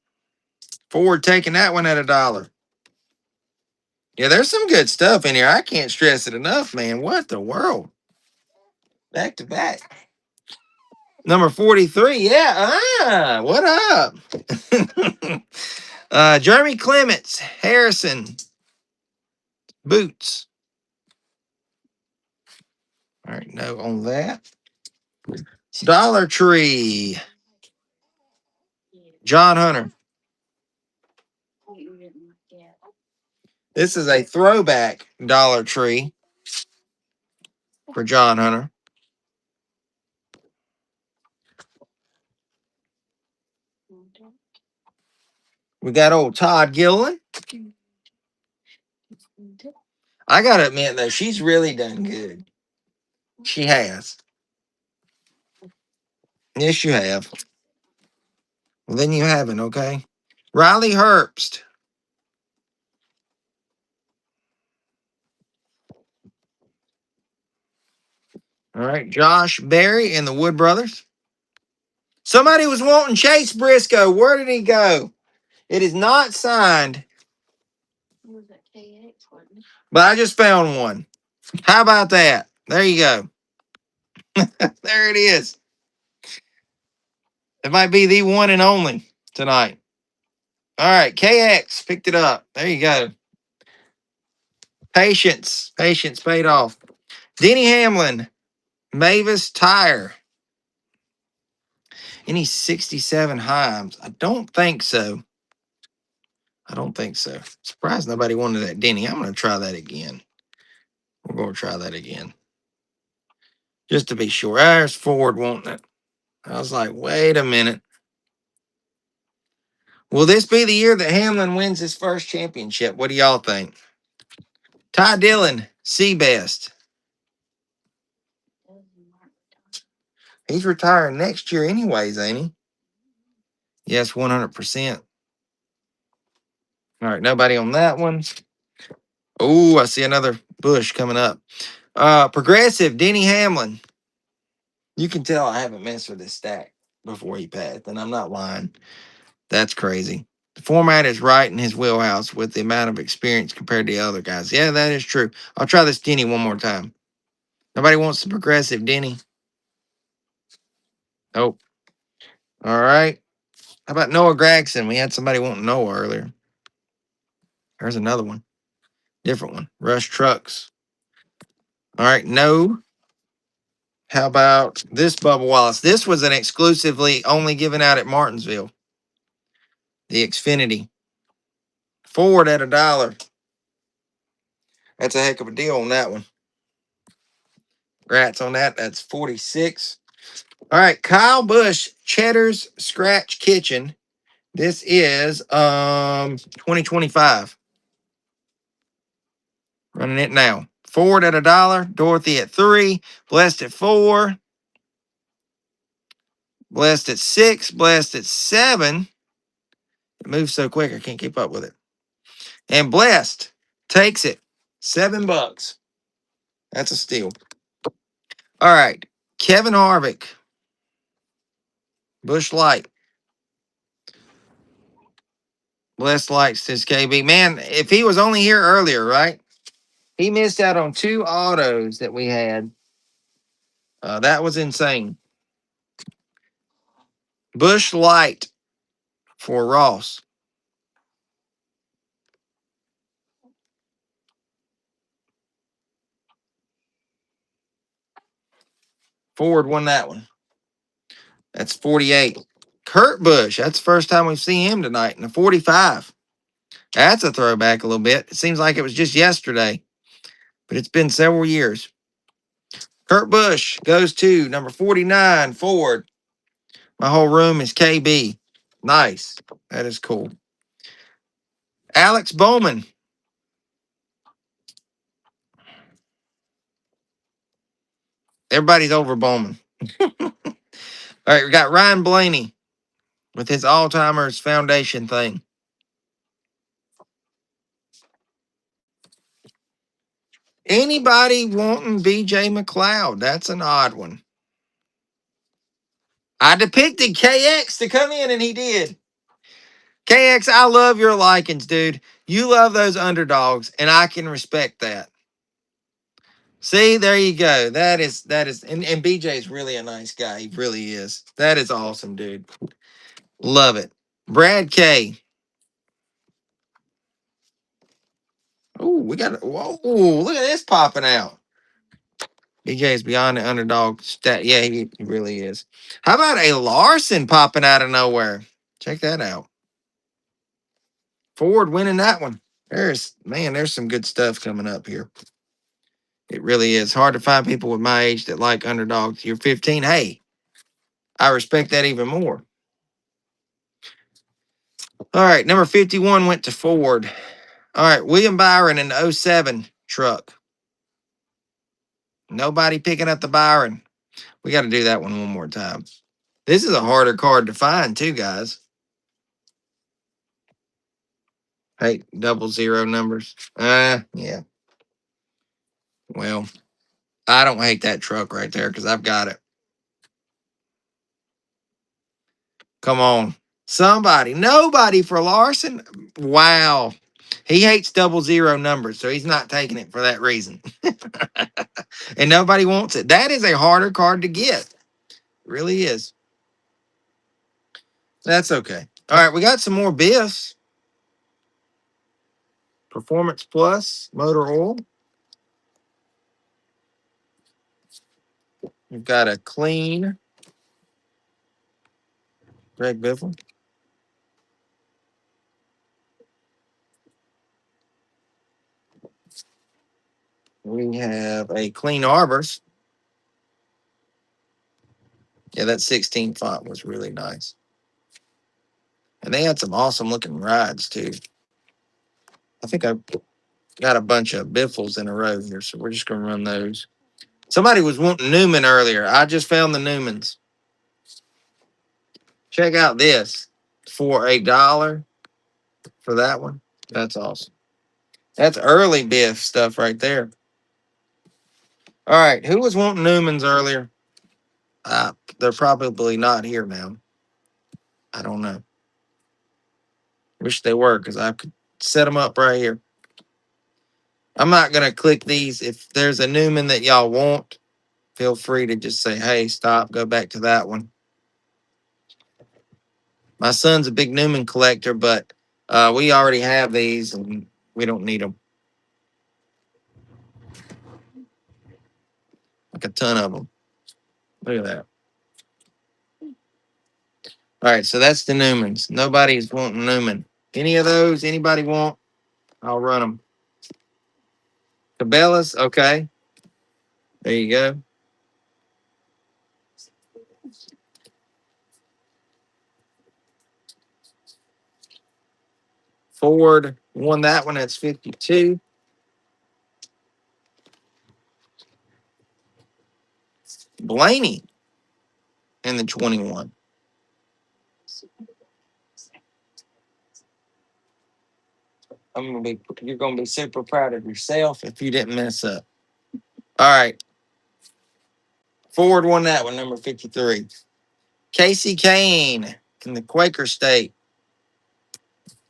Ford taking that one at $1. Yeah, there's some good stuff in here. I can't stress it enough, man. What the world? Back to back. Number 43. Yeah. What up? Jeremy Clements. Harrison. Boots. All right, no on that. Dollar Tree. John Hunter. This is a throwback Dollar Tree for John Hunter. We got old Todd Gilliland. I got to admit, though, she's really done good. She has. Yes, you have. Well, then you haven't, okay? Riley Herbst. All right, Josh Berry and the Wood Brothers. Somebody was wanting Chase Briscoe. Where did he go? It is not signed. But I just found one. How about that? There you go. There it is. It might be the one and only tonight. All right, KX picked it up. There you go. Patience. Patience paid off. Denny Hamlin, Mavis Tire. Any 67 Himes? I don't think so. I don't think so. Surprised nobody wanted that Denny. I'm going to try that again. We're going to try that again. Just to be sure. There's Ford wanting it. I was like, wait a minute. Will this be the year that Hamlin wins his first championship? What do y'all think? Ty Dillon, Seabest. He's retiring next year anyways, ain't he? Yes, 100%. All right, nobody on that one. Oh, I see another Bush coming up. Progressive, Denny Hamlin. You can tell I haven't messed with this stack before he passed, and I'm not lying. That's crazy. The format is right in his wheelhouse with the amount of experience compared to the other guys. Yeah, that is true. I'll try this Denny one more time. Nobody wants the progressive Denny. Nope. All right. How about Noah Gragson? We had somebody wanting Noah earlier. There's another one. Different one. Rush Trucks. All right. No. How about this Bubba Wallace? This was an exclusively only given out at Martinsville. The Xfinity. Ford at $1. That's a heck of a deal on that one. Congrats on that. That's 46. All right. Kyle Busch, Cheddar's Scratch Kitchen. This is 2025. Running it now. Ford at $1. Dorothy at $3. Blessed at $4. Blessed at $6. Blessed at $7. It moves so quick I can't keep up with it. And Blessed takes it. $7. That's a steal. All right. Kevin Harvick. Bush Light. Blessed likes his KB. Man, if he was only here earlier, right? He missed out on 2 autos that we had. That was insane. Bush Light for Ross. Ford won that one. That's 48. Kurt Busch. That's the first time we've seen him tonight in the 45. That's a throwback a little bit. It seems like it was just yesterday, but it's been several years. Kurt Busch goes to number 49, Ford. My whole room is KB. Nice. That is cool. Alex Bowman. Everybody's over Bowman. All right, we got Ryan Blaney with his Alzheimer's Foundation thing. Anybody wanting BJ McLeod? That's an odd one. I depicted KX to come in, and he did. KX, I love your likings, dude. You love those underdogs, and I can respect that. See, there you go. That is, and BJ is really a nice guy. He really is. That is awesome, dude. Love it. Brad K. Oh, we got, whoa, look at this popping out. BJ is beyond the underdog stat. Yeah, he really is. How about a Larson popping out of nowhere? Check that out. Ford winning that one. There's some good stuff coming up here. It really is hard to find people with my age that like underdogs. You're 15. Hey, I respect that even more. All right, number 51 went to Ford. All right, William Byron in the 07 truck. Nobody picking up the Byron. We got to do that one more time. This is a harder card to find, too, guys. Hey, 00 numbers. Yeah. Well, I don't hate that truck right there because I've got it. Come on. Somebody. Nobody for Larson. Wow. He hates 00 numbers, so he's not taking it for that reason. And nobody wants it. That is a harder card to get. It really is. That's okay. All right, we got some more Biffs. Performance Plus, Motor Oil. We've got a clean Greg Biffle. We have a clean Arbors. Yeah, that 16 font was really nice. And they had some awesome looking rides too. I think I got a bunch of Biffles in a row here, so we're just gonna run those. Somebody was wanting Newman earlier. I just found the Newmans. Check out this for $1 for that one. That's awesome. That's early Biff stuff right there. All right, who was wanting Newmans earlier? They're probably not here now. I don't know. Wish they were, because I could set them up right here. I'm not gonna click these. If there's a Newman that y'all want, feel free to just say, "Hey, stop, go back to that one." My son's a big Newman collector, but we already have these, and we don't need them. Like a ton of them. Look at that. All right, so that's the Newmans. Nobody's wanting Newman. Any of those? Anybody want? I'll run them. Cabela's, okay. There you go. Ford won that one. That's 52. Blaney in the 21. You're gonna be super proud of yourself if you didn't mess up. All right. Ford won that one, number 53. Casey Kane in the Quaker State,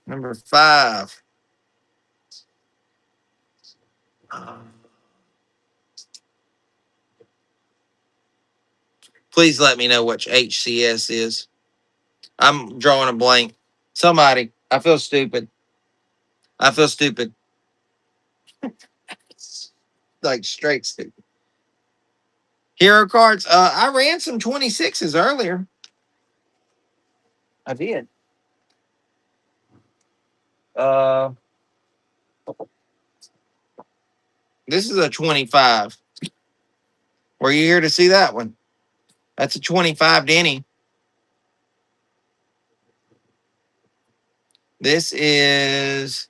number 5. Please let me know which HCS is. I'm drawing a blank. Somebody, I feel stupid. I feel stupid. Like straight stupid. Hero cards. I ran some 26s earlier. I did. Uh, this is a 25. Were you here to see that one? That's a 25 Denny. This is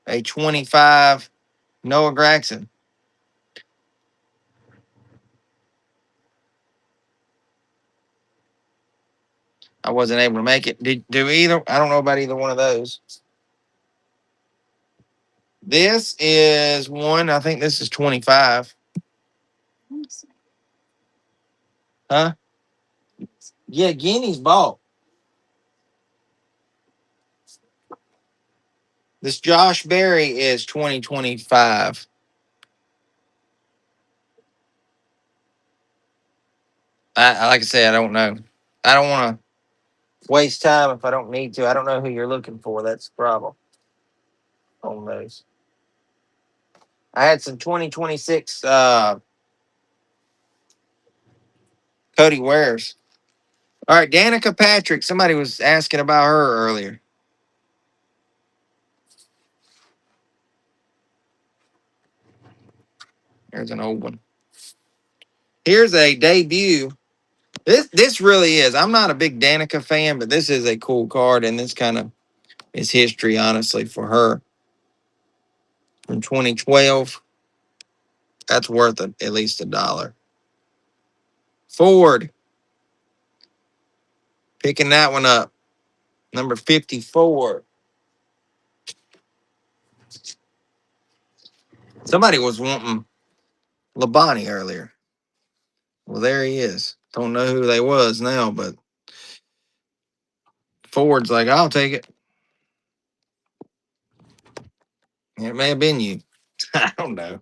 a 25 Noah Gregson. I wasn't able to make it. Do either? I don't know about either one of those. This is one. I think this is 25. Huh? Yeah, Guinea's bought. This Josh Berry is 2025. Like I said, I don't know. I don't want to waste time if I don't need to. I don't know who you're looking for. That's the problem on those. I had some 2026 Cody Wares. All right, Danica Patrick. Somebody was asking about her earlier. There's an old one. Here's a debut. This really is. I'm not a big Danica fan, but this is a cool card, and this kind of is history, honestly, for her. From 2012, that's worth at least $1. Ford, picking that one up. Number 54. Somebody was wanting Labonte earlier. Well, there he is. Don't know who they was now, but Ford's like, I'll take it. It may have been you. I don't know.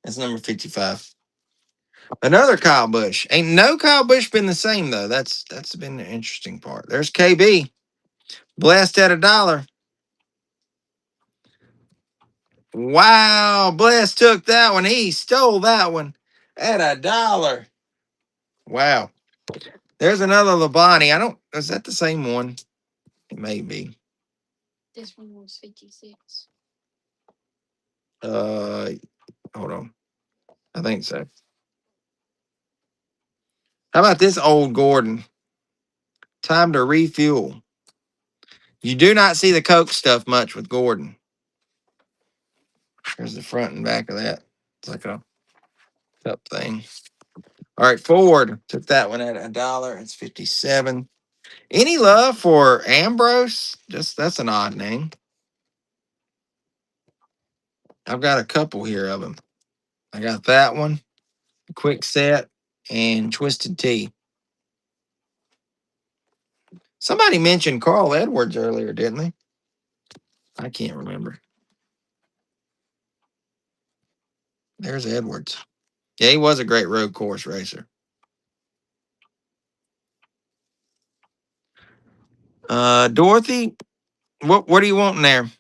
That's number 55. Another Kyle Busch. Ain't no Kyle Busch been the same though. That's been the interesting part. There's KB. Blessed at $1. Wow, Bless took that one. He stole that one at $1. Wow. There's another Labani. I don't. Is that the same one? It may be. This one was 56. Hold on. I think so. How about this old Gordon? Time to refuel. You do not see the Coke stuff much with Gordon. Here's the front and back of that. It's like a cup thing. All right, Ford took that one at $1. It's 57. Any love for Ambrose? Just that's an odd name. I've got a couple here of them. I got that one, Quick Set, and Twisted Tea. Somebody mentioned Carl Edwards earlier, didn't they? I can't remember. There's Edwards. Yeah, he was a great road course racer. Dorothy, what are you wanting there?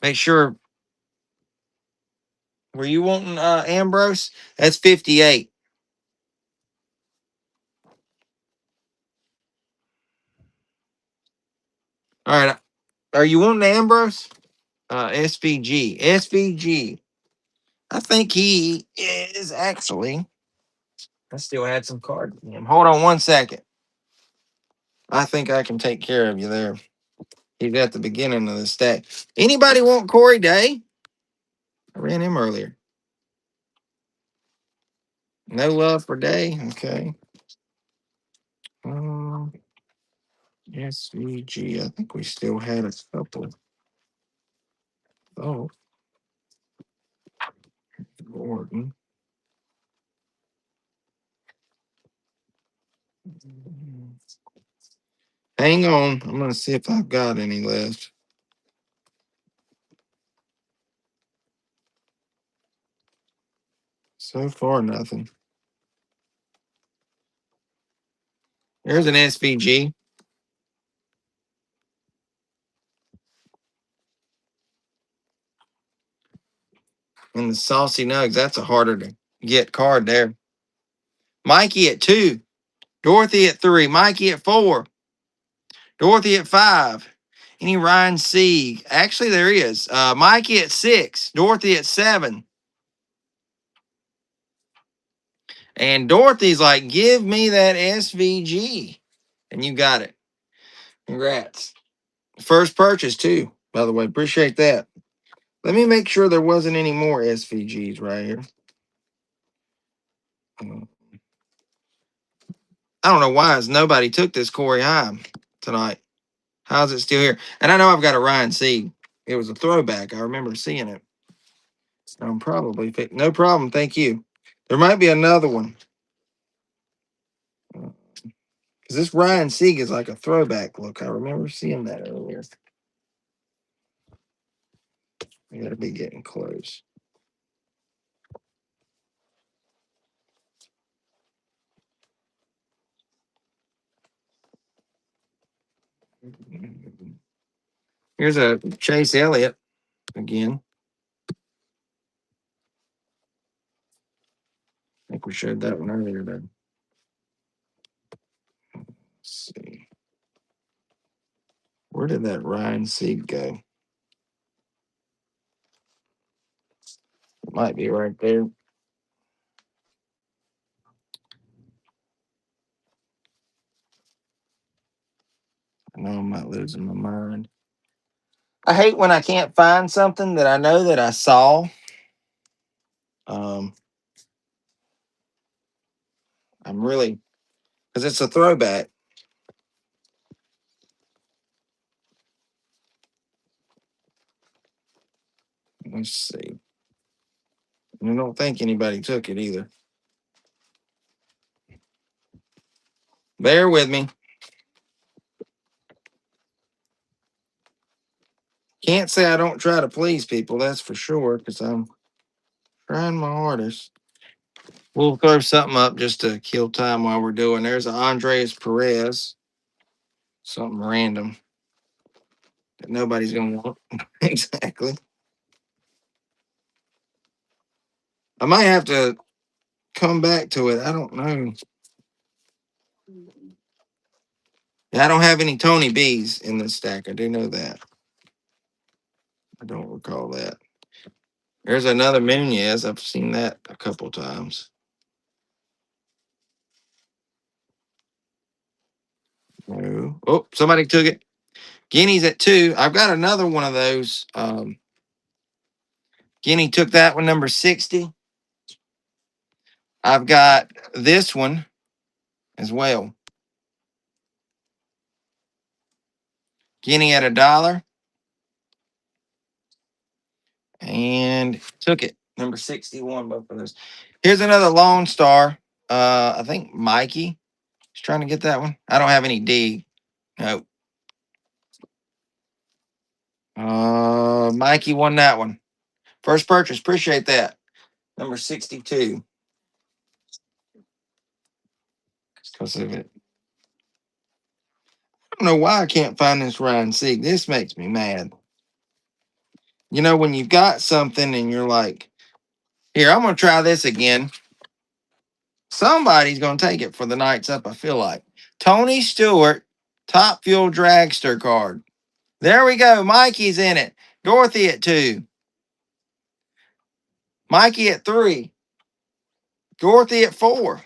Make sure. Were you wanting Ambrose? That's 58. All right. Are you wanting Ambrose? SVG. SVG. I think he is actually. I still had some cards in him. Hold on 1 second. I think I can take care of you there. He's at the beginning of the stack. Anybody want Corey Day? I ran him earlier. No love for Day? Okay. SVG. I think we still had a couple. Oh, Gordon. Hang on. I'm going to see if I've got any left. So far, nothing. There's an SVG. And the Saucy Nugs. That's a harder to get card there. Mikey at 2. Dorothy at 3. Mikey at 4. Dorothy at 5. Any Ryan Sieg? Actually, there is. Mikey at 6. Dorothy at 7. And Dorothy's like, give me that SVG. And you got it. Congrats. First purchase, too, by the way. Appreciate that. Let me make sure there wasn't any more SVGs right here. I don't know why nobody took this Corey Heim tonight. How's it still here? And I know I've got a Ryan Sieg. It was a throwback. I remember seeing it. I'm probably no problem. Thank you. There might be another one. Because this Ryan Sieg is like a throwback look. I remember seeing that earlier. I got to be getting close. Here's a Chase Elliott again. I think we showed that one earlier. Then. Let's see. Where did that Ryan Sieg go? It might be right there. I know I'm not losing my mind. I hate when I can't find something that I know that I saw. I'm really, because it's a throwback. Let's see. I don't think anybody took it either. Bear with me. Can't say I don't try to please people, that's for sure, because I'm trying my hardest. We'll throw something up just to kill time while we're doing. There's an Andres Perez. Something random that nobody's going to want. Exactly. I might have to come back to it. I don't know. Yeah, I don't have any Tony B's in this stack. I do know that. I don't recall that. There's another Nunez. I've seen that a couple times. No. Oh, somebody took it. Guinea's at 2. I've got another one of those. Guinea took that one, number 60. I've got this one as well. Guinea at $1 and took it. Number 61, both of those. Here's another Lone Star. I think Mikey is trying to get that one. I don't have any D. No. Mikey won that one. First purchase. Appreciate that. Number 62. Because of it. I don't know why I can't find this Ryan Sieg. This makes me mad. You know, when you've got something and you're like, here, I'm going to try this again. Somebody's going to take it for the Knights up, I feel like. Tony Stewart, Top Fuel Dragster card. There we go. Mikey's in it. Dorothy at 2. Mikey at 3. Dorothy at 4.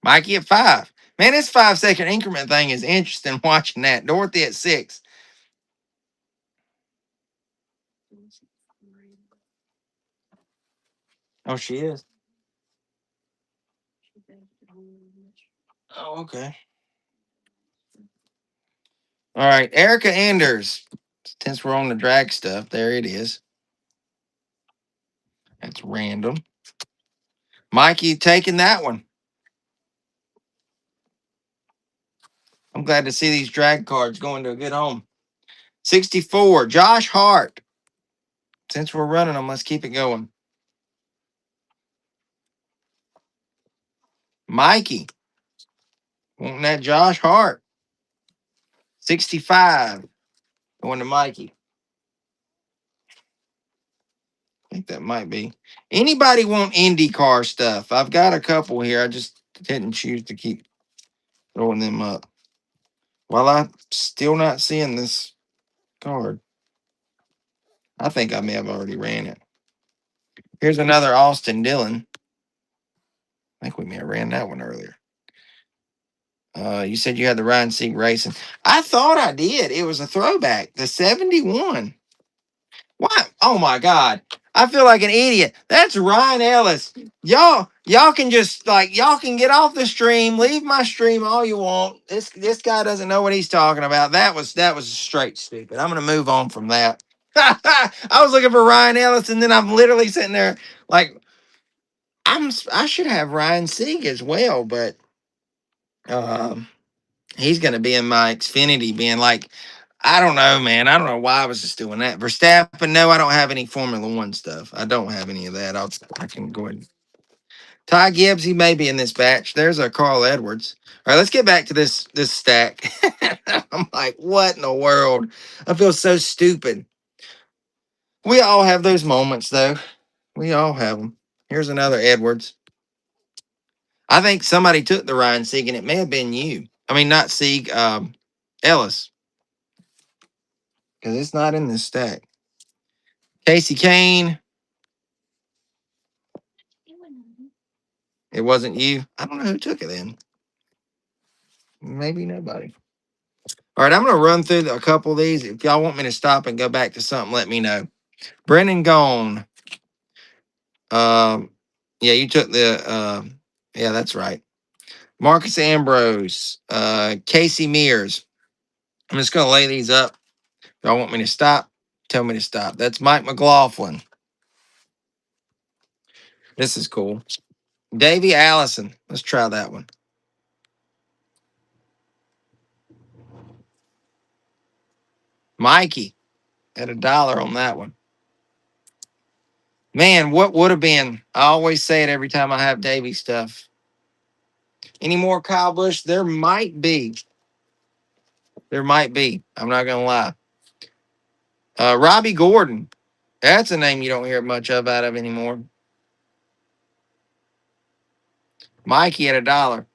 Mikey at 5. Man, this 5-second increment thing is interesting watching that. Dorothy at 6. Oh, she is. Oh, okay. All right. Erica Anders. Since we're on the drag stuff, there it is. That's random. Mikey taking that one. I'm glad to see these drag cards going to a good home. 64. Josh Hart. Since we're running them, let's keep it going. Mikey. Wanting that Josh Hart. 65. Going to Mikey. I think that might be. Anybody want IndyCar stuff? I've got a couple here. I just didn't choose to keep throwing them up. Well, I'm still not seeing this card. I think I may have already ran it. Here's another Austin Dillon. I think we may have ran that one earlier. You said you had the Ryan Sieg Racing. I thought I did. It was a throwback. The 71. What? Oh my God. I feel like an idiot. That's Ryan Ellis. Y'all can just y'all can get off the stream, leave my stream all you want. This guy doesn't know what he's talking about. That was straight stupid. I'm gonna move on from that. I was looking for Ryan Ellis, and then I'm literally sitting there like I should have Ryan Sieg as well, but he's gonna be in my Xfinity being like, I don't know, man. I don't know why I was just doing that. Verstappen, no, I don't have any Formula One stuff. I don't have any of that. I can go ahead. Ty Gibbs, he may be in this batch. There's a Carl Edwards. All right, let's get back to this stack. I'm like, what in the world? I feel so stupid. We all have those moments, though. We all have them. Here's another Edwards. I think somebody took the Ryan Sieg, and it may have been you. I mean, not Sieg, Ellis, because it's not in this stack. Casey Kane. It wasn't you. I don't know who took it then. Maybe nobody. All right, I'm going to run through a couple of these. If y'all want me to stop and go back to something, let me know. Brennan Gone. Yeah, you took the. Yeah, that's right. Marcus Ambrose. Casey Mears. I'm just going to lay these up. If y'all want me to stop, tell me to stop. That's Mike McLaughlin. This is cool. Davey Allison. Let's try that one. Mikey at $1 on that one. Man, what would have been? I always say it every time I have Davey stuff. Any more Kyle Busch? There might be. There might be. I'm not going to lie. Robbie Gordon. That's a name you don't hear much of out of anymore. Mikey at $1.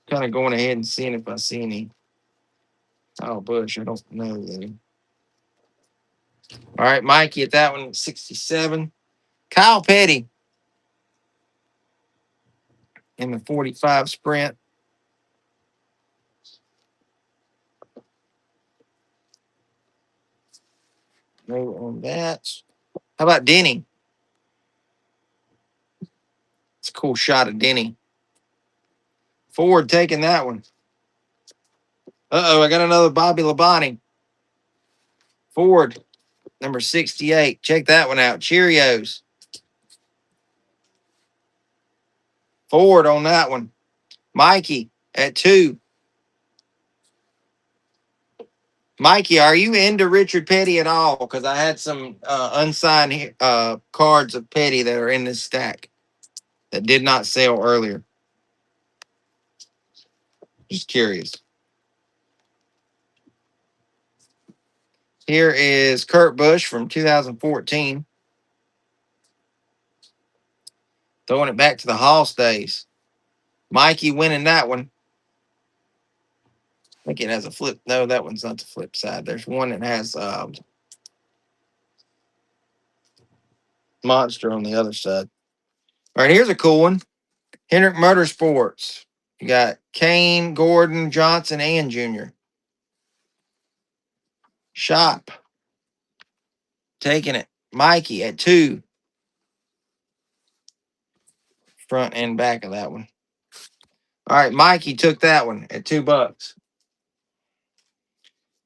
Kind of going ahead and seeing if I see any. Oh, Bush, I don't know. Really. All right, Mikey at that one, 67. Kyle Petty in the 45 sprint. No on that. How about Denny? It's a cool shot of Denny. Ford taking that one. I got another Bobby Labonte. Ford, number 68. Check that one out. Cheerios. Ford on that one. Mikey at 2. Mikey, are you into Richard Petty at all? Because I had some unsigned cards of Petty that are in this stack that did not sell earlier. Just curious. Here is Kurt Busch from 2014. Throwing it back to the Hoss days. Mikey winning that one. I think it has a flip. No, that one's not the flip side. There's one that has Monster on the other side. All right, here's a cool one. Hendrick Motorsports. You got Kane, Gordon, Johnson, and Jr. Shop. Taking it. Mikey at 2. Front and back of that one. All right, Mikey took that one at $2.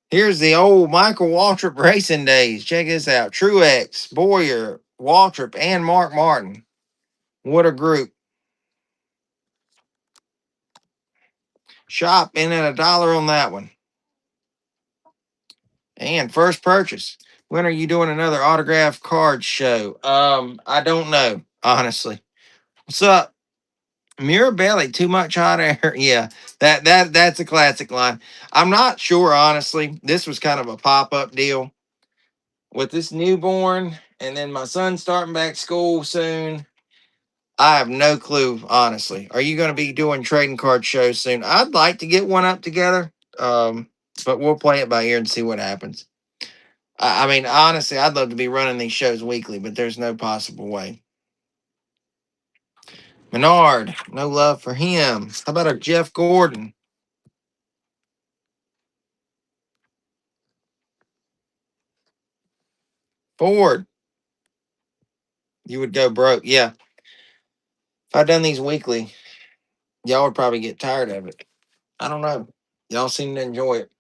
Here's the old Michael Waltrip racing days. Check this out. Truex, Boyer, Waltrip, and Mark Martin. What a group. Shop in at $1 on that one. And first purchase. When are you doing another autograph card show? I don't know, honestly. What's up? Mirabelli, too much hot air. Yeah, that's a classic line. I'm not sure, honestly. This was kind of a pop-up deal with this newborn, and then my son starting back school soon. I have no clue, honestly. Are you going to be doing trading card shows soon? I'd like to get one up together, but we'll play it by ear and see what happens. I mean, honestly, I'd love to be running these shows weekly, but there's no possible way. Menard, no love for him. How about a Jeff Gordon? Ford, you would go broke. Yeah. If I'd done these weekly, y'all would probably get tired of it. I don't know. Y'all seem to enjoy it.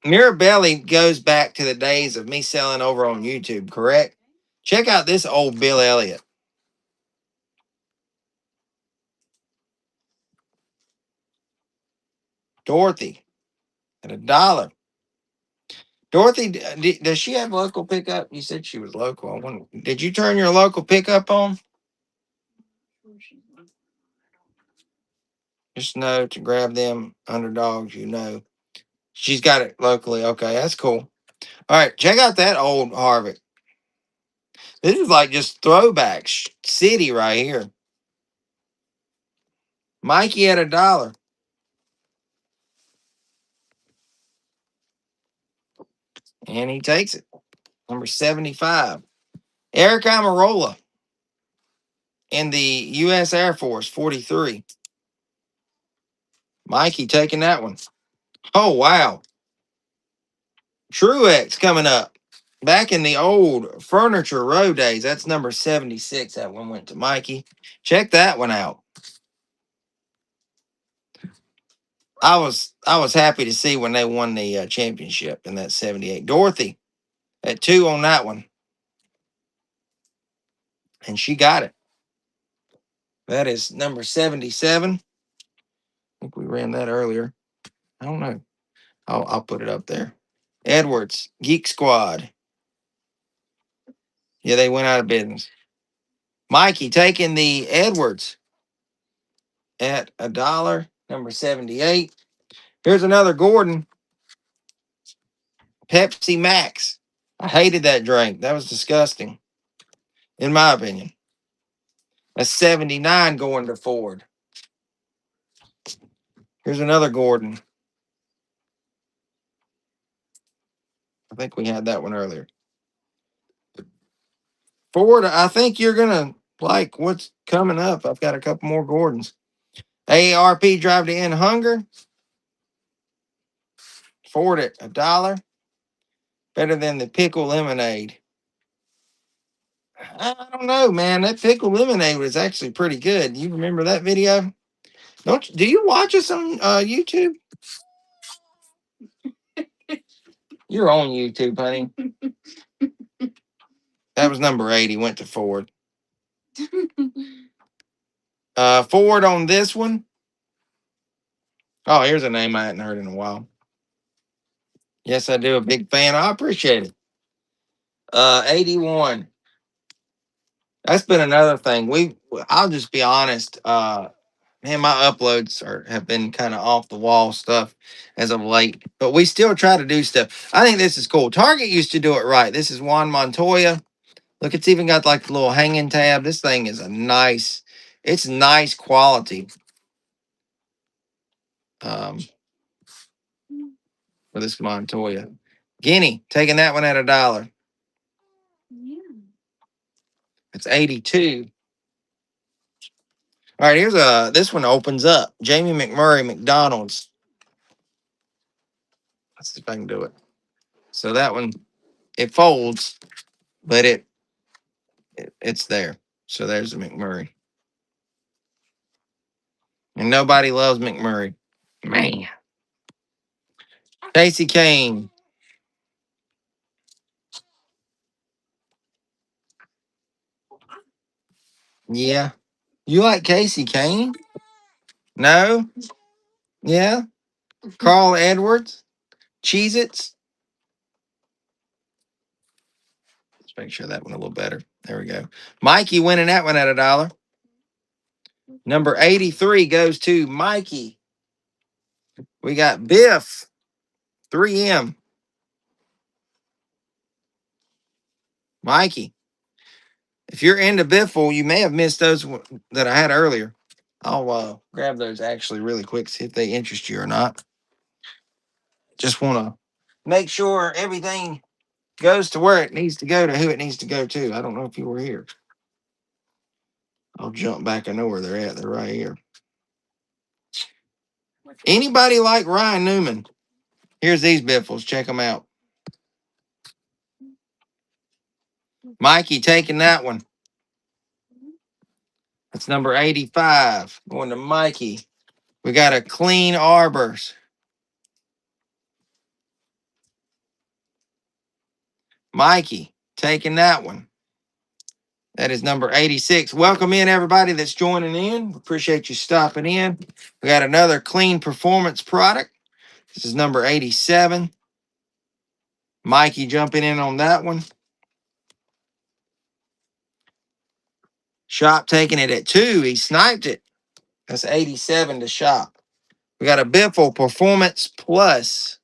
Mirabelli goes back to the days of me selling over on YouTube, correct? Check out this old Bill Elliott. Dorothy at $1. Dorothy, does she have local pickup? You said she was local. Did you turn your local pickup on? Just know to grab them underdogs, you know. She's got it locally. Okay, that's cool. All right, check out that old Harvick. This is like just throwback city right here. Mikey at $1. And he takes it. Number 75. Eric Amarola in the U.S. Air Force, 43. Mikey taking that one. Oh, wow. Truex coming up. Back in the old Furniture Row days. That's number 76. That one went to Mikey. Check that one out. I was happy to see when they won the championship in that 78. Dorothy at 2 on that one. And she got it. That is number 77. I think we ran that earlier. I don't know. I'll put it up there. Edwards, Geek Squad. Yeah, they went out of business. Mikey taking the Edwards at $1, number 78. Here's another Gordon. Pepsi Max. I hated that drink. That was disgusting, in my opinion. A 79 going to Ford. Here's another Gordon. I think we had that one earlier. Ford, I think you're going to like what's coming up. I've got a couple more Gordons. AARP drive to end hunger. Ford at $1. Better than the pickle lemonade. I don't know, man. That pickle lemonade was actually pretty good. You remember that video? Do you watch us on YouTube? You're on YouTube, honey. That was number 80. Went to Ford. Ford on this one. Oh, here's a name I hadn't heard in a while. Yes, I do. A big fan. I appreciate it. 81. That's been another thing. I'll just be honest. Man, my uploads have been kind of off the wall stuff as of late, but we still try to do stuff. I think this is cool. Target used to do it right. This is Juan Montoya. Look, it's even got like the little hanging tab. This thing is it's nice quality. For this Montoya. Guinea, taking that one at $1. Yeah. It's 82. All right, this one opens up. Jamie McMurray, McDonald's. Let's see if I can do it. So that one, it folds, but it's there. So there's the McMurray. And nobody loves McMurray. Man. Casey Kane. Yeah. You like Casey Kane? No? Yeah? Carl Edwards? Cheez-Its? Let's make sure that one a little better. There we go. Mikey winning that one at $1. Number 83 goes to Mikey. We got Biff, 3M. Mikey, if you're into Biffle, you may have missed those that I had earlier. I'll grab those actually really quick, see if they interest you or not. Just want to make sure everything goes to where it needs to go to who it needs to go to. I don't know if you were here. I'll jump back. I know where they're at. They're right here. Anybody like Ryan Newman? Here's these Biffles. Check them out. Mikey taking that one. That's number 85. Going to Mikey. We got a Clean Arbors. Mikey taking that one. That is number 86. Welcome in everybody that's joining in. Appreciate you stopping in. We got another Clean Performance product. This is number 87. Mikey jumping in on that one. Shop taking it at 2. He sniped it. That's 87 to Shop. We got a Biffle Performance Plus.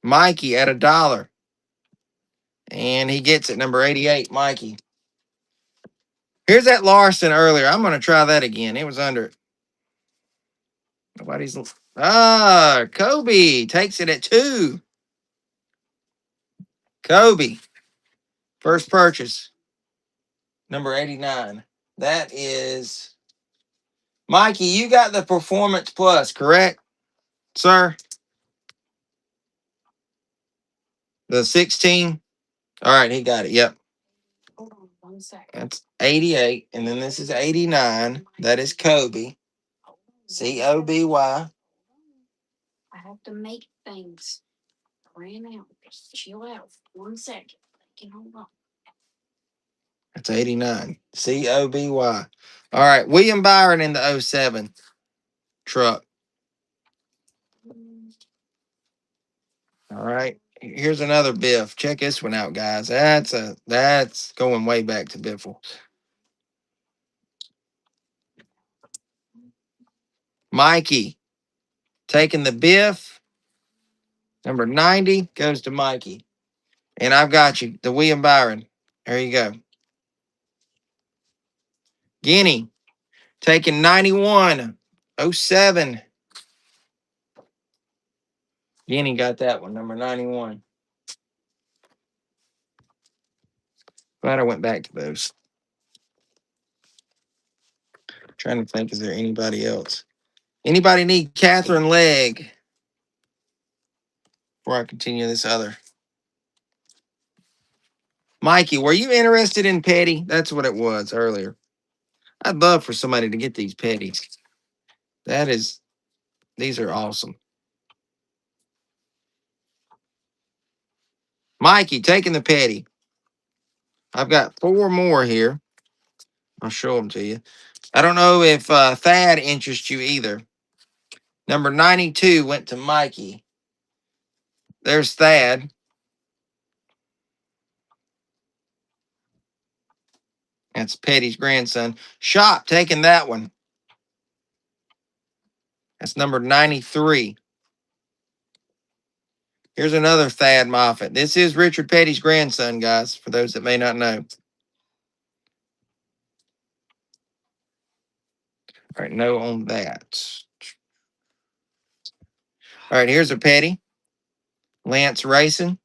Mikey at $1. And he gets it, number 88, Mikey. Here's that Larson earlier. I'm going to try that again. It was under it. Nobody's. Kobe takes it at 2. Kobe. First purchase. Number 89. That is. Mikey, you got the Performance Plus, correct, sir? The 16. All right, he got it. Yep. Hold on 1 second. That's 88. And then this is 89. That is Kobe. Coby. I have to make things. Ran out. Just chill out for 1 second. They can hold on. That's 89. Coby. All right. William Byron in the 07 truck. All right. Here's another Biff. Check this one out, guys. That's going way back to Biffle. Mikey taking the Biff. Number 90 goes to Mikey. And I've got you, the William Byron. There you go. Guinea taking 91.07. Guinea got that one, number 91. Glad I went back to those. Trying to think, is there anybody else? Anybody need Catherine Legg before I continue this other? Mikey, were you interested in Petty? That's what it was earlier. I'd love for somebody to get these Petties. These are awesome. Mikey, taking the Petty. I've got 4 more here. I'll show them to you. I don't know if Thad interests you either. Number 92 went to Mikey. There's Thad. That's Petty's grandson. Shop taking that one. That's number 93. Here's another Thad Moffat. This is Richard Petty's grandson, guys, for those that may not know. All right, no on that. All right, here's a Petty. Lance Racing.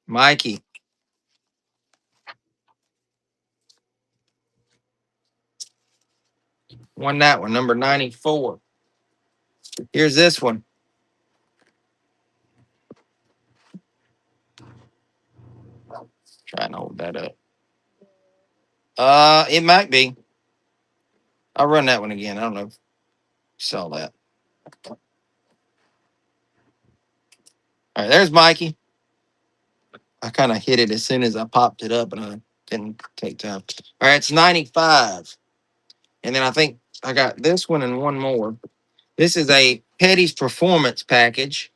Mikey. Won that one, number 94. Here's this one. Trying to hold that up. It might be. I'll run that one again. I don't know if you saw that. All right, there's Mikey. I kind of hit it as soon as I popped it up and I didn't take time. All right, it's 95. And then I think I got this one and one more. This is a Petty's Performance Package,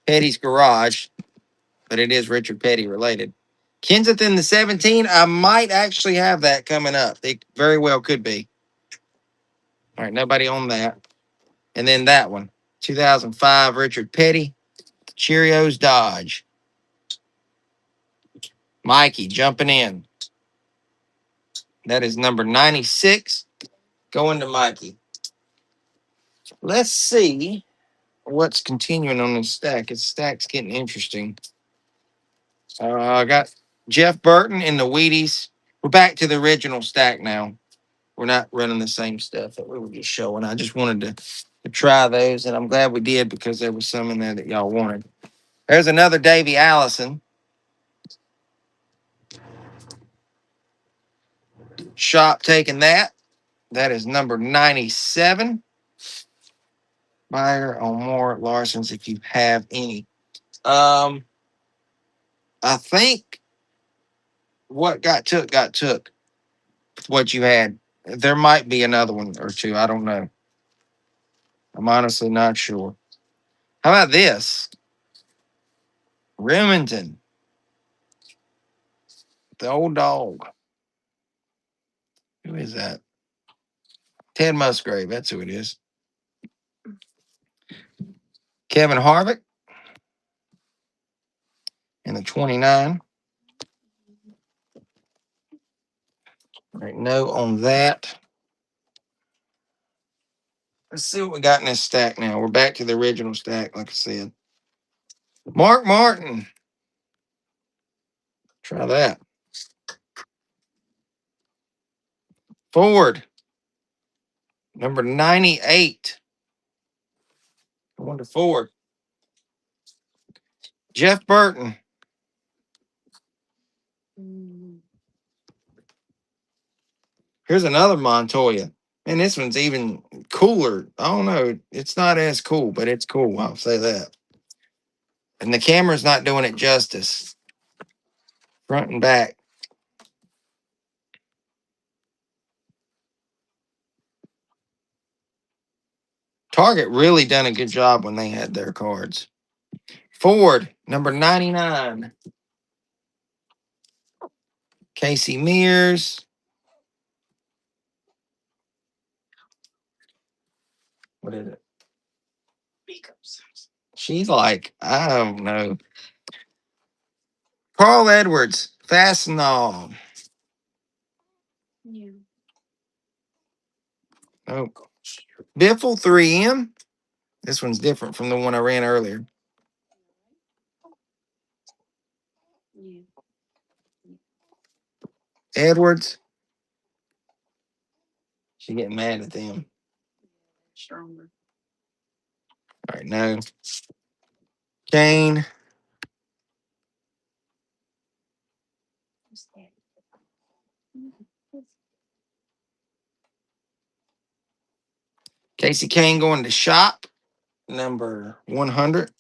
Petty's Garage, but it is Richard Petty related. Kenseth in the 17, I might actually have that coming up. It very well could be. All right, nobody on that. And then that one, 2005 Richard Petty, Cheerios Dodge. Mikey jumping in. That is number 96, going to Mikey. Let's see what's continuing on this stack. This stack's getting interesting. I got Jeff Burton in the Wheaties. We're back to the original stack now. We're not running the same stuff that we were just showing. I just wanted to try those, and I'm glad we did because there was some in there that y'all wanted. There's another Davey Allison. Shop taking that. That is number 97. Buyer on more Larson's if you have any. I think what got took. What you had. There might be another one or two. I don't know. I'm honestly not sure. How about this? Remington. The old dog. Who is that? Ted Musgrave. That's who it is. Kevin Harvick. And the 29. All right, no on that. Let's see what we got in this stack now. We're back to the original stack, like I said. Mark Martin. Try that. Ford. Number 98. Going to Ford. Jeff Burton. Here's another Montoya. And this one's even cooler. I don't know. It's not as cool, but it's cool. I'll say that. And the camera's not doing it justice. Front and back. Target really done a good job when they had their cards. Ford, number 99. Casey Mears. What is it? She's like, I don't know. Carl Edwards, Fastenal. Oh, Biffle 3M. This one's different from the one I ran earlier. Edwards. She getting mad at them. All right, no. Kane. Casey Kane going to shop number 100.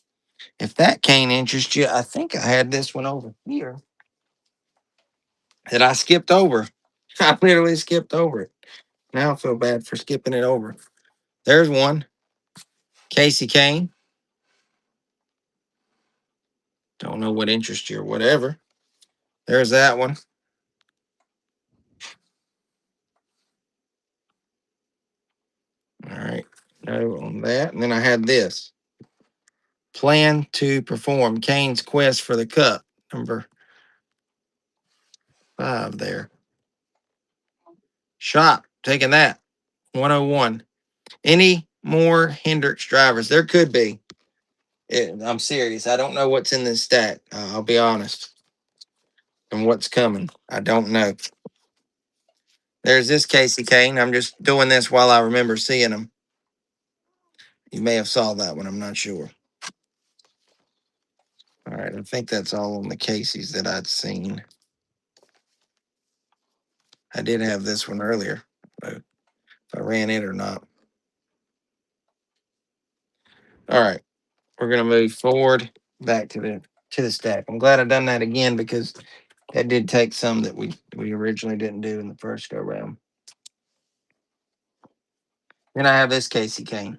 If that Kane interests you, I think I had this one over here that I skipped over. I literally skipped over it. Now I feel bad for skipping it over. There's one. Casey Kane. Don't know what interests you or whatever. There's that one. All right. No on that. And then I had this. Plan to perform Kane's quest for the cup. Number 5 there. Shop. Taking that. 101. Any more Hendricks drivers? There could be. I'm serious. I don't know what's in this stack. I'll be honest. And what's coming. I don't know. There's this Casey Kane. I'm just doing this while I remember seeing him. You may have saw that one. I'm not sure. All right. I think that's all on the Caseys that I'd seen. I did have this one earlier. If I ran it or not. All right. We're gonna move forward back to the stack. I'm glad I done that again because that did take some that we originally didn't do in the first go round. Then I have this Casey Kane.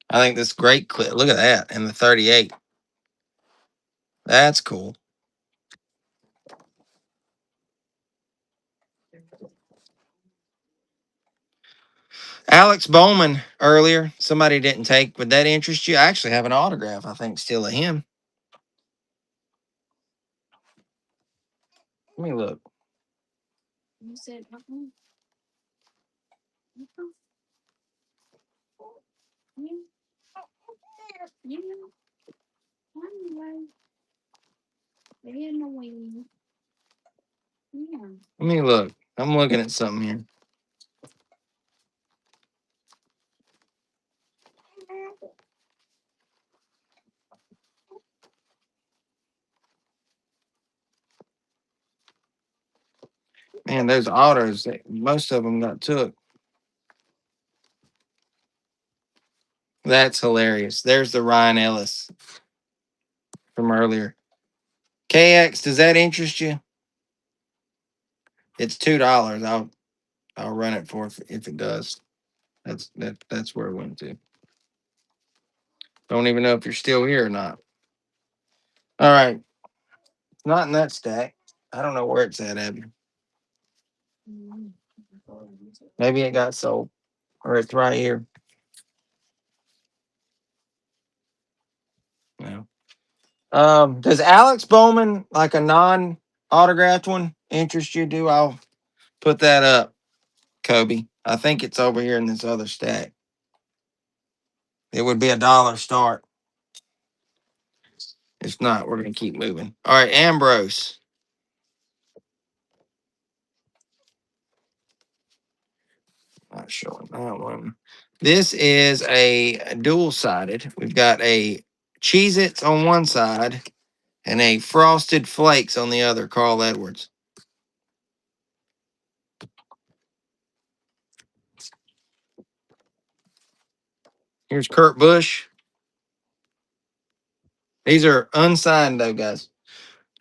I think this great clip. Look at that. And the 38. That's cool. Alex Bowman earlier. Somebody didn't take. Would that interest you? I actually have an autograph, I think, still of him. Let me look. Let me look. I'm looking at something here. Man, those autos, most of them got took. That's hilarious. There's the Ryan Ellis from earlier. KX, does that interest you? It's $2. I'll run it for if it does. That's where it went to. Don't even know if you're still here or not. All right. It's not in that stack. I don't know where it's at, Abby. Maybe it got sold. Or it's right here. No. Does Alex Bowman, like a non-autographed one, interest you? I'll put that up, Kobe. I think it's over here in this other stack. It would be $1 start. If not, we're gonna keep moving. All right, Ambrose. Not showing that one. This is a dual-sided. We've got a Cheez-Its on one side and a Frosted Flakes on the other, Carl Edwards. Here's Kurt Busch. These are unsigned, though, guys.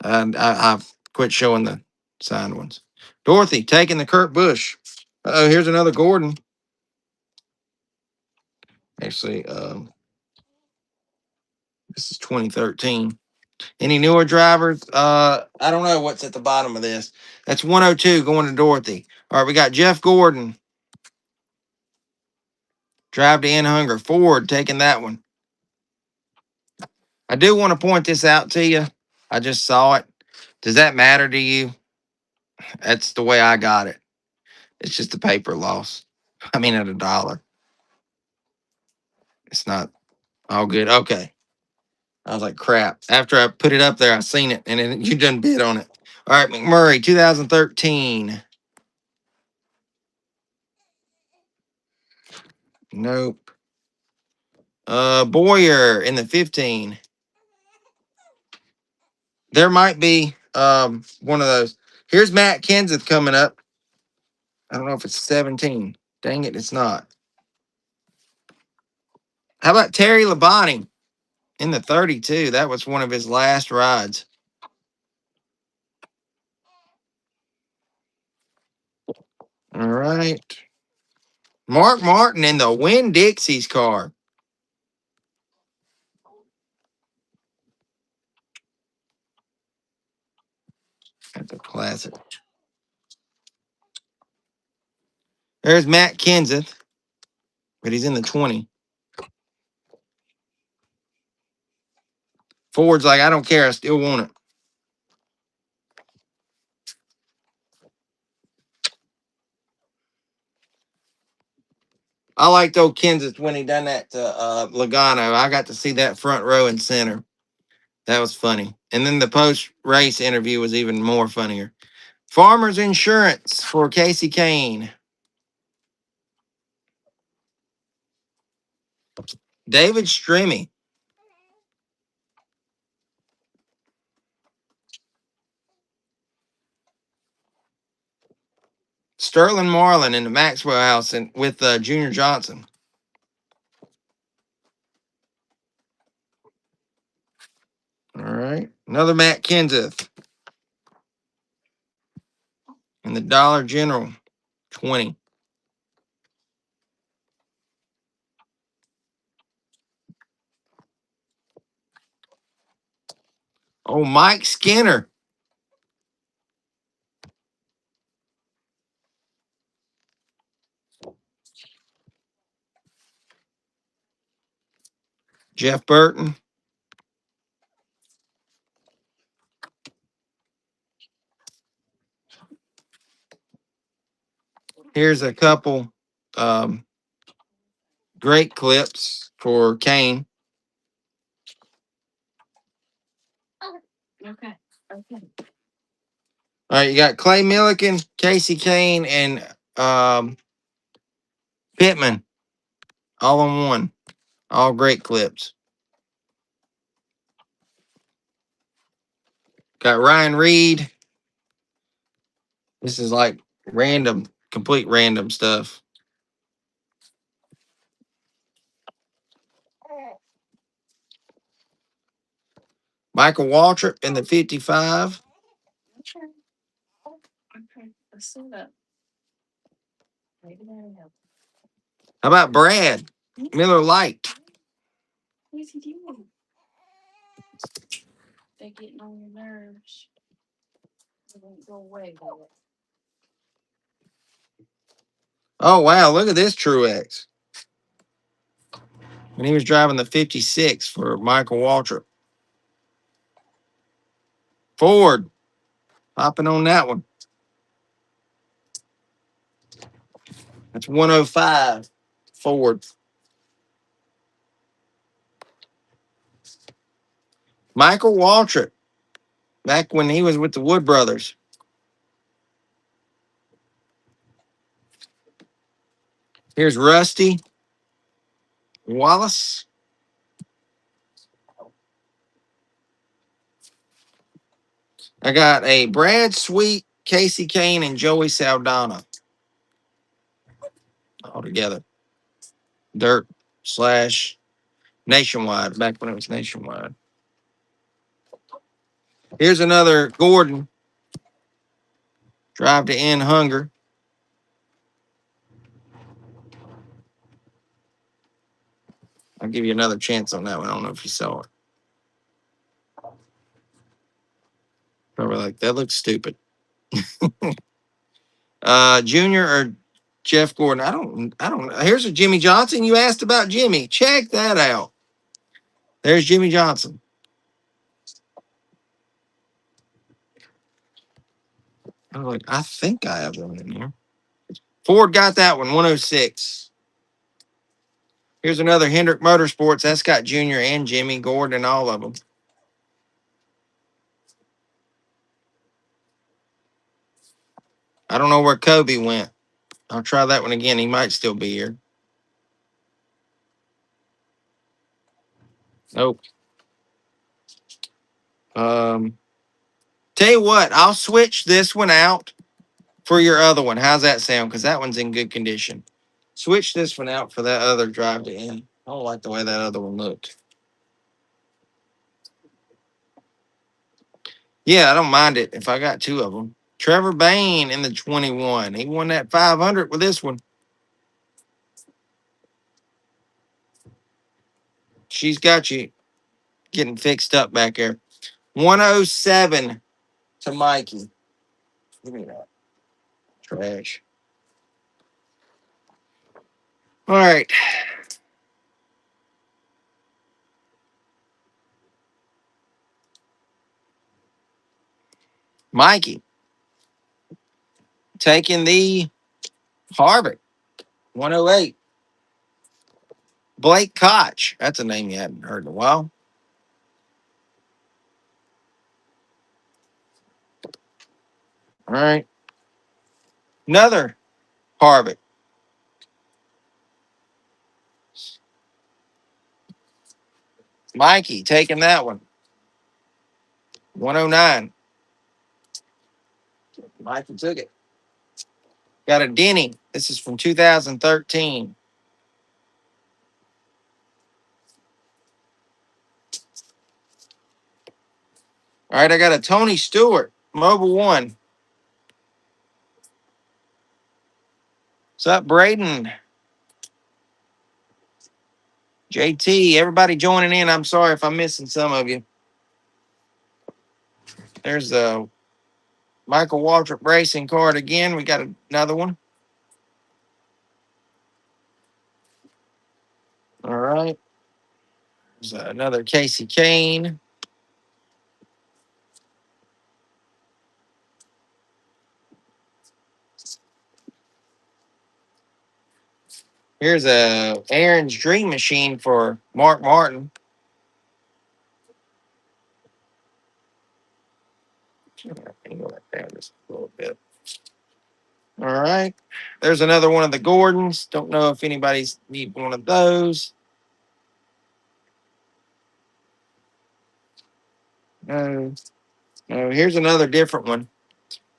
I've quit showing the signed ones. Dorothy taking the Kurt Busch. Oh, here's another Gordon. Actually, this is 2013. Any newer drivers? I don't know what's at the bottom of this. That's 102 going to Dorothy. All right, we got Jeff Gordon. Drive to End Hunger. Ford taking that one. I do want to point this out to you. I just saw it. Does that matter to you? That's the way I got it. It's just a paper loss. I mean, at $1. It's not all good. Okay. I was like, crap. After I put it up there, I seen it, and then you done bid on it. All right, McMurray, 2013. Nope. Boyer in the 15. There might be one of those. Here's Matt Kenseth coming up. I don't know if it's 17. Dang it, it's not. How about Terry Labonte in the 32? That was one of his last rides. All right. Mark Martin in the Win Dixie's car. That's a classic. There's Matt Kenseth, but he's in the 20. Ford's like, I don't care. I still want it. I liked old Kenseth when he done that to Logano. I got to see that front row and center. That was funny. And then the post-race interview was even more funnier. Farmers Insurance for Casey Kane. David Stremme. Sterling Marlin in the Maxwell House with Junior Johnson. All right. Another Matt Kenseth. In the Dollar General, 20. Oh, Mike Skinner. Jeff Burton. Here's a couple great clips for Kane. All right, you got Clay Millican, Casey Kane, and Pittman all on one. All great clips. Got Ryan Reed. This is like random, complete random stuff. Michael Waltrip in the 55. How about Brad Miller Lite? Oh, wow. Look at this Truex. And he was driving the 56 for Michael Waltrip. Ford hopping on that one. That's 105 Ford. Michael Waltrip, back when he was with the Wood Brothers. Here's Rusty Wallace. I got a Brad Sweet, Casey Kane, and Joey Saldana all together. Dirt / Nationwide, back when it was Nationwide. Here's another Gordon. Drive to End Hunger. I'll give you another chance on that one. I don't know if you saw it. Probably like, that looks stupid. Junior or Jeff Gordon? I don't know. Here's a Jimmy Johnson. You asked about Jimmy. Check that out. There's Jimmy Johnson. I was like, I think I have one in there. Ford got that one, 106. Here's another Hendrick Motorsports. That's got Junior and Jimmy Gordon and all of them. I don't know where Kobe went. I'll try that one again. He might still be here. Nope. Tell you what, I'll switch this one out for your other one. How's that sound? Because that one's in good condition. Switch this one out for that other drive to end. I don't like the way that other one looked. Yeah, I don't mind it if I got two of them. Trevor Bain in the 21. He won that 500 with this one. She's got you getting fixed up back there. 107 to Mikey. Give me that. Trash. All right. Mikey taking the Harvick. 108. Blake Koch. That's a name you haven't heard in a while. All right. Another Harvick. Mikey taking that one. 109. Mikey took it. Got a Denny. This is from 2013. All right, I got a Tony Stewart, Mobile One. What's up, Braden? JT, everybody joining in. I'm sorry if I'm missing some of you. There's the Michael Waltrip Racing card again. We got another one. All right. There's another Casey Kane. Here's a Aaron's Dream Machine for Mark Martin. Go back down just a little bit. All right. There's another one of the Gordons. Don't know if anybody's need one of those. No. No. Here's another different one.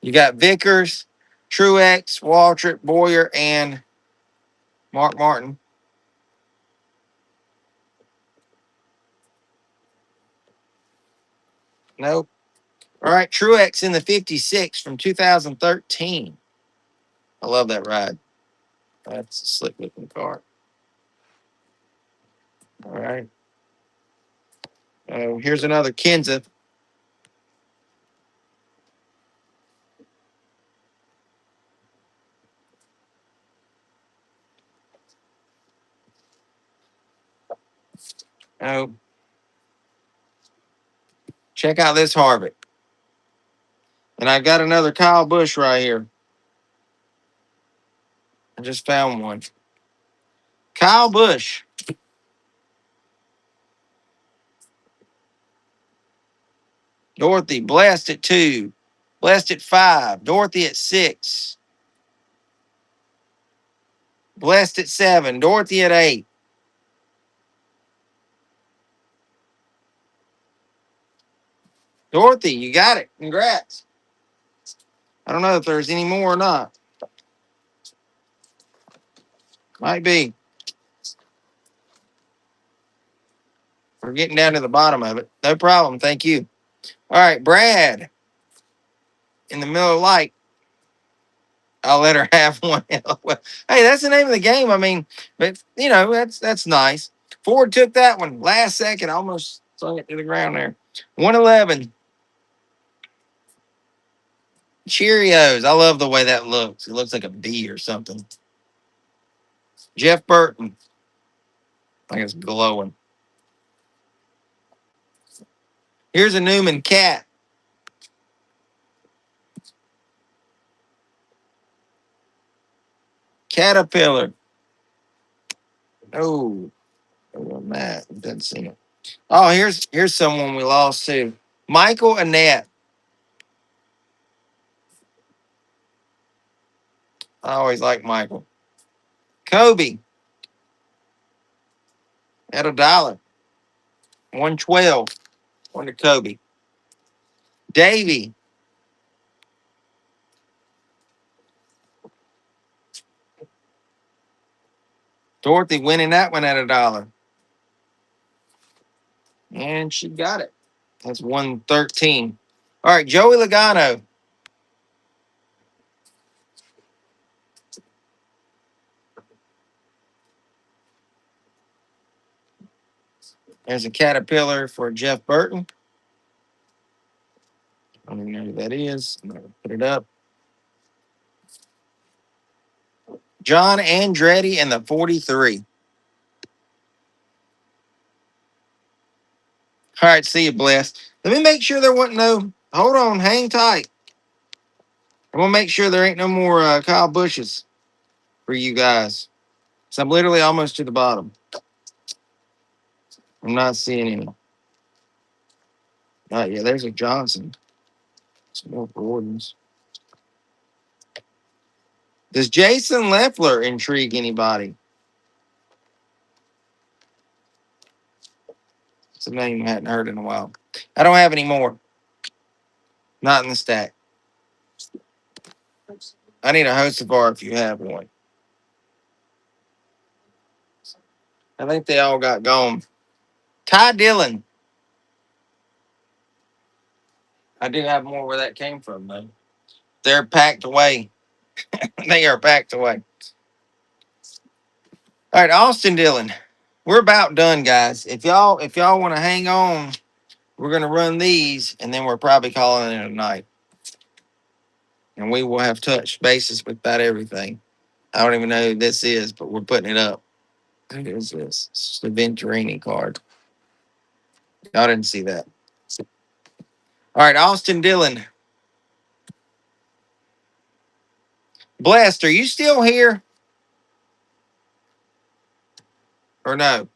You got Vickers, Truex, Waltrip, Boyer, and Mark Martin. Nope. All right. Truex in the 56 from 2013. I love that ride. That's a slick looking car. All right. Here's another Kenseth. Oh, check out this Harvick. And I got another Kyle Busch right here. I just found one. Kyle Busch. Dorothy, Blessed at 2. Blessed at 5. Dorothy at 6. Blessed at 7. Dorothy at 8. Dorothy, you got it. Congrats. I don't know if there's any more or not. Might be. We're getting down to the bottom of it. No problem. Thank you. All right, Brad in the Miller Lite. I'll let her have one. Well, hey, that's the name of the game. I mean, but that's nice. Ford took that one last second, almost slung it to the ground there. 111. Cheerios. I love the way that looks. It looks like a bee or something. Jeff Burton. I think it's glowing. Here's a Newman Cat. Caterpillar. Oh, Matt doesn't see it. Oh, here's someone we lost too. Michael Annette. I always like Michael. Kobe at $1. 112. One to Kobe. Davy. Dorothy winning that one at $1. And she got it. That's 113. All right, Joey Logano. There's a Caterpillar for Jeff Burton. I don't even know who that is. I'm going to put it up. John Andretti and the 43. All right, see you, blessed. Let me make sure there wasn't no. Hold on, hang tight. I'm going to make sure there ain't no more Kyle Bushes for you guys. So I'm literally almost to the bottom. I'm not seeing any. Yeah, there's a Johnson. Some more Gordons. Does Jason Leffler intrigue anybody? It's a name I hadn't heard in a while. I don't have any more. Not in the stack. I need a host bar if you have one. I think they all got gone. Ty Dillon. I do have more where that came from, though. They're packed away. They are packed away. All right, Austin Dillon. We're about done, guys. If y'all want to hang on, we're gonna run these, and then we're probably calling it a night. And we will have touched bases with about everything. I don't even know who this is, but we're putting it up. Who is this? It's the Venturini card. Y'all didn't see that. All right, Austin Dillon. Blessed, are you still here? Or no?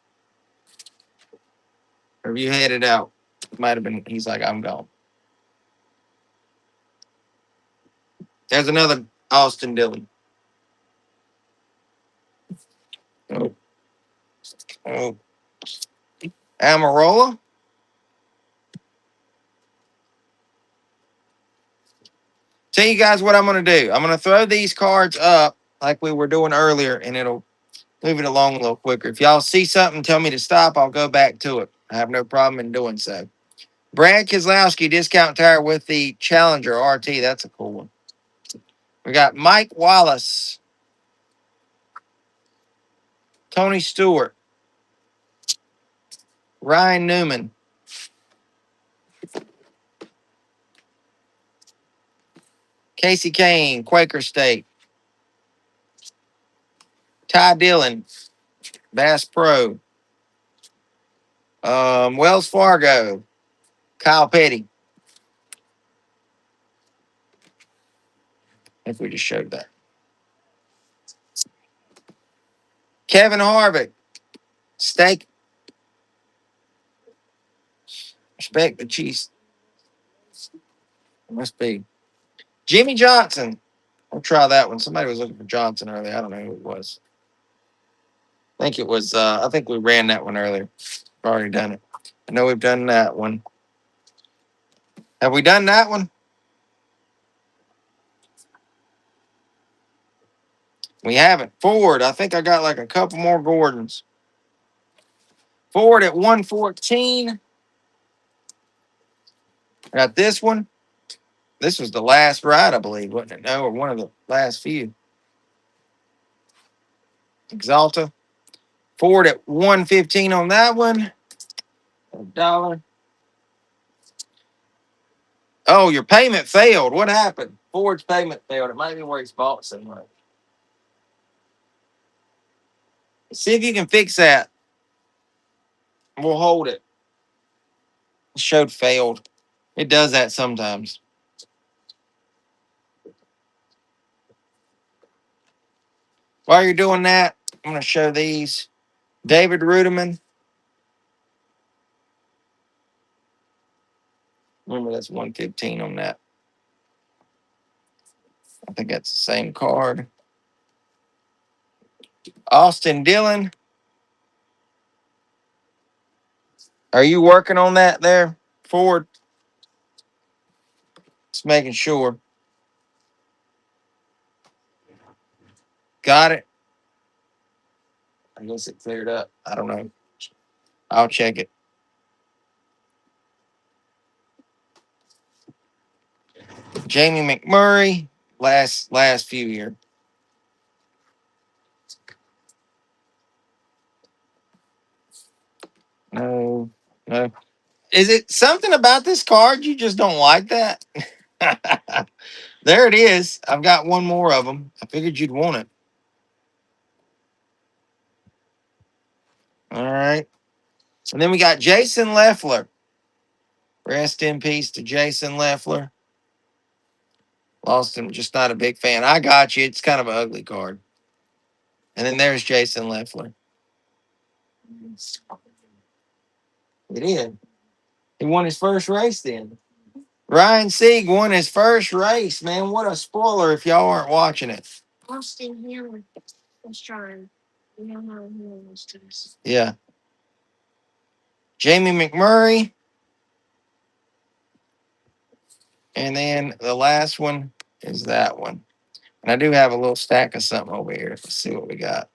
Or have you headed out? Might have been. He's like, I'm gone. There's another Austin Dillon. Oh, oh. Amarola. Tell you guys what I'm going to do. I'm going to throw these cards up like we were doing earlier, and it'll move it along a little quicker. If y'all see something, tell me to stop. I'll go back to it. I have no problem in doing so. Brad Keselowski, discount tire with the Challenger RT. That's a cool one. We got Mike Wallace, Tony Stewart, Ryan Newman, Casey Kane, Quaker State, Ty Dillon, Bass Pro, Wells Fargo, Kyle Petty. If we just showed that. Kevin Harvick, Steak. Respect the cheese. It must be. Jimmy Johnson. I'll try that one. Somebody was looking for Johnson earlier. I don't know who it was. I think it was, I think we ran that one earlier. We've already done it. I know we've done that one. Have we done that one? We haven't. Ford. I think I got like a couple more Gordons. Ford at 114. I got this one. This was the last ride, I believe, wasn't it? No, or one of the last few. Exalta. Ford at 115 on that one. $1. Oh, your payment failed. What happened? Ford's payment failed. It might be where he's bought so much. See if you can fix that. We'll hold it. It showed failed. It does that sometimes. While you're doing that, I'm going to show these. David Rudiman. Remember, that's 115 on that. I think that's the same card. Austin Dillon. Are you working on that there, Ford? Just making sure. Got it. I guess it cleared up. I don't know. I'll check it. Jamie McMurray. Last few years. No, no. Is it something about this card you just don't like that? There it is. I've got one more of them. I figured you'd want it. All right. And then we got Jason Leffler. Rest in peace to Jason Leffler. Lost him. Just not a big fan. I got you. It's kind of an ugly card. And then there's Jason Leffler. It is. He won his first race then. Ryan Sieg won his first race, man. What a spoiler if y'all aren't watching it. Yeah. Jamie McMurray. And then the last one is that one. And I do have a little stack of something over here. Let's see what we got.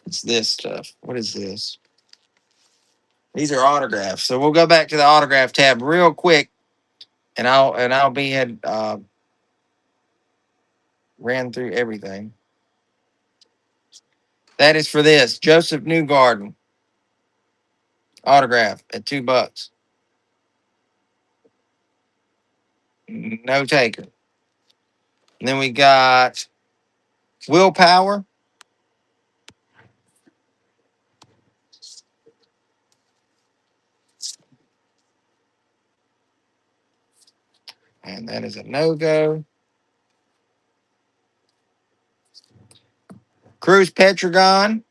It's this stuff. What is this? These are autographs. So we'll go back to the autograph tab real quick, and I'll be had ran through everything. That is for this Joseph Newgarden autograph at $2. No taker. And then we got Willpower. And that is a no-go. Cruz Petragon.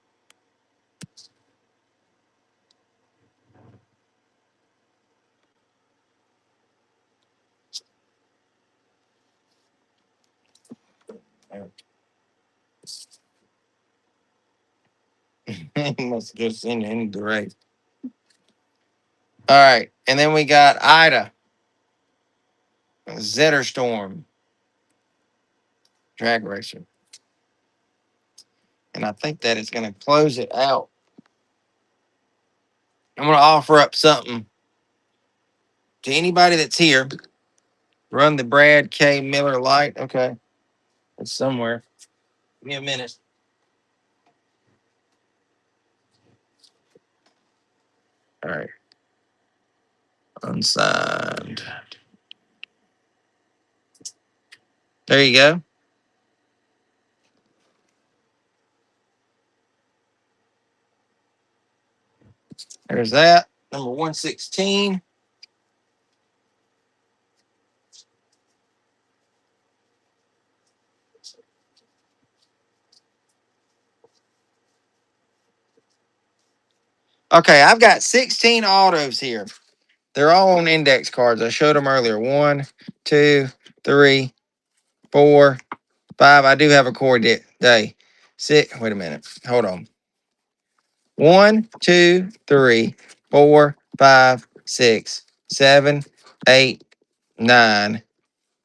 He must have just seen it in the race. All right. And then we got Ida. Zetterstorm. Drag racer. And I think that is going to close it out. I'm going to offer up something to anybody that's here. Run the Brad K. Miller light. Okay. It's somewhere. Give me a minute. All right. Unsigned. There you go. There's that. Number 116. Okay, I've got 16 autos here. They're all on index cards. I showed them earlier. 1, 2, 3, 4, 5. I do have a core day. 6. Wait a minute. Hold on. 1, 2, 3, 4, 5, 6, 7, 8, 9,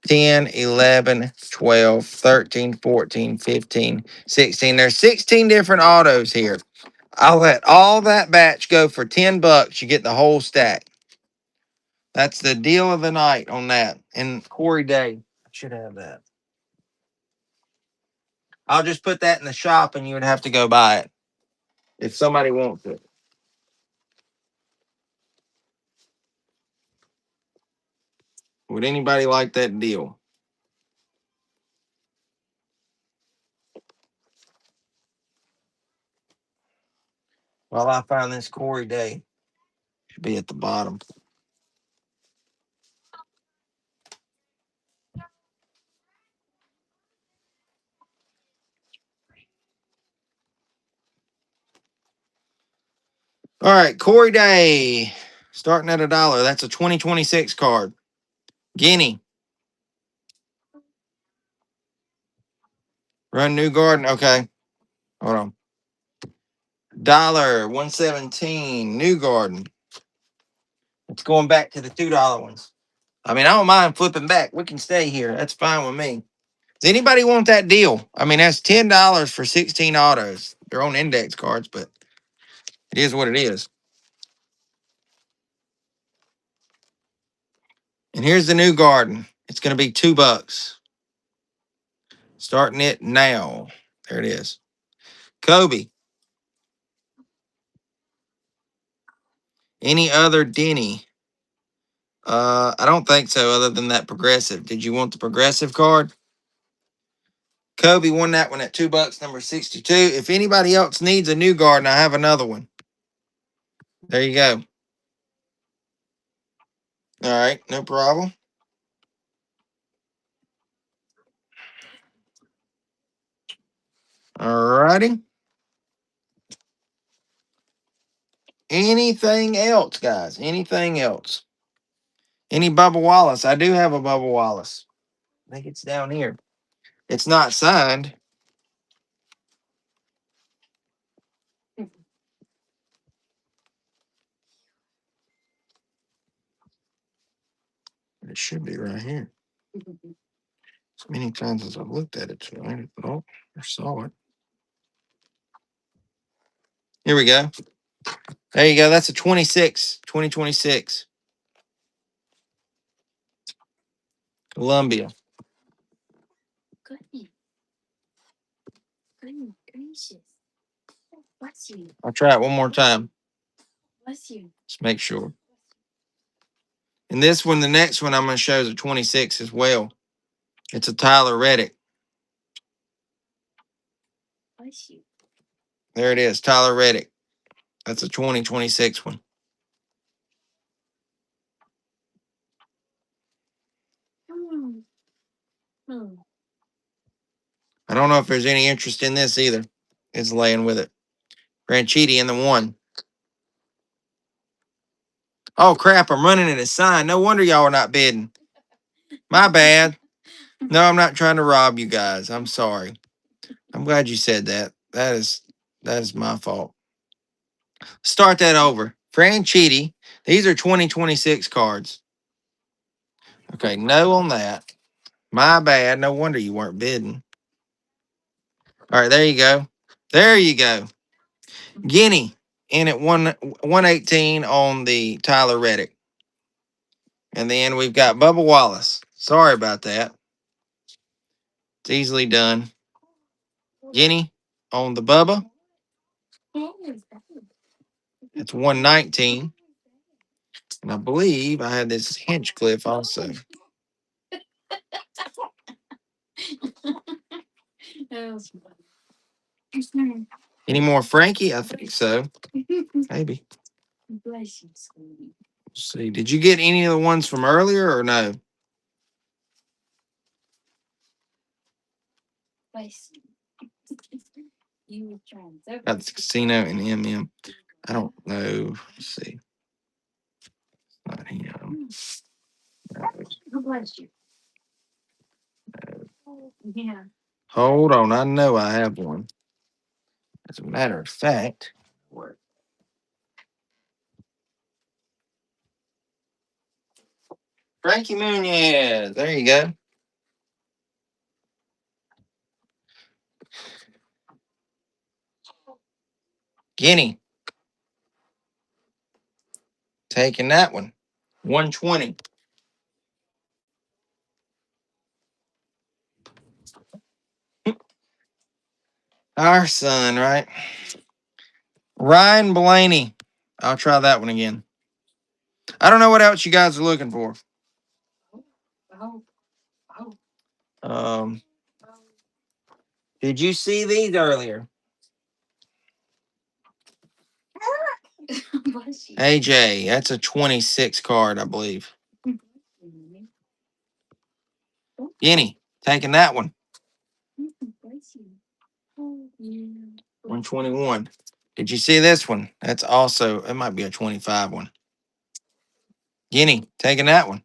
10, 11, 12, 13, 14, 15, 16. There's 16 different autos here. I'll let all that batch go for $10. You get the whole stack. That's the deal of the night on that. And Corey Day. I should have that. I'll just put that in the shop and you would have to go buy it if somebody wants it. Would anybody like that deal? Well, I find this Corey Day should be at the bottom. All right, Corey Day, starting at $1. That's a 2026 card. Guinea. Run New Garden. Okay, hold on. Dollar 117. New Garden. It's going back to the $2 ones. I mean, I don't mind flipping back. We can stay here. That's fine with me. Does anybody want that deal? I mean, that's $10 for 16 autos. They're on index cards, but it is what it is. And here's the New Garden. It's going to be $2. Starting it now. There it is. Kobe. Any other Denny? I don't think so, other than that progressive. Did you want the progressive card? Kobe won that one at $2, number 62. If anybody else needs a New Garden, I have another one. There you go. All right, no problem. All righty. Anything else, guys? Anything else? Any Bubba Wallace? I do have a Bubba Wallace. I think it's down here. It's not signed. It should be right here. As many times as I've looked at it tonight, oh, I saw it. Here we go. There you go. That's a 2026. Columbia. I'll try it one more time. Let's make sure. And this one, the next one I'm going to show is a 26 as well. It's a Tyler Reddick. There it is, Tyler Reddick. That's a 2026 one. I don't know if there's any interest in this either. It's laying with it. Ranchiti in the 1. Oh, crap. I'm running it as signed. No wonder y'all are not bidding. My bad. No, I'm not trying to rob you guys. I'm sorry. I'm glad you said that. That is my fault. Start that over. Franchitti. These are 2026 cards. Okay, no on that. My bad. No wonder you weren't bidding. All right, there you go. There you go. Guinea in at 118 on the Tyler Reddick. And then we've got Bubba Wallace. Sorry about that. It's easily done. Guinea on the Bubba. It's 119. And I believe I had this Hinchcliffe also. Any more Frankie? I think so. Maybe. Let's see. Did you get any of the ones from earlier or no? Got the casino and MM. I don't know. Let's see. Not him. No. Hold on. I know I have one. As a matter of fact, Frankie Muniz. There you go. Guinea. Taking that one. 120. Our son, right? Ryan Blaney. I'll try that one again. I don't know what else you guys are looking for. Um, did you see these earlier? AJ, that's a 26 card, I believe. Guinea, taking that one. 121. Did you see this one? That's also, it might be a 25 one. Guinea, taking that one.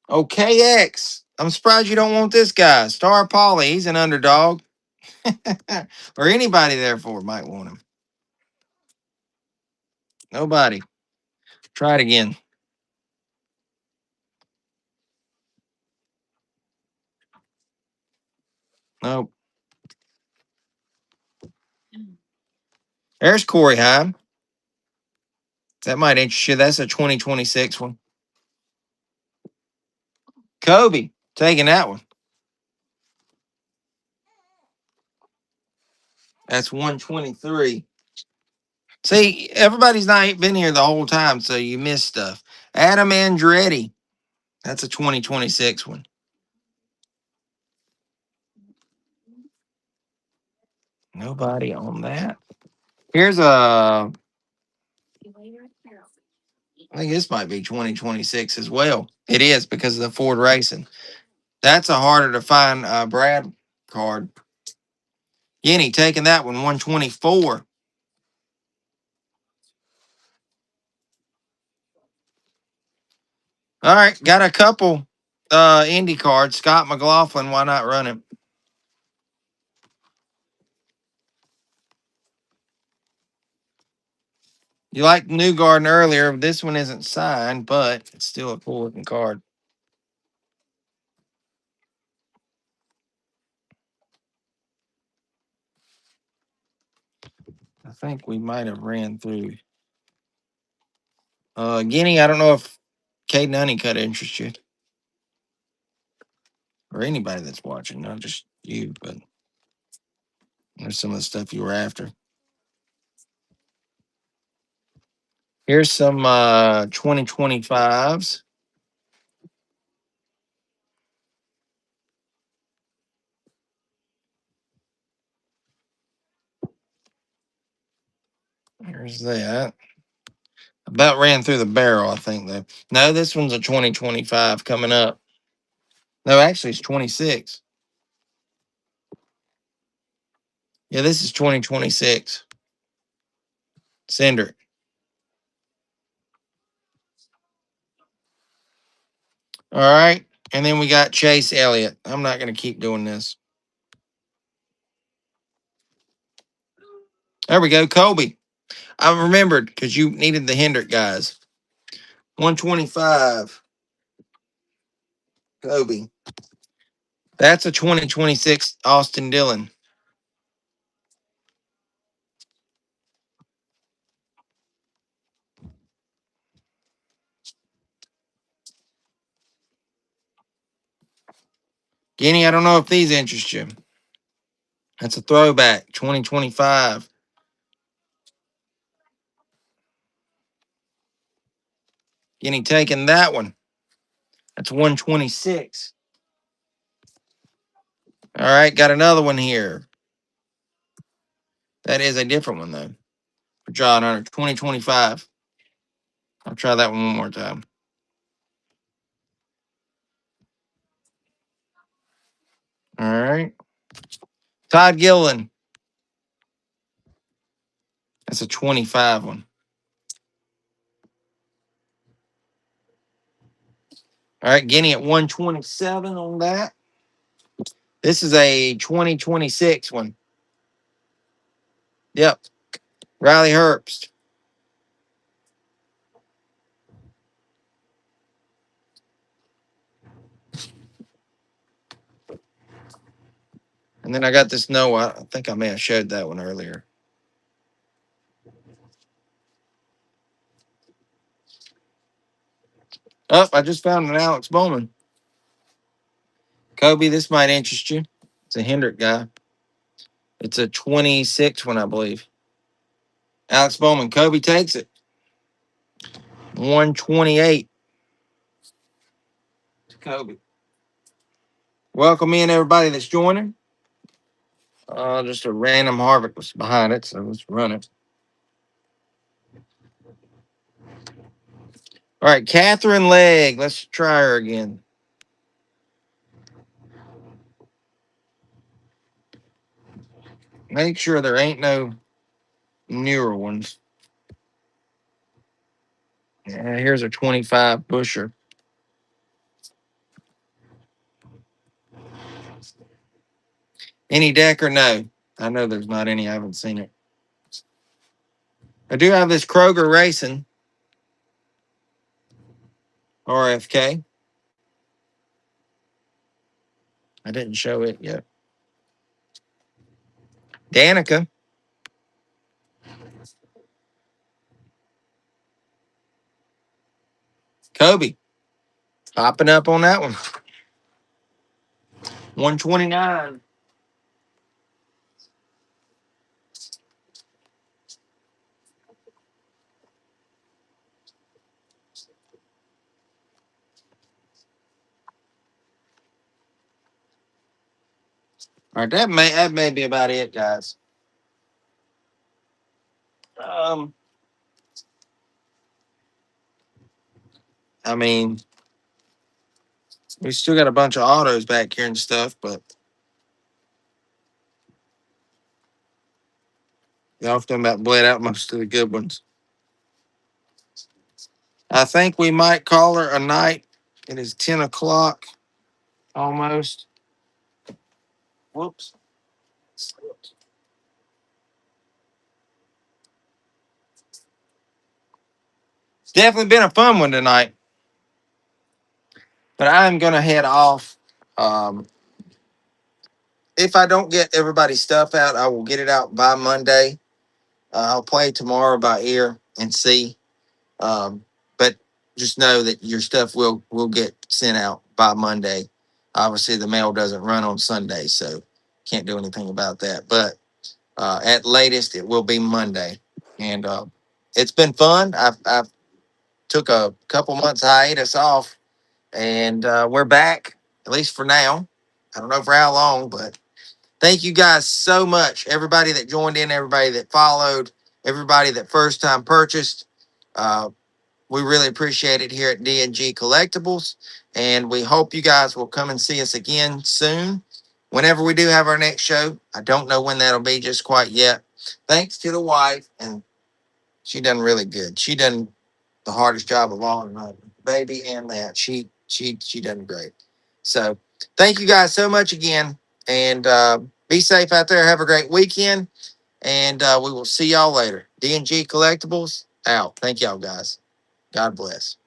OKX. I'm surprised you don't want this guy. Star Polly, he's an underdog. Or anybody therefore might want him. Nobody. Try it again. Nope. There's Corey Heim. That might interest you. That's a 2026 one. Kobe, taking that one. That's 123. See, everybody's not been here the whole time, so you miss stuff. Adam Andretti. That's a 2026 one. Nobody on that. Here's a, I think this might be 2026 as well. It is because of the Ford Racing. That's a harder to find Brad card. Guinea taking that one, 124. All right, got a couple Indy cards. Scott McLaughlin, why not run him? You liked Newgarden earlier. This one isn't signed, but it's still a cool looking card. I think we might have ran through. Guinea, I don't know if Caden Honeycutt interests you or anybody that's watching, not just you, but there's some of the stuff you were after. Here's some 2025s. Here's that. About ran through the barrel, I think, though. No, this one's a 2025 coming up. No, actually, it's 26. Yeah, this is 2026. Cinder. All right. And then we got Chase Elliott. I'm not going to keep doing this. There we go. Kobe. I remembered because you needed the Hendrick guys. 125. Kobe. That's a 2026 Austin Dillon. Guinea, I don't know if these interest you. That's a throwback. 2025. Guinea taking that one. That's 126. All right, got another one here. That is a different one, though. For John Hunter, 2025. I'll try that one more time. All right. Todd Gilliland. That's a 25 one. All right, Guinea at 127 on that. This is a 2026 one. Yep. Riley Herbst. And then I got this Noah. I think I may have showed that one earlier. Oh, I just found an Alex Bowman. Kobe, this might interest you. It's a Hendrick guy. It's a 26 one, I believe. Alex Bowman. Kobe takes it. 128 to Kobe. Welcome in everybody that's joining. Just a random Harvick was behind it, so let's run it. All right, Catherine Legg. Let's try her again. Make sure there ain't no newer ones. Yeah, here's a 25 busher. Any Decker? No. I know there's not any. I haven't seen it. I do have this Kroger Racing RFK. I didn't show it yet. Danica. Kobe. Popping up on that one. 129. All right, that may be about it, guys. Um, I mean, we still got a bunch of autos back here and stuff, but y'all talking about bled out most of the good ones. I think we might call her a night. It is 10 o'clock almost. Whoops. It's definitely been a fun one tonight, but I'm going to head off. Um, if I don't get everybody's stuff out, I will get it out by Monday. I'll play tomorrow by ear and see. But just know that your stuff will get sent out by Monday. Obviously, the mail doesn't run on Sunday, so can't do anything about that. But at latest, it will be Monday, and it's been fun. I've took a couple months hiatus off, and we're back at least for now. I don't know for how long, but thank you guys so much. Everybody that joined in, everybody that followed, everybody that first time purchased. Uh, we really appreciate it here at D&G Collectibles, and we hope you guys will come and see us again soon. Whenever we do have our next show, I don't know when that'll be just quite yet. Thanks to the wife, and she done really good. She done the hardest job of all, my baby, and that she done great. So thank you guys so much again, and be safe out there. Have a great weekend, and we will see y'all later. D&G Collectibles out. Thank y'all guys. God bless.